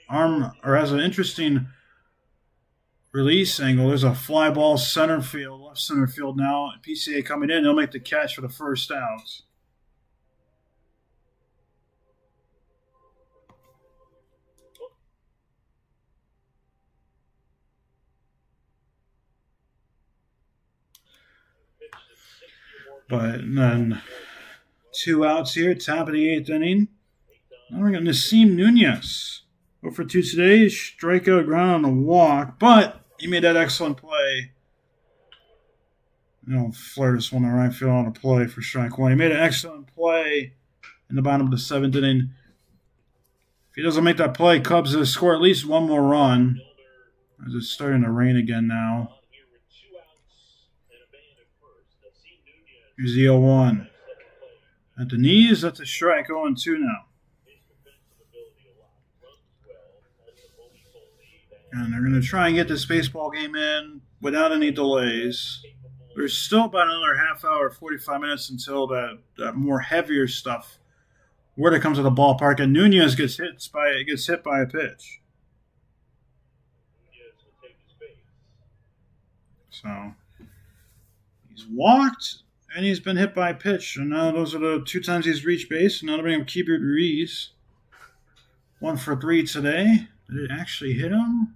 has an interesting release angle. There's a fly ball left center field now. PCA coming in, he'll make the catch for the first out. But then 2 outs here, top of the 8th inning. Now we got Cade Nunez. 0 for 2 today, strikeout, ground on a walk, but he made that excellent play. Flair this one to right field on a play for strike 1. He made an excellent play in the bottom of the 7th inning. If he doesn't make that play, Cubs will score at least 1 more run. As it's starting to rain again now. Here's the 0-1. At the knees, that's a strike, 0-2 now. And they're going to try and get this baseball game in without any delays. There's still about another half hour, 45 minutes until that more heavier stuff where it comes to the ballpark, and Nunez gets hit by a pitch. So he's walked and he's been hit by a pitch. And now those are the 2 times he's reached base. And now they're bringing up Keibert Ruiz. 1 for 3 today. Did it actually hit him?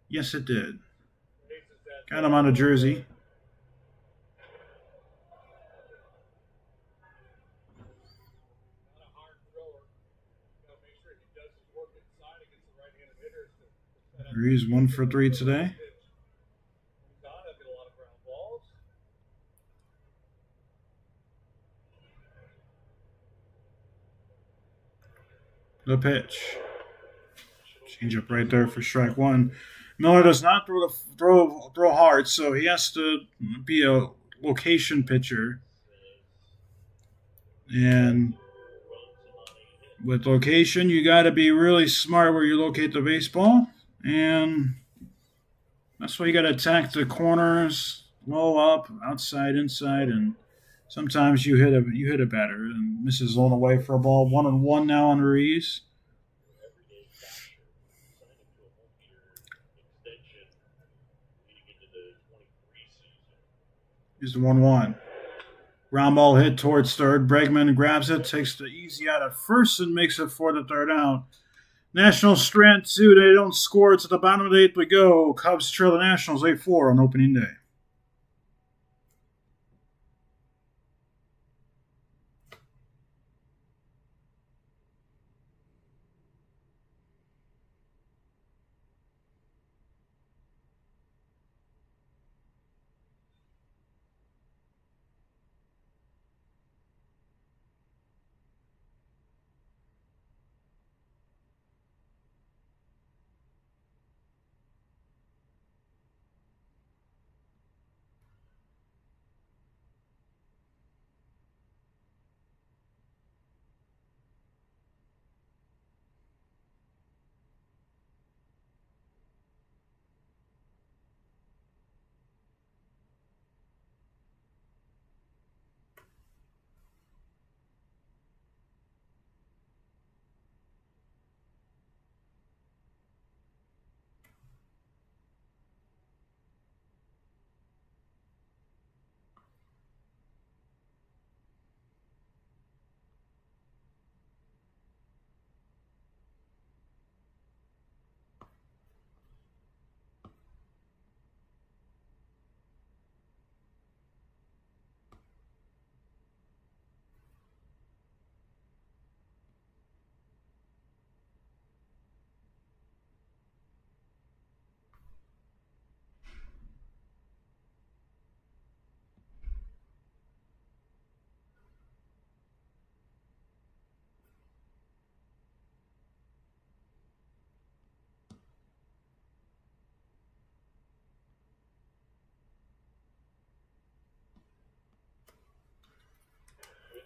Yes, it did. Got him on a jersey. Ruiz 1 for 3 today. The pitch. Change up right there for strike 1. Miller does not throw hard, so he has to be a location pitcher. And with location, you got to be really smart where you locate the baseball. And that's why you got to attack the corners, low up, outside, inside, and sometimes you hit a batter and misses on the way for a ball. 1-1 now on Ruiz. Here's the 1-1. Ground ball hit towards third. Bregman grabs it, takes the easy out at first, and makes it for the third out. Nationals strand 2. They don't score. It's at the bottom of the 8th we go. Cubs trail the Nationals 8-4 on opening day.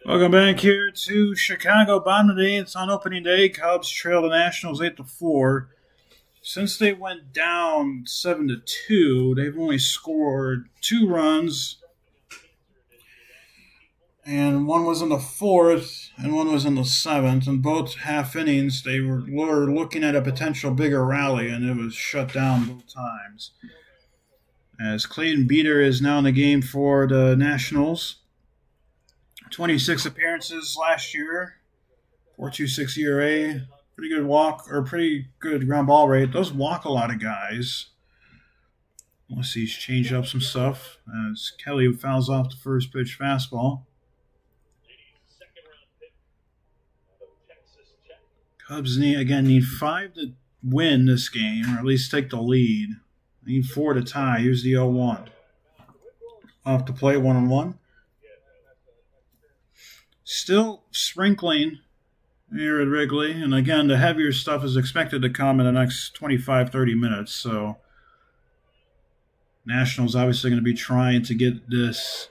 Welcome back here to Chicago. Bottom of the day. It's on opening day. Cubs trail the Nationals 8-4. Since they went down 7-2, they've only scored 2 runs. And one was in the 4th, and one was in the 7th. And both half innings, they were looking at a potential bigger rally, and it was shut down both times. As Clayton Beeter is now in the game for the Nationals. 26 appearances last year, 4.26 ERA, pretty good walk or pretty good ground ball rate. Does walk a lot of guys. Unless he's changed up some stuff. As Kelly fouls off the first pitch fastball. Cubs need 5 to win this game, or at least take the lead. Need 4 to tie. Here's the 0-1. Off the plate, 1-1. Still sprinkling here at Wrigley. And again, the heavier stuff is expected to come in the next 25-30 minutes. So Nationals obviously going to be trying to get this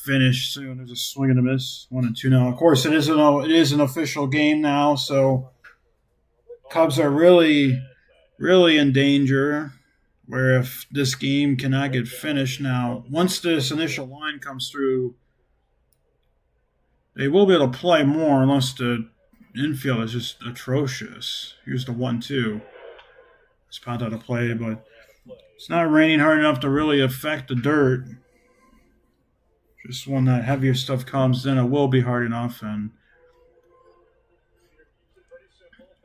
finished soon. There's a swing and a miss. 1-2 now. Of course, it is an official game now. So Cubs are really, really in danger. Where if this game cannot get finished now, once this initial line comes through, they will be able to play more unless the infield is just atrocious. Here's the 1-2. It's popped out of play, but it's not raining hard enough to really affect the dirt. Just when that heavier stuff comes, then it will be hard enough. And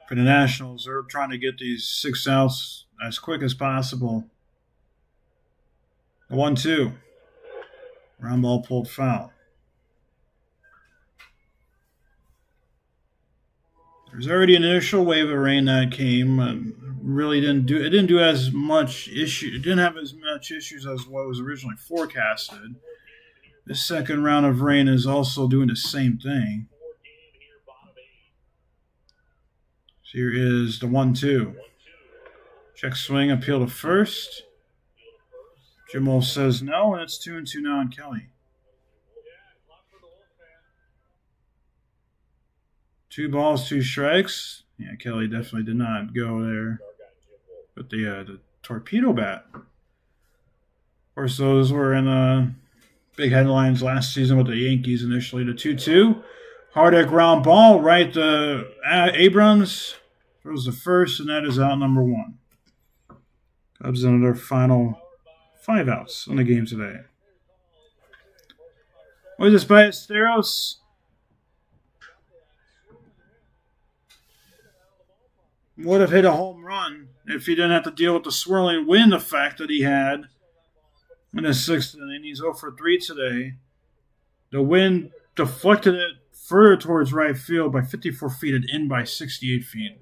for the Nationals, they're trying to get these 6 outs as quick as possible. The 1-2. Round ball pulled foul. There's already an initial wave of rain that came. Really didn't do as much issue. It didn't have as much issues as what was originally forecasted. This second round of rain is also doing the same thing. So here is the 1-2. Check swing, appeal to first. Jimmo says no, and it's 2-2 now on Kelly. 2 balls, 2 strikes. Yeah, Kelly definitely did not go there. But the torpedo bat. Of course, those were in big headlines last season with the Yankees initially. The 2-2. Hard at ground ball, right to Abrams. Throws the first, and that is out number 1. Cubs into their final 5 outs in the game today. What is this, Ballesteros? Would have hit a home run if he didn't have to deal with the swirling wind effect that he had in his 6th inning. He's 0 for 3 today. The wind deflected it further towards right field by 54 feet and in by 68 feet.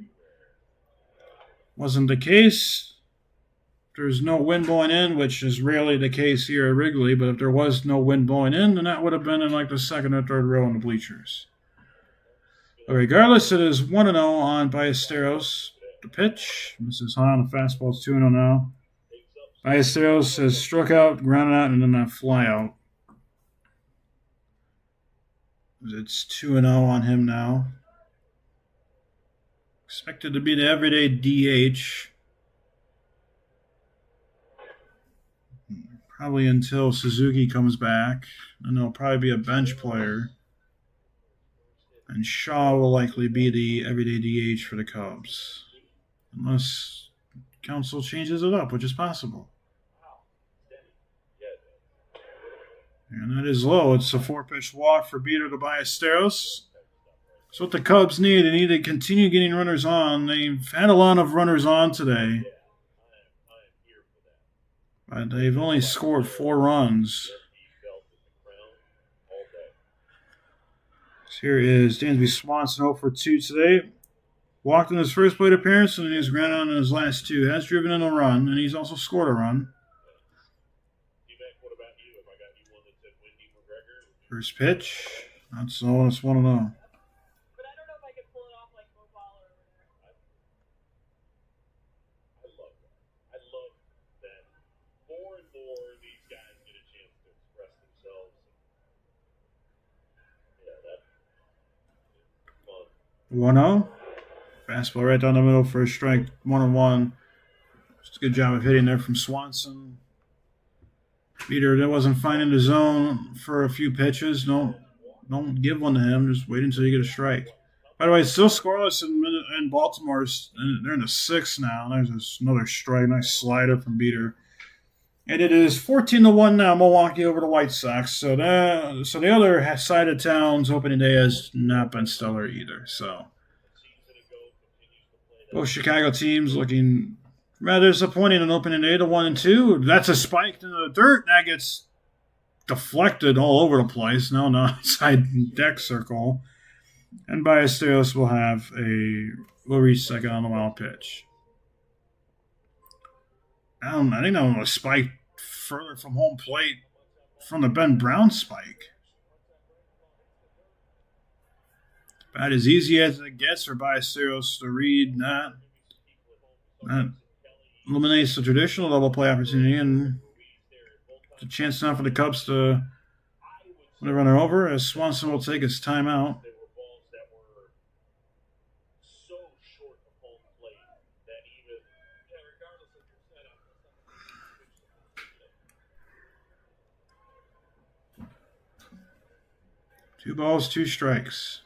Wasn't the case. There's no wind blowing in, which is rarely the case here at Wrigley, but if there was no wind blowing in, then that would have been in like the 2nd or 3rd row in the bleachers. But regardless, it is 1-0 on Ballesteros. The pitch. This is high on the fastball. It's 2-0 now. Ballesteros has struck out, grounded out, and then that fly out. It's 2-0 on him now. Expected to be the everyday DH. Probably until Suzuki comes back. And he'll probably be a bench player. And Shaw will likely be the everyday DH for the Cubs. Unless Council changes it up, which is possible. And that is low. It's a 4-pitch walk for Beeter to Ballesteros. That's what the Cubs need. They need to continue getting runners on. They've had a lot of runners on today. But they've only scored 4 runs. So here is Dansby Swanson 0 for 2 today. Walked in his first plate appearance, and he's grounded on in his last 2. Has driven in a run, and he's also scored a run. First pitch. That's 0, it's 1-0. 1-0. Fastball right down the middle for a strike. 1-1. Just a good job of hitting there from Swanson. Beater that wasn't finding the zone for a few pitches. Don't give one to him. Just wait until you get a strike. By the way, it's still scoreless in Baltimore. They're in the 6th now. There's another strike. Nice slider from Beater. And it is 14-1 now. Milwaukee over the White Sox. So the other side of town's opening day has not been stellar either. So both Chicago teams looking rather disappointing in opening day, the 1-2. That's a spike into the dirt. That gets deflected all over the place. Now outside deck circle. And Ballesteros will reach second on the wild pitch. I think that one was spiked further from home plate from the Ben Brown spike. About as easy as it gets for Ballesteros to read that. That eliminates the traditional double play opportunity, and it's a chance now for the Cubs to win a runner over as Swanson will take his timeout. 2 balls, 2 strikes.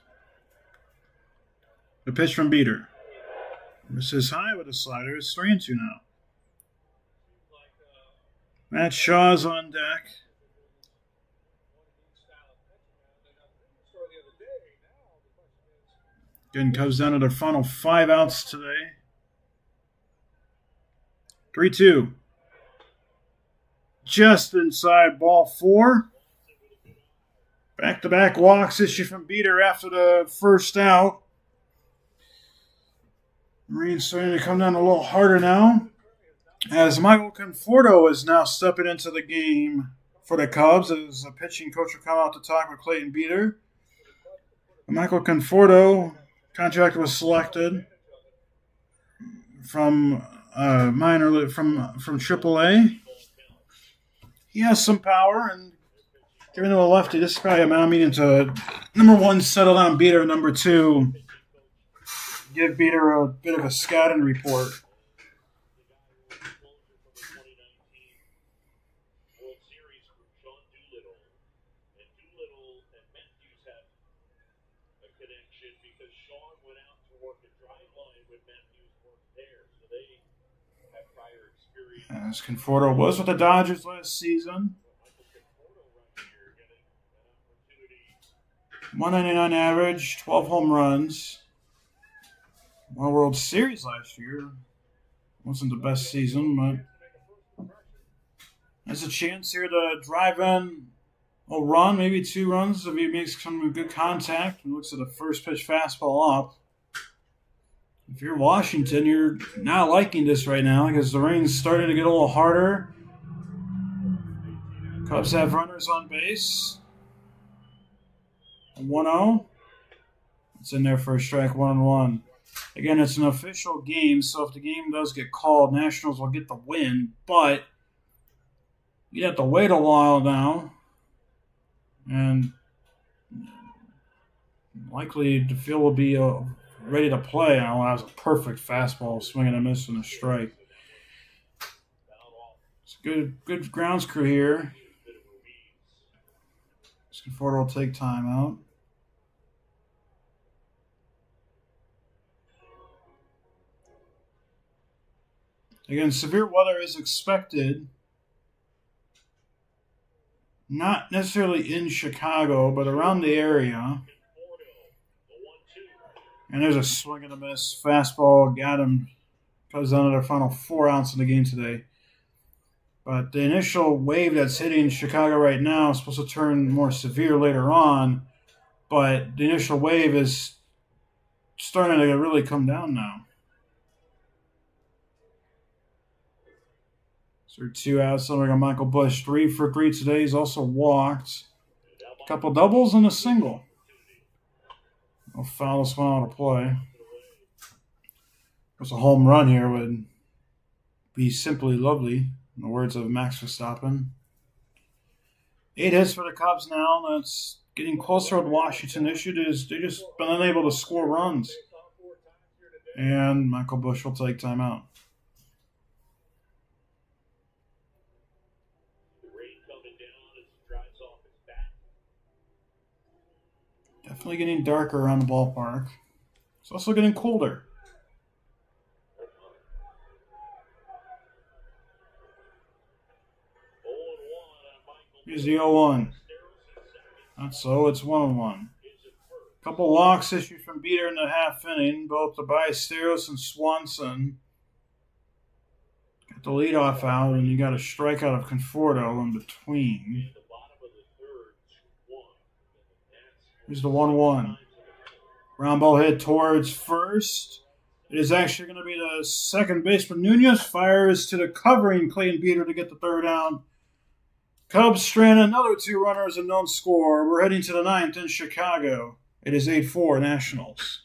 The pitch from Beater. Misses high with a slider. It's 3-2 now. Matt Shaw's on deck. Again, Cubs down to their final 5 outs today. 3-2. Just inside ball 4. Back-to-back walks issue from Beater after the first out. Marines starting to come down a little harder now, as Michael Conforto is now stepping into the game for the Cubs, as the pitching coach will come out to talk with Clayton Beater. Michael Conforto, contract was selected from from AAA. He has some power, and giving him a lefty, this is probably amounting to number 1, settle down Beater, number 2, give Beater a bit of a scouting report. As Conforto was with the Dodgers last season. 199 average, 12 home runs. Won World Series last year. Wasn't the best season, but has a chance here to drive in a run, maybe 2 runs if he makes some good contact and looks at the first pitch fastball up. If you're Washington, you're not liking this right now because the rain's starting to get a little harder. Cubs have runners on base. 1-0. It's in there for a strike, 1-1. Again, it's an official game, so if the game does get called, Nationals will get the win, but you have to wait a while now. And likely the field will be ready to play. Now that was a perfect fastball, swing and a miss and a strike. It's a good grounds crew here. Conforto will take time out. Again, severe weather is expected. Not necessarily in Chicago, but around the area. And there's a swing and a miss. Fastball got him. Comes down to their final 4 outs in the game today. But the initial wave that's hitting Chicago right now is supposed to turn more severe later on. But the initial wave is starting to really come down now. So 2 outs. So we got Michael Busch 3 for 3 today. He's also walked. A couple doubles and a single. I'll foul this one out of play. There's a home run here would be simply lovely, in the words of Max Verstappen. 8 hits for the Cubs now. That's getting closer with Washington. The issue is they just been unable to score runs. And Michael Bush will take timeout. Definitely getting darker around the ballpark. It's also getting colder. Here's the 0-1. Not so, it's 1-1. Couple walks issued from Beater in the half inning, both to Ballesteros and Swanson. Got the leadoff out, and you got a strikeout of Conforto in between. Here's the 1-1. Ground ball hit towards first. It is actually going to be the second baseman. Nunez fires to the covering Clayton Beater to get the third down. Cubs strand another 2 runners and don't score. We're heading to the 9th in Chicago. It is 8-4 Nationals.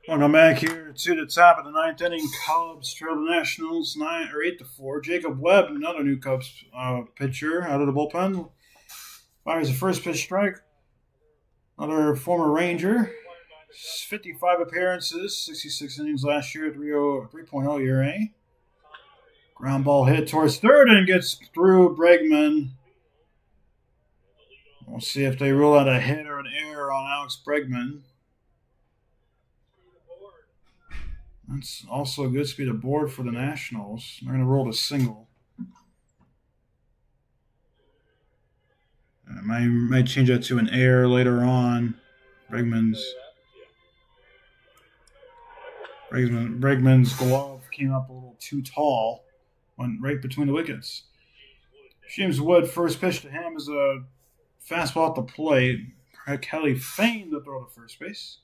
Welcome back here to the top of the 9th inning. Cubs trail the Nationals 8-4. Jacob Webb, another new Cubs pitcher out of the bullpen, fires the first pitch strike. Another former Ranger, 55 appearances, 66 innings last year, 3.0 ERA. Ground ball hit towards third and gets through Bregman. We'll see if they rule out a hit or an error on Alex Bregman. That's also a good speed of board for the Nationals. They're going to roll to single. I might change that to an error later on. Bregman's glove came up a little too tall. Went right between the wickets. James Wood, first pitch to him is a fastball at the plate. Kelly feigned to throw to first base.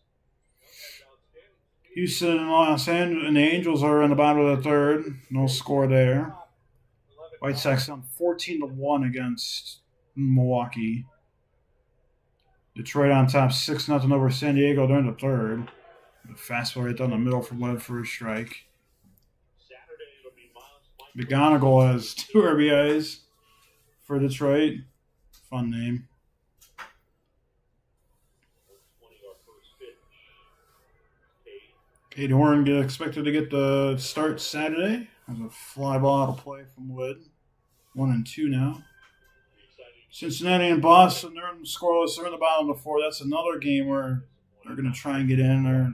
Houston and Los Angeles and the Angels are in the bottom of the third. No score there. White Sox down 14-1 against Milwaukee. Detroit on top 6-0 over San Diego during the third. The fastball right down the middle for Webb for a strike. McGonigal has 2 RBIs for Detroit. Fun name. Cade Horn expected to get the start Saturday. There's a fly ball out of play from Wood. 1-2 now. Cincinnati and Boston, they're in scoreless. They're in the bottom of the 4. That's another game where they're going to try and get in. They're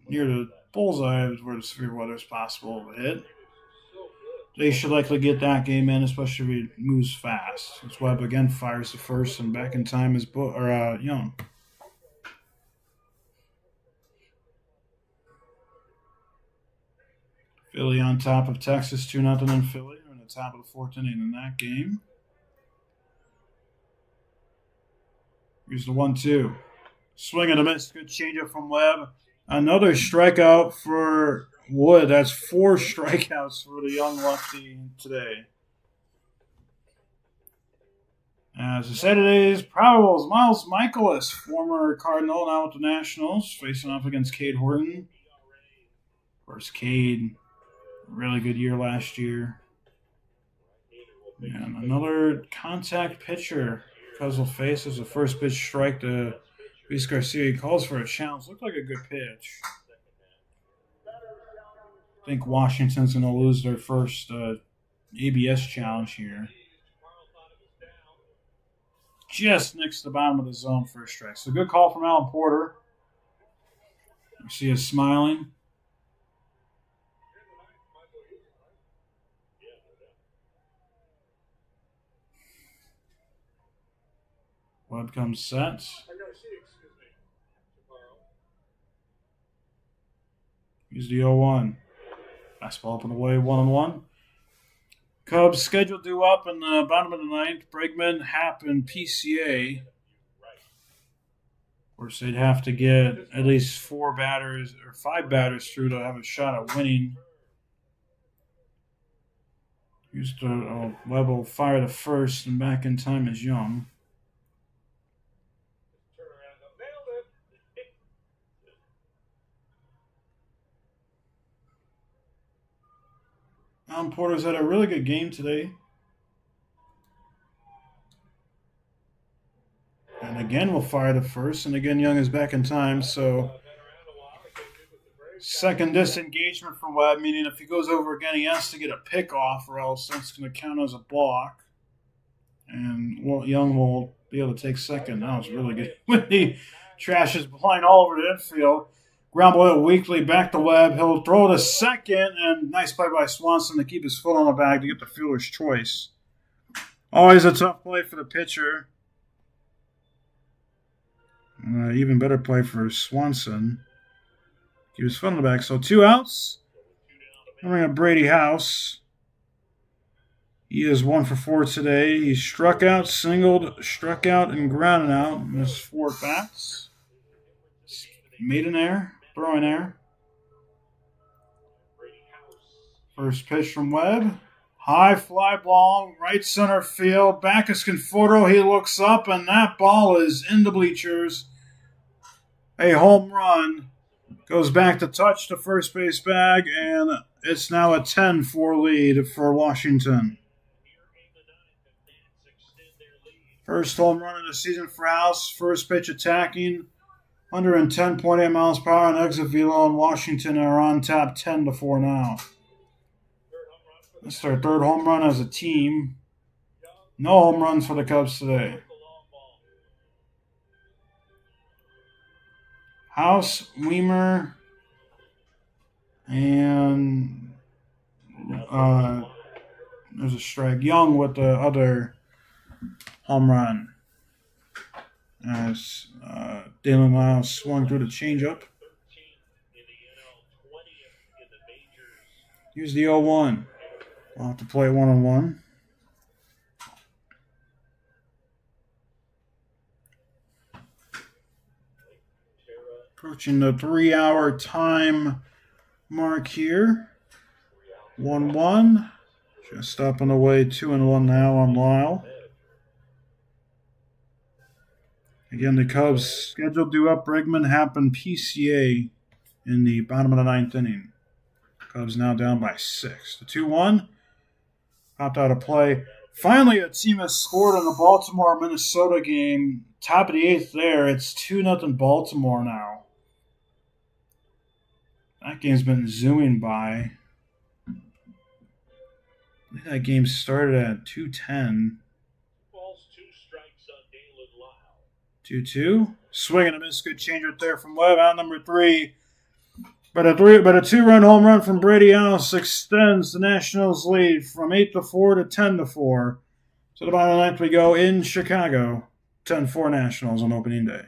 near the bullseye where the severe weather is possible to hit. They should likely get that game in, especially if it moves fast. As Webb again fires the first, and back in time is Young. Philly on top of Texas, 2-0 in Philly. We're in the top of the 4th inning in that game. Here's the 1-2. Swing and a miss. Good changeup from Webb. Another strikeout for Wood. That's 4 strikeouts for the young lefty today. As I said, today's probables, Miles Michaelis, former Cardinal, now with the Nationals, facing off against Cade Horton. Of course, Cade, really good year last year. And another contact pitcher, Cuz will face as a first pitch strike to Luis Garcia. He calls for a challenge. Looked like a good pitch. I think Washington's going to lose their first ABS challenge here. Just next to the bottom of the zone for a strike. So good call from Alan Porter. You see us smiling. Webb comes set. Here's the 0-1. Fastball up and away, 1-1. Cubs scheduled due up in the bottom of the ninth. Bregman, Happ, and PCA. Of course, they'd have to get at least 4 batters or 5 batters through to have a shot at winning. Here's the Webb will fire the first, and back in time is Young. Alan Porter's had a really good game today. And again, we'll fire the first. And again, Young is back in time. So, second disengagement from Webb, meaning if he goes over again, he has to get a pick off, or else that's going to count as a block. And Young will be able to take second. That was really good. When he trashes behind all over the infield. Ground ball weakly back to Webb. He'll throw to second, and nice play by Swanson to keep his foot on the bag to get the fielder's choice. Always a tough play for the pitcher. Even better play for Swanson. Keep his foot on the bag. So 2 outs. Coming up Brady House. He is 1 for 4 today. He struck out, singled, struck out, and grounded out in his 4 at-bats. Made an error. Throwing error. First pitch from Webb. High fly ball, right center field. Backus Conforto, he looks up, and that ball is in the bleachers. A home run. Goes back to touch the first base bag, and it's now a 10-4 lead for Washington. First home run of the season for House. First pitch attacking. 110.8 miles per hour on exit velo, and Washington are on top 10-4 now. That's their 3rd home run as a team. No home runs for the Cubs today. House, Weimer, and there's a strike. Young with the other home run. As Dalen Lyles swung through the changeup. Here's the 0-1. We'll have to play 1-on-1. Approaching the 3-hour time mark here. 1-1. Just up and away, 2-1 now on Lyle. Again, the Cubs scheduled due up. Bregman, Happ, and PCA in the bottom of the 9th inning. Cubs now down by 6. The 2-1 popped out of play. Finally, a team has scored in the Baltimore-Minnesota game. Top of the 8th there. It's 2-0 Baltimore now. That game's been zooming by. I think that game started at 2:10. 2-2. Swing and a miss. Good change right there from Webb. Out number 3. But a 2-run home run from Brady House extends the Nationals' lead from 8-4 to 10-4. So the bottom of the 9th we go in Chicago. 10-4 Nationals on opening day.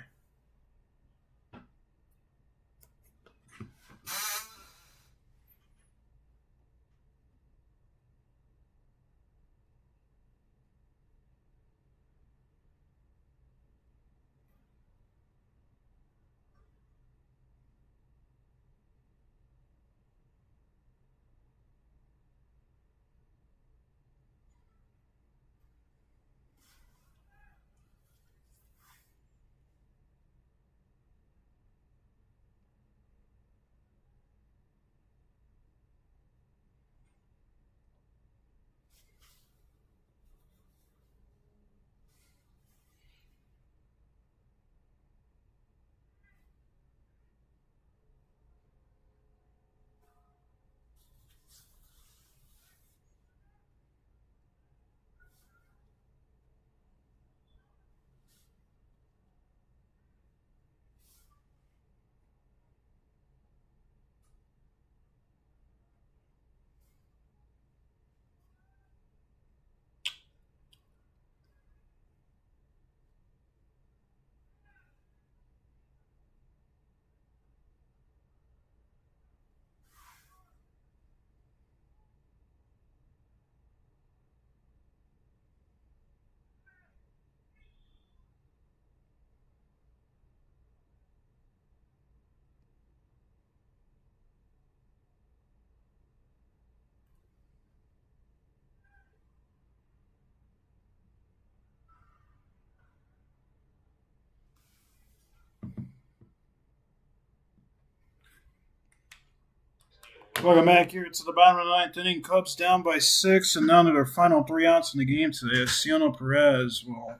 Welcome back here to the bottom of the ninth inning. Cubs down by 6 and down to their final 3 outs in the game today. Ciono Perez will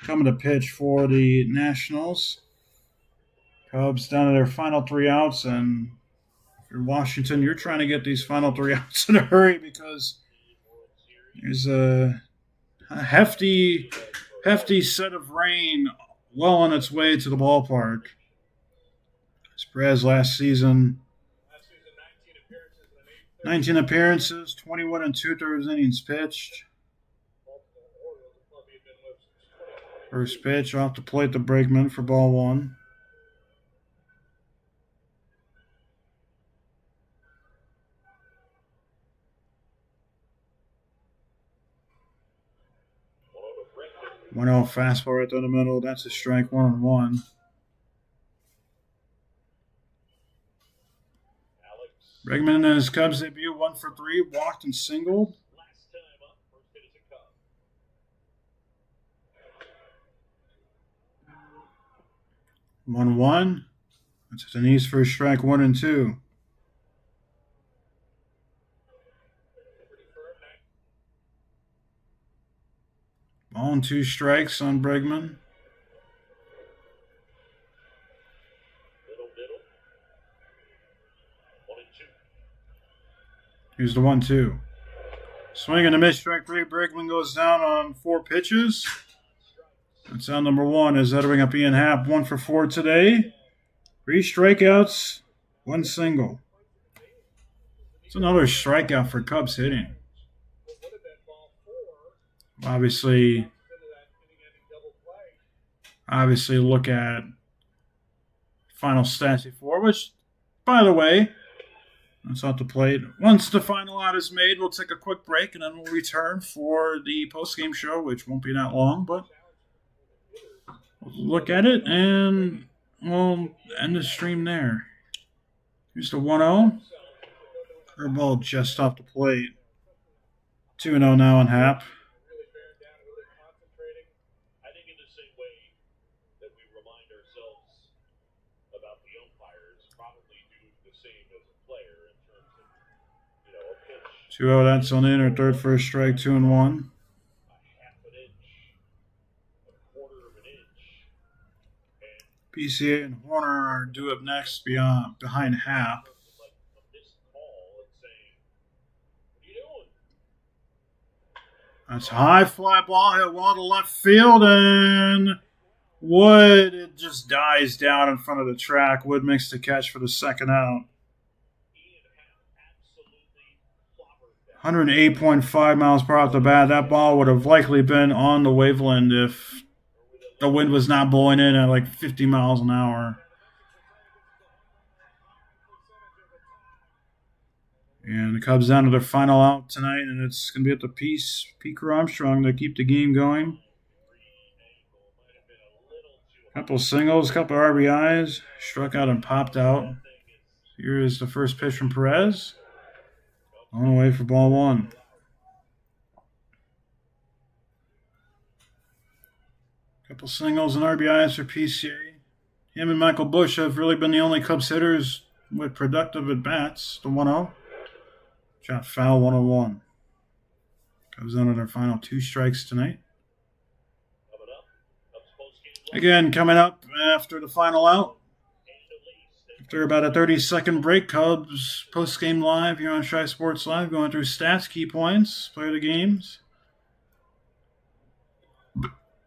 come to pitch for the Nationals. Cubs down to their final 3 outs, and if you're Washington, you're trying to get these final 3 outs in a hurry because there's a hefty set of rain well on its way to the ballpark. Perez last season, 19 appearances, 21 and 2/3 innings pitched. First pitch off the plate to Bregman for ball 1. One off fastball right down the middle. That's a strike, 1-1. Bregman in his Cubs debut, 1 for 3, walked and singled. 1-1. That's Denise for a strike, 1-2. Ball and 2 strikes on Bregman. Here's the 1-2. Swing and a miss, strike 3. Bregman goes down on 4 pitches. That's out number 1 as that'll up Ian Happ. 1 for 4 today. 3 strikeouts, 1 single. It's another strikeout for Cubs hitting. Obviously look at final stats before, which, by the way, that's off the plate. Once the final out is made, we'll take a quick break, and then we'll return for the postgame show, which won't be that long, but we'll look at it, and we'll end the stream there. Here's the 1-0. Curveball just off the plate. 2-0 now on Happ. That's on in or third for a strike, 2-1. PCA and Horner are due up next behind Happ. That's a high fly ball hit well to left field, and Wood, it just dies down in front of the track. Wood makes the catch for the second out. 108.5 miles per hour off the bat. That ball would have likely been on the waveland if the wind was not blowing in at like 50 miles an hour. And the Cubs down to their final out tonight, and it's going to be at the Peaker Armstrong to keep the game going. Couple singles, couple RBIs, struck out and popped out. Here is the first pitch from Perez. On the way for ball 1. Couple singles and RBIs for PCA. Him and Michael Bush have really been the only Cubs hitters with productive at-bats. The 1-0. Shot foul, 1-1. Cubs down to their final 2 strikes tonight. Again, coming up after the final out. After about a 30-second break, Cubs post-game live here on ChiSportsLive, going through stats, key points, player of the games.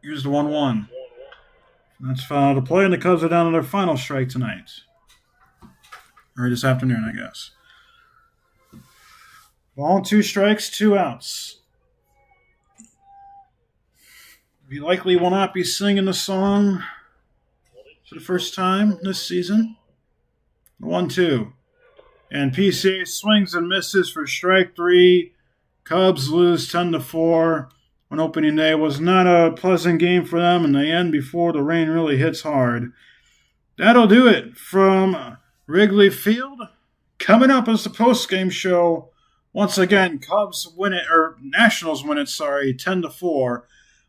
Here's the 1-1. That's foul to play, and the Cubs are down to their final strike tonight. Or this afternoon, I guess. Ball and 2 strikes, 2 outs. We likely will not be singing the song for the first time this season. 1-2. And PCA swings and misses for strike 3. Cubs lose 10-4. On opening day was not a pleasant game for them, and they end before the rain really hits hard. That'll do it from Wrigley Field. Coming up is the postgame show. Once again, Nationals win it, 10-4.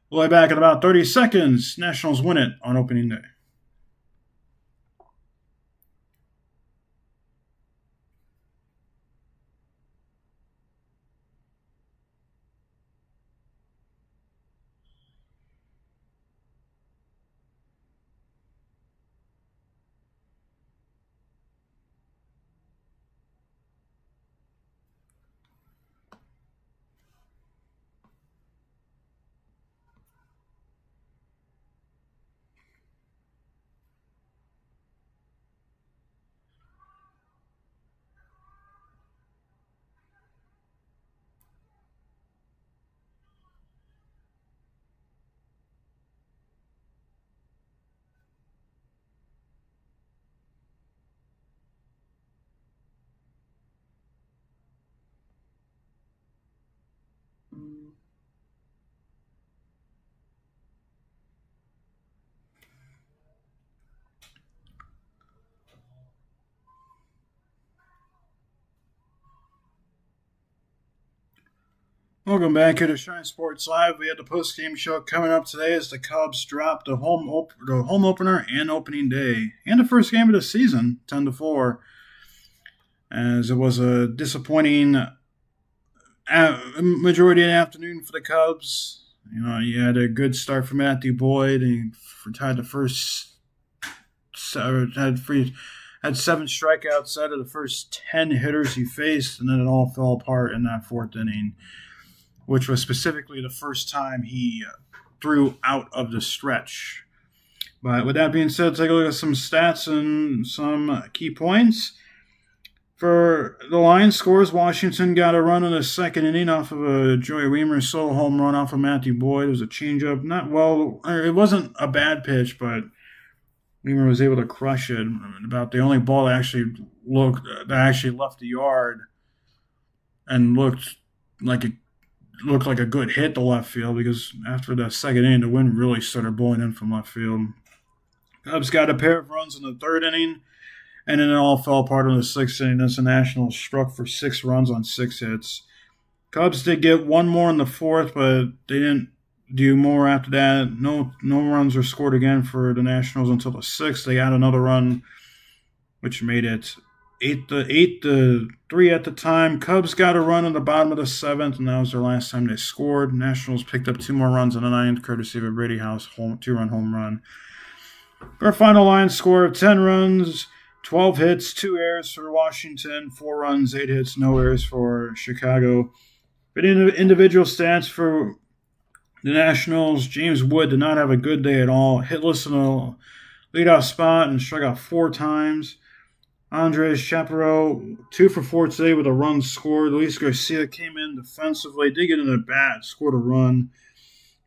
We'll be back in about 30 seconds. Nationals win it on opening day. Welcome back here to Shine Sports Live. We had the post-game show coming up today as the Cubs dropped the home opener and opening day, and the first game of the season, 10-4, as it was a disappointing majority of the afternoon for the Cubs. You know, you had a good start for Matthew Boyd. He had the first had 7 strikeouts out of the first 10 hitters he faced, and then it all fell apart in that 4th inning, which was specifically the first time he threw out of the stretch. But with that being said, take a look at some stats and some key points. For the Lions scores, Washington got a run in the 2nd inning off of a Joey Wiemer solo home run off of Matthew Boyd. It was a changeup. It wasn't a bad pitch, but Wiemer was able to crush it. About the only ball that actually left the yard and looked like a good hit to left field, because after the 2nd inning, the wind really started blowing in from left field. Cubs got a pair of runs in the 3rd inning, and then it all fell apart in the 6th inning as the Nationals struck for 6 runs on 6 hits. Cubs did get 1 more in the 4th, but they didn't do more after that. No runs were scored again for the Nationals until the 6th. They got another run, which made it 8-3 at the time. Cubs got a run in the bottom of the 7th, and that was their last time they scored. Nationals picked up 2 more runs in the 9th, courtesy of a Brady House 2-run home run. For a final line score of 10 runs, 12 hits, 2 errors for Washington, 4 runs, 8 hits, no errors for Chicago. But in individual stats for the Nationals, James Wood did not have a good day at all. Hitless in a leadoff spot and struck out 4 times. Andres Chaparro, 2 for 4 today with a run scored. Luis Garcia came in defensively, did get in a bat, scored a run.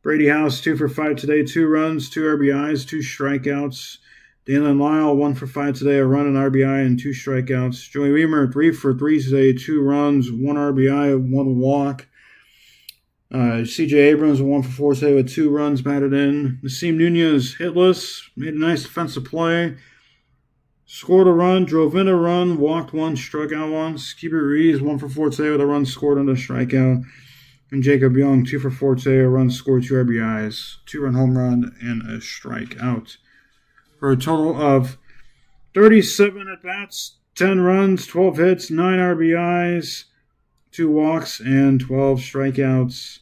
Brady House, 2 for 5 today, 2 runs, 2 RBIs, 2 strikeouts. Dalen Lyle, 1 for 5 today, a run, an RBI, and 2 strikeouts. Joey Wiemer, 3 for 3 today, 2 runs, 1 RBI, 1 walk. CJ Abrams, 1 for 4 today with 2 runs batted in. Nasim Nunez, hitless, made a nice defensive play. Scored a run, drove in a run, walked 1, struck out 1. Skipper Ruiz, 1 for 4 today with a run scored on a strikeout. And Jacob Young, 2 for 4 today, a run scored, 2 RBIs, 2-run home run, and a strikeout. For a total of 37 at-bats, 10 runs, 12 hits, 9 RBIs, 2 walks, and 12 strikeouts.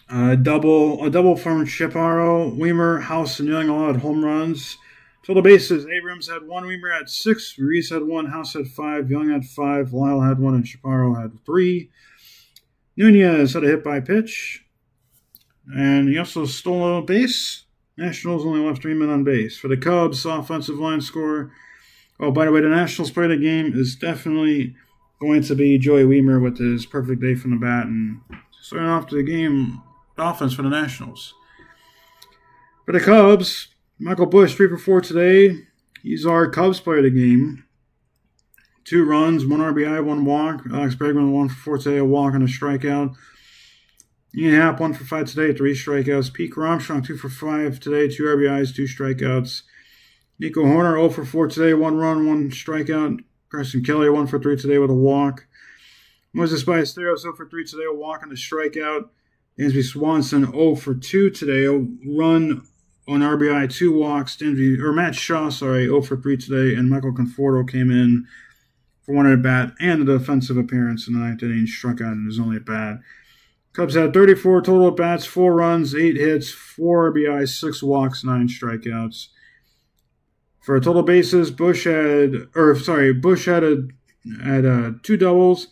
A double from Chaparro, Wiemer, House, and Young all had home runs. Total bases, Abrams had 1, Wiemer had 6, Ruiz had 1, House had 5, Young had 5, Lyle had 1, and Chaparro had 3. Nunez had a hit by pitch, and he also stole a base. Nationals only left 3 men on base. For the Cubs, offensive line score. Oh, by the way, the Nationals play of the game is definitely going to be Joey Wiemer with his perfect day from the bat, and starting off the game offense for the Nationals. For the Cubs, Michael Busch, 3 for 4 today. He's our Cubs player of the game. 2 runs, 1 RBI, 1 walk. Alex Bregman, 1 for 4 today, a walk and a strikeout. Ian Happ, 1 for 5 today, 3 strikeouts. Pete Armstrong, 2 for 5 today, 2 RBIs, 2 strikeouts. Nico Horner, 0 for 4 today, 1 run, 1 strikeout. Carson Kelly, 1 for 3 today with a walk. Moses Ballesteros, 0 for 3 today, a walk and a strikeout. Dansby Swanson, 0 for 2 today, a run, 1 RBI, 2 walks. Matt Shaw, 0 for 3 today, and Michael Conforto came in for 1 at bat and a defensive appearance in the 9th inning, struck out in his only at bat. Cubs had 34 total at bats, 4 runs, 8 hits, 4 RBIs, 6 walks, 9 strikeouts. For total bases, Busch had 2 doubles,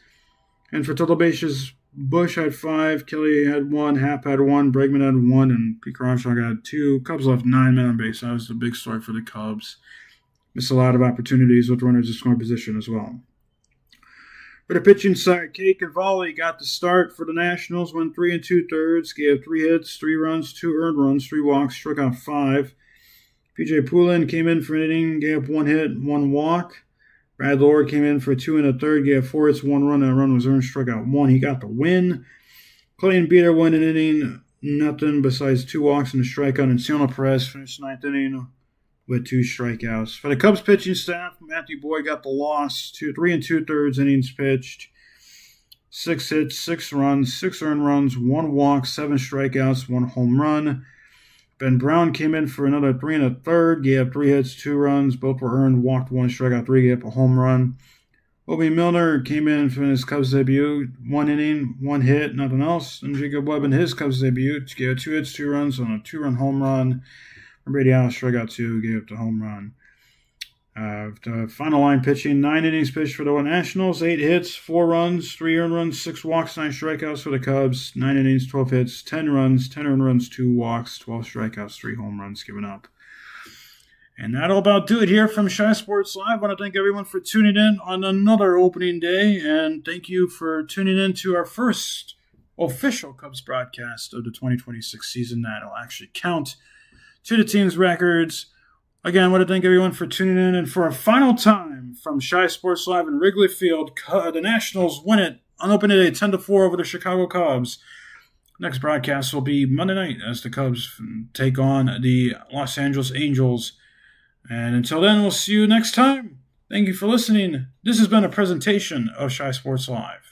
and for total bases, Busch had 5, Kelly had 1, Happ had 1, Bregman had 1, and Pete Armstrong had 2. Cubs left 9 men on base. That was the big story for the Cubs. Missed a lot of opportunities with runners in scoring position as well. For the pitching side, Cade Cavalli got the start for the Nationals, went 3 2/3, gave 3 hits, 3 runs, 2 earned runs, 3 walks, struck out 5. PJ Poulin came in for an inning, gave 1 hit, 1 walk. Brad Lord came in for 2 1/3, gave 4 hits, 1 run. That run was earned, struck out 1. He got the win. Clayton Beater went an inning, nothing besides 2 walks and a strikeout. And Ciano Perez finished the 9th inning with 2 strikeouts. For the Cubs pitching staff, Matthew Boyd got the loss, 3 2/3 innings pitched. 6 hits, 6 runs, 6 earned runs, 1 walk, 7 strikeouts, 1 home run. Ben Brown came in for another 3 1/3, gave up 3 hits, 2 runs, both were earned, walked 1, strikeout 3, gave up a home run. Obi Milner came in for his Cubs debut, 1 inning, 1 hit, nothing else. And Jacob Webb in his Cubs debut gave up 2 hits, 2 runs on a 2-run home run. Brady Allen strikeout 2, gave up the home run. The final line pitching, 9 innings pitched for the Nationals, 8 hits, 4 runs, 3 earned runs, 6 walks, 9 strikeouts for the Cubs, 9 innings, 12 hits, 10 runs, 10 earned runs, 2 walks, 12 strikeouts, 3 home runs given up. And that'll about do it here from Chi Sports Live. I want to thank everyone for tuning in on another opening day, and thank you for tuning in to our first official Cubs broadcast of the 2026 season that'll actually count to the team's records. Again, I want to thank everyone for tuning in, and for a final time from Chi Sports Live in Wrigley Field, the Nationals win it on opening day 10-4 over the Chicago Cubs. Next broadcast will be Monday night as the Cubs take on the Los Angeles Angels. And until then, we'll see you next time. Thank you for listening. This has been a presentation of Chi Sports Live.